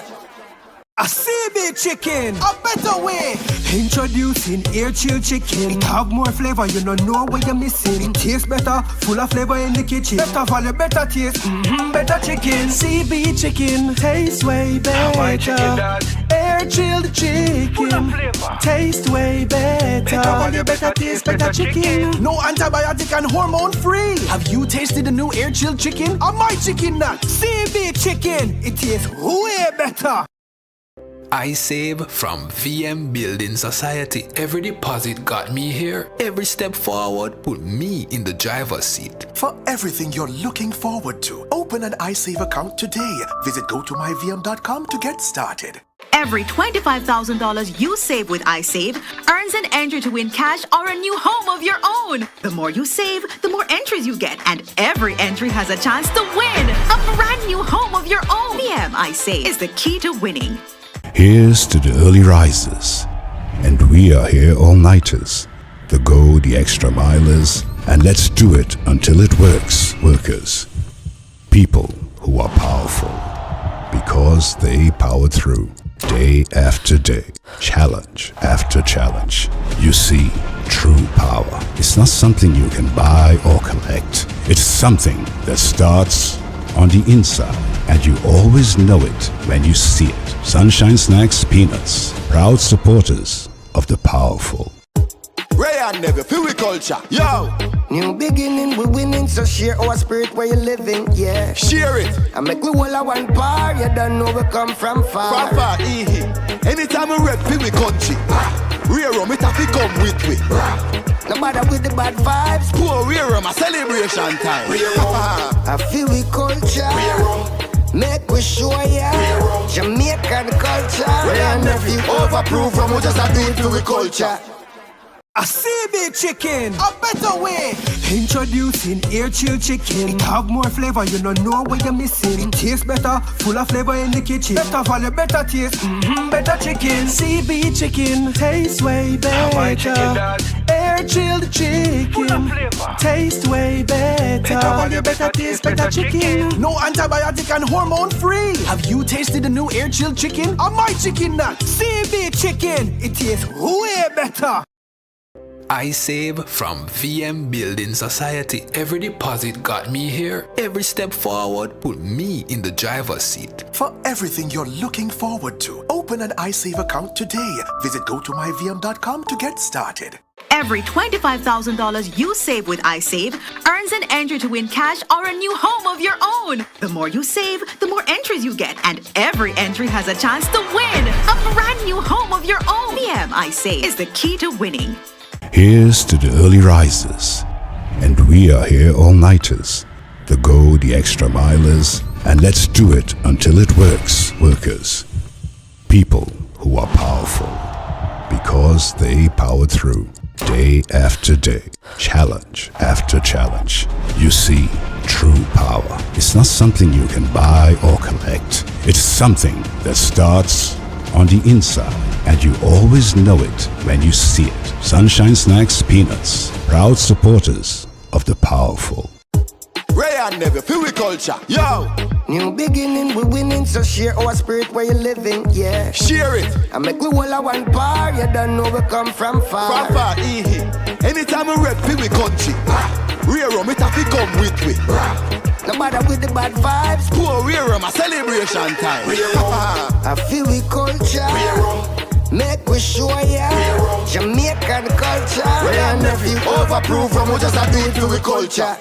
A CB chicken, a better way. Introducing air chill chicken. It have more flavor, you don't know what you're missing. It tastes better, full of flavor in the kitchen. Better value, better taste, better chicken. CB chicken, tastes way better. Air chilled chicken, taste way better. Better value, better taste, better chicken. No antibiotic and hormone free. Have you tasted the new air chilled chicken? Or my chicken nut? CB chicken, it tastes way better. I save from VM Building Society. Every deposit got me here. Every step forward put me in the driver's seat. For everything you're looking forward to, open an iSave account today. Visit gotomyvm.com to get started. Every $25,000 you save with iSave earns an entry to win cash or a new home of your own. The more you save, the more entries you get, and every entry has a chance to win a brand new home of your own. VM iSave is the key to winning. Here's to the early risers, and we are here all-nighters, the go the extra milers, and let's do it until it works, workers. People who are powerful, because they power through, day after day, challenge after challenge. You see, true power is not something you can buy or collect. It's something that starts on the inside, and you always know it when you see it. Sunshine Snacks Peanuts, proud supporters of the powerful. Ray and Neve, feel we culture, yo! New beginning, we winning, so share our spirit where you're living, yeah. Share it. I make we all a one par, you don't know we come from far. From far, anytime we rep for we country, rear rum it have to come with we. No matter with the bad vibes, poor rear rum a celebration time. I feel we culture, make we show ya Jamaican culture. And if you overproof from we just a do it for we culture. A CB chicken, a better way. Introducing air chill chicken. It have more flavor, you don't know what you're missing. It tastes better, full of flavor in the kitchen. Better value, better taste, better chicken. CB chicken, tastes way better. Air chilled chicken, taste way better. Better value, better taste, better chicken. No antibiotic and hormone free. Have you tasted the new air chilled chicken? Or my chicken nut? CB chicken, it tastes way better. I save from VM Building Society. Every deposit got me here. Every step forward put me in the driver's seat. For everything you're looking forward to, open an iSave account today. Visit gotomyvm.com to get started. Every $25,000 you save with iSave earns an entry to win cash or a new home of your own. The more you save, the more entries you get, and every entry has a chance to win a brand new home of your own. VM iSave is the key to winning. Here's to the early risers, and we are here all-nighters, the go the extra milers, and let's do it until it works, workers. People who are powerful, because they powered through, day after day, challenge after challenge. You see, true power is not something you can buy or collect. It's something that starts on the inside, and you always know it when you see it. Sunshine Snacks Peanuts, proud supporters of the powerful. Ray and Never, feel we culture, yo! New beginning, we winning, so share our spirit where you living, yeah. Share it! I make we all a one par, you don't know we come from far. From far, anytime we rep, feel we country. Rear rum, it have to come with we. No matter with the bad vibes. Poor rear rum, a celebration time. I feel we culture. Make we show ya Jamaican culture. Ray and Nephew, overproof from we just a do it for we culture.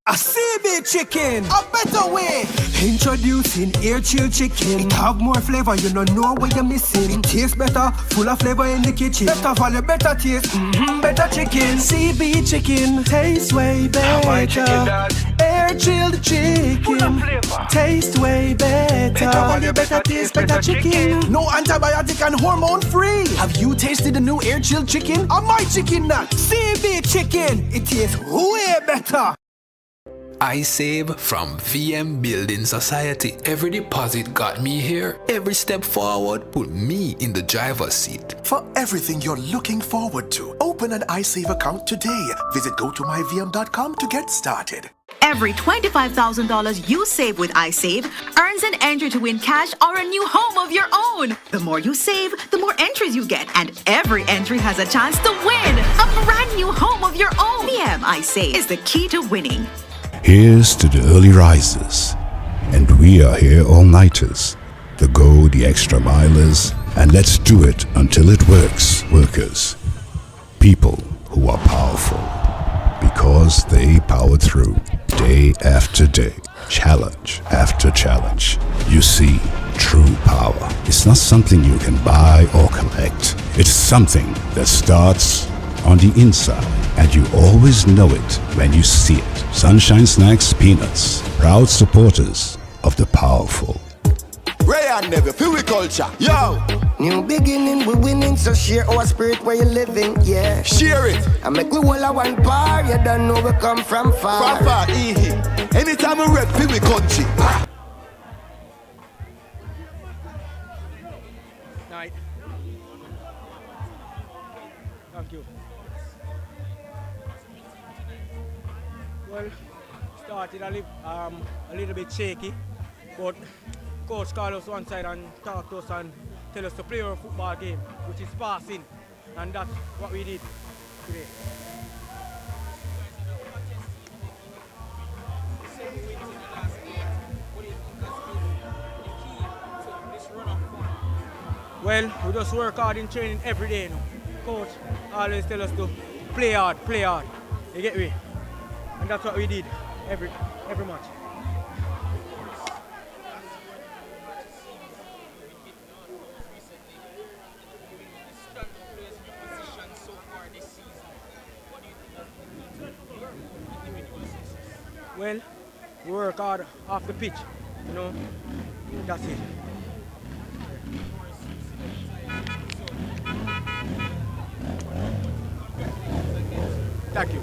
A CB chicken, a better way. Introducing air chill chicken. It have more flavor, you don't know what you're missing. It tastes better, full of flavor in the kitchen. Better value, better taste, better chicken. CB chicken, tastes way better. Air chilled chicken, taste way better. Better value, better taste, better chicken. No antibiotic and hormone free. Have you tasted the new air chilled chicken? Or my chicken nut? CB chicken, it tastes way better. I save from VM Building Society. Every deposit got me here. Every step forward put me in the driver's seat. For everything you're looking forward to, open an iSave account today. Visit gotomyvm.com to get started. Every $25,000 you save with iSave earns an entry to win cash or a new home of your own. The more you save, the more entries you get, and every entry has a chance to win a brand new home of your own. VM iSave is the key to winning. Here's to the early risers, and we are here all-nighters, the go the extra milers, and let's do it until it works, workers. People who are powerful, because they powered through, day after day, challenge after challenge. You see, true power is not something you can buy or collect. It's something that starts on the inside, and you always know it when you see it. Sunshine Snacks Peanuts, proud supporters of the powerful. Ray and Never, feel we culture, yo! New beginning, we winning, so share our spirit where you living, yeah. Share it! I make we all a one par, you don't know we come from far. From far, anytime we rep, feel we country. Night. Thank you. Well, started a little bit shaky, but coach called us one side and talked to us and tell us to play our football game, which is passing, and that's what we did today. Well, we just work hard in training every day now. Coach always tell us to play hard, play hard. You get me? And that's what we did every match. Well, we work hard off the pitch, you know, that's it. Thank you.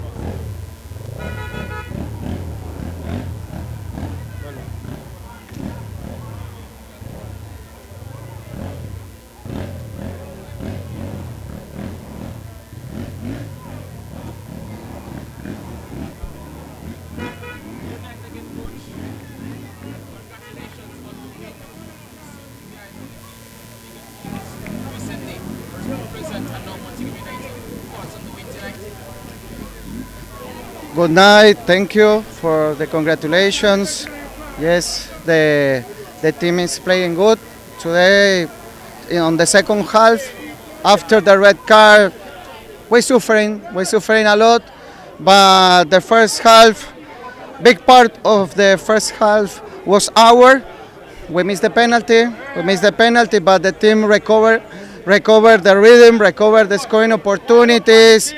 Present and now Montego United. Thoughts on the win Good night. Thank you for the congratulations. Yes, the team is playing good today. On the second half, after the red card, we're suffering a lot. But the first half, big part of the first half was our. We missed the penalty, but the team recovered the rhythm, recovered the scoring opportunities,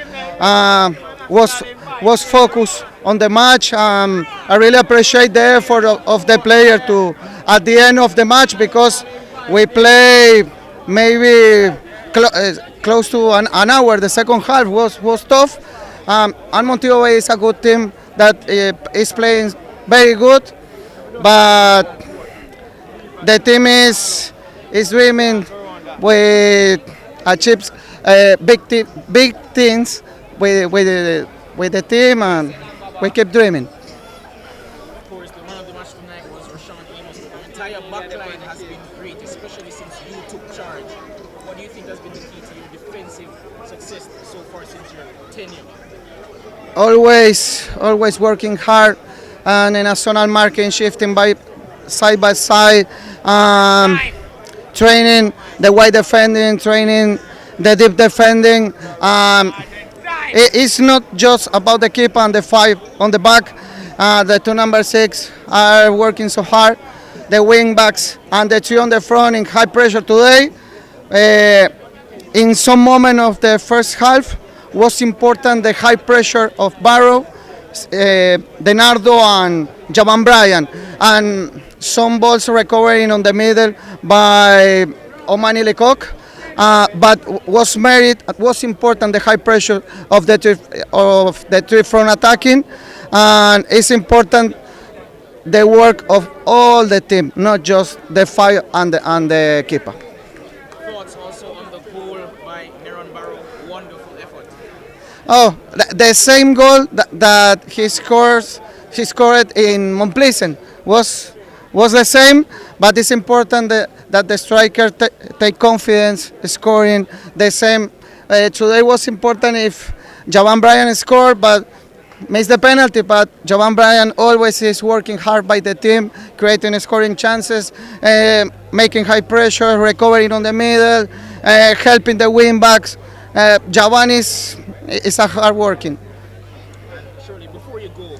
was focused on the match. I really appreciate the effort of the player to at the end of the match, because we play maybe close to an hour. The second half was tough. And Montego is a good team that is playing very good, but the team is dreaming with achieves big things with the team, and we keep dreaming. Of course, the man of the match tonight was Rashawn Amos. The entire backline has been great, especially since you took charge. What do you think has been the key to your defensive success so far since your tenure? Always working hard, and in a zonal marking, shifting by side, training the wide defending, training the deep defending. It's not just about the keeper and the 5 on the back. The 2 number 6 are working so hard. The wing backs and the 3 on the front in high pressure today. In some moment of the first half was important the high pressure of Barrow, Denardo and Javan Bryan, and some balls recovering on the middle by Omani Lecoq. But was important the high pressure of the three front attacking, and it's important the work of all the team, not just the 5 and the keeper. Thoughts also on the goal by Neron Barrow, wonderful effort. Oh, the same goal that he scored in Mont Pleasant was the same, but it's important that the striker take confidence scoring the same. Today was important if Javan Bryan scored, but missed the penalty. But Javan Bryan always is working hard by the team, creating scoring chances, making high pressure, recovering on the middle, helping the wing backs. Javan is a hard working. Surely, before you go,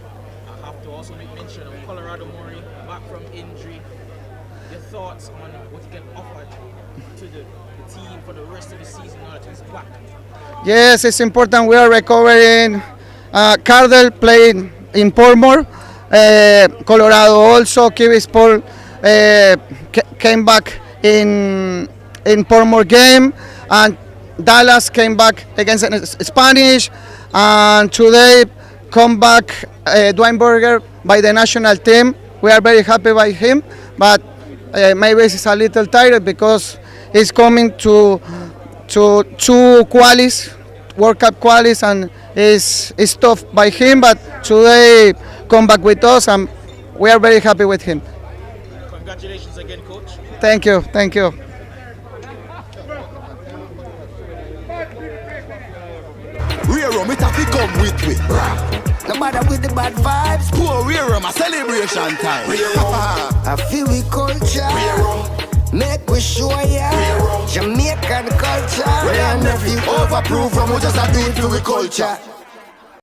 I have to also make mention of Colorado Murray back from injury. Your thoughts on what he can offer to the team for the rest of the season now that he's back? Yes, it's important. We are recovering. Cardell played in Portmore. Colorado also. Kivis Paul came back in Portmore game, and Dallas came back against Spanish, and today come back Dwayne Berger by the national team. We are very happy by him, but maybe he's a little tired because he's coming to 2 qualies, World Cup qualies, and it's tough by him, but today come back with us, and we are very happy with him. Congratulations again, coach. Thank you. Rear it have to come with me. No matter with the bad vibes. Poor rear a celebration time. I feel we culture. Make we show ya Jamaican culture. And if you overprove from we just a do it to we culture.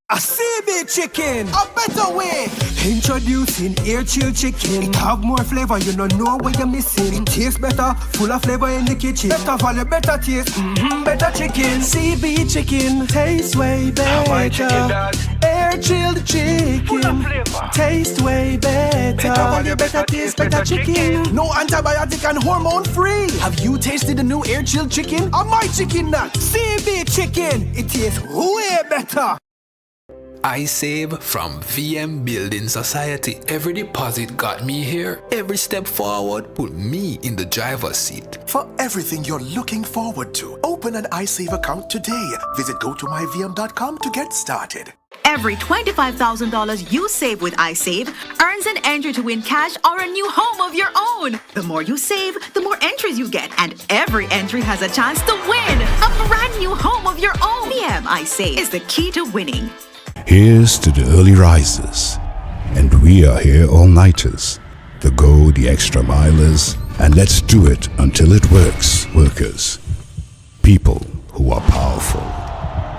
A CB chicken, a better way. Introducing air chill chicken. It have more flavor, you don't know what you're missing. It tastes better, full of flavor in the kitchen. Better value, better taste, better chicken. CB chicken, tastes way better. Air chilled chicken, taste way better. Better value, better taste, better chicken. No antibiotic and hormone free. Have you tasted the new air chilled chicken? Or my chicken nut? CB chicken, it tastes way better. I save from VM Building Society. Every deposit got me here. Every step forward put me in the driver's seat. For everything you're looking forward to, open an iSave account today. Visit gotomyvm.com to get started. Every $25,000 you save with iSave earns an entry to win cash or a new home of your own. The more you save, the more entries you get, and every entry has a chance to win a brand new home of your own. VM iSave is the key to winning. Here's to the early risers. And we are here all-nighters. The go, the extra milers. And let's do it until it works, workers. People who are powerful.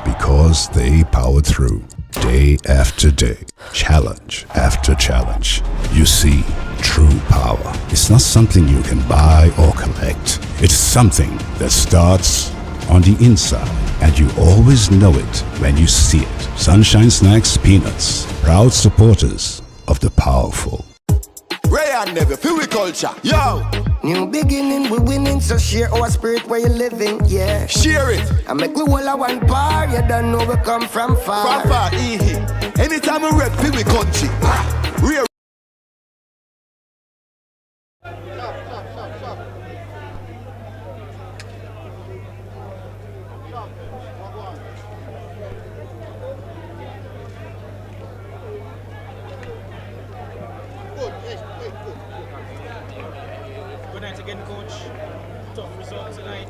Because they power through. Day after day. Challenge after challenge. You see, true power is not something you can buy or collect. It's something that starts on the inside, and you always know it when you see it. Sunshine Snacks Peanuts, proud supporters of the powerful. Ray and Never, feel we culture. Yo! New beginning, we winning, so share our spirit where you living, yeah. Share it. I make we all a one bar, you don't know we come from far. From far, anytime we rep, feel we country. Real. Good night again, coach. Tough result tonight.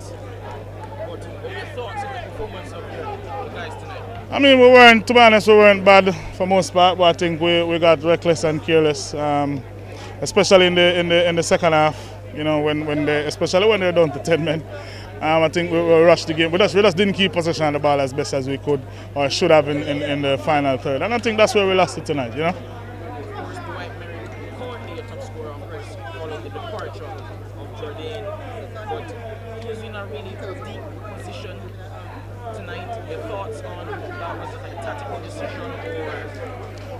But what are your thoughts on the performance of your guys tonight? I mean, we weren't, to be honest, we weren't bad for most part, but I think we got reckless and careless, especially in the second half. You know, especially when they're down to 10 men. I think we rushed the game. We just didn't keep possession of the ball as best as we could or should have in the final third. And I think that's where we lost it tonight. You know.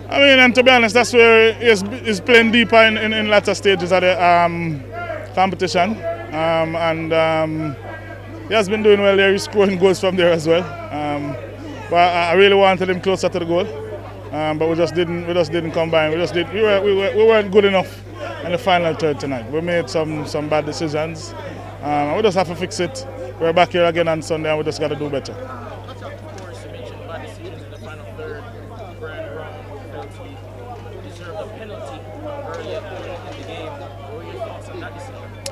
I mean, and to be honest, that's where he's playing deeper in latter stages of the competition. He has been doing well there. He's scoring goals from there as well. But I really wanted him closer to the goal. But we just didn't combine. We weren't good enough in the final third tonight. We made some bad decisions. We just have to fix it. We're back here again on Sunday, and we just got to do better.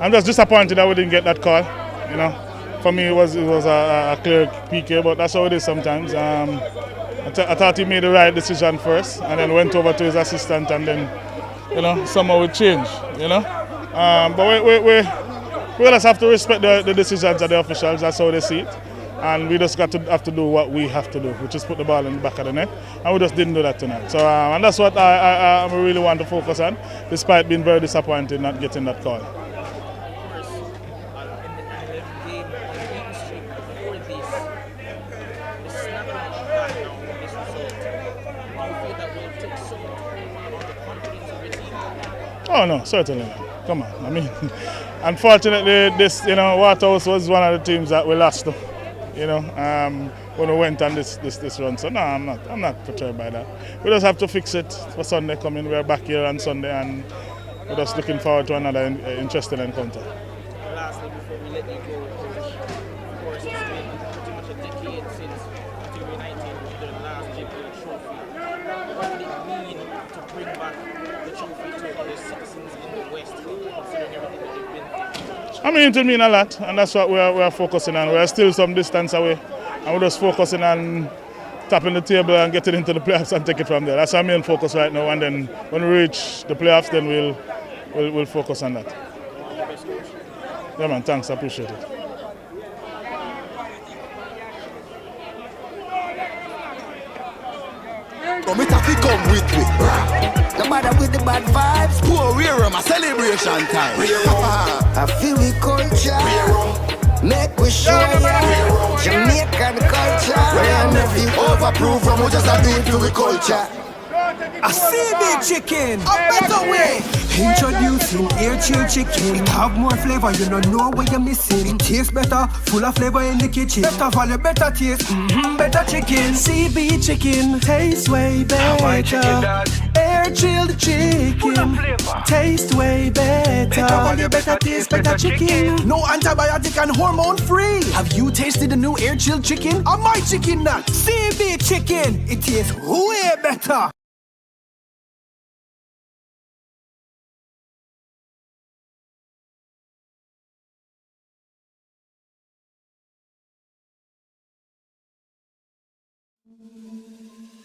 I'm just disappointed that we didn't get that call. You know, for me it was a clear PK, but that's how it is sometimes. I thought he made the right decision first, and then went over to his assistant, and then somehow it changed. But we just have to respect the decisions of the officials. That's how they see it, and we just have to do what we have to do, which is put the ball in the back of the net, and we just didn't do that tonight. So and that's what I really want to focus on, despite being very disappointed not getting that call. Oh no, certainly not. Come on. I mean, unfortunately, this Waterhouse was one of the teams that we lost to. When we went on this run. So no, I'm not perturbed by that. We just have to fix it for Sunday coming. We're back here on Sunday, and we're just looking forward to another interesting encounter. Lastly, before we let you go, of course, it's been pretty much a decade since 2019 was the last JPL trophy. What did it mean to bring back the trophy to the citizens in the West, considering everything that they've been through? I mean, it will mean a lot, and that's what we're focusing on. We're still some distance away, and we're just focusing on tapping the table and getting into the playoffs and take it from there. That's our main focus right now, and then when we reach the playoffs, then we'll focus on that. Yeah, man, thanks, I appreciate it. Come come with me. No matter with the bad vibes. Poor we're my celebration time. I feel we culture. Make we show ya. Jamaican culture. And if you overprove from we just a do it for we culture. A CB chicken, a better way. Introducing air chill chicken. It have more flavor, you don't know what you're missing. It tastes better, full of flavor in the kitchen. Better value, better taste, better chicken. CB chicken, tastes way better. Air chilled chicken, taste way better. Better value, better taste, better chicken. No antibiotic and hormone free. Have you tasted the new air chilled chicken? Or my chicken nut? CB chicken, it tastes way better.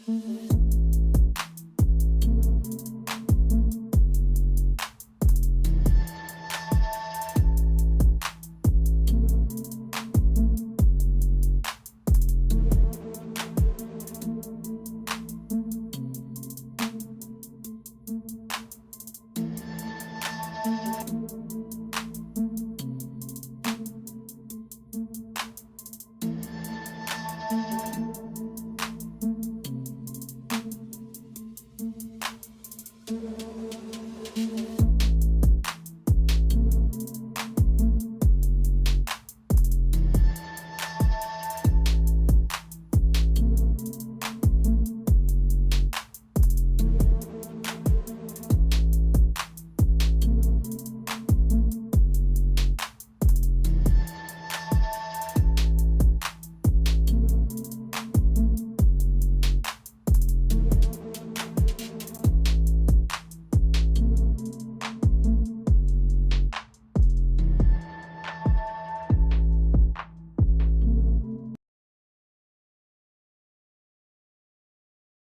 you.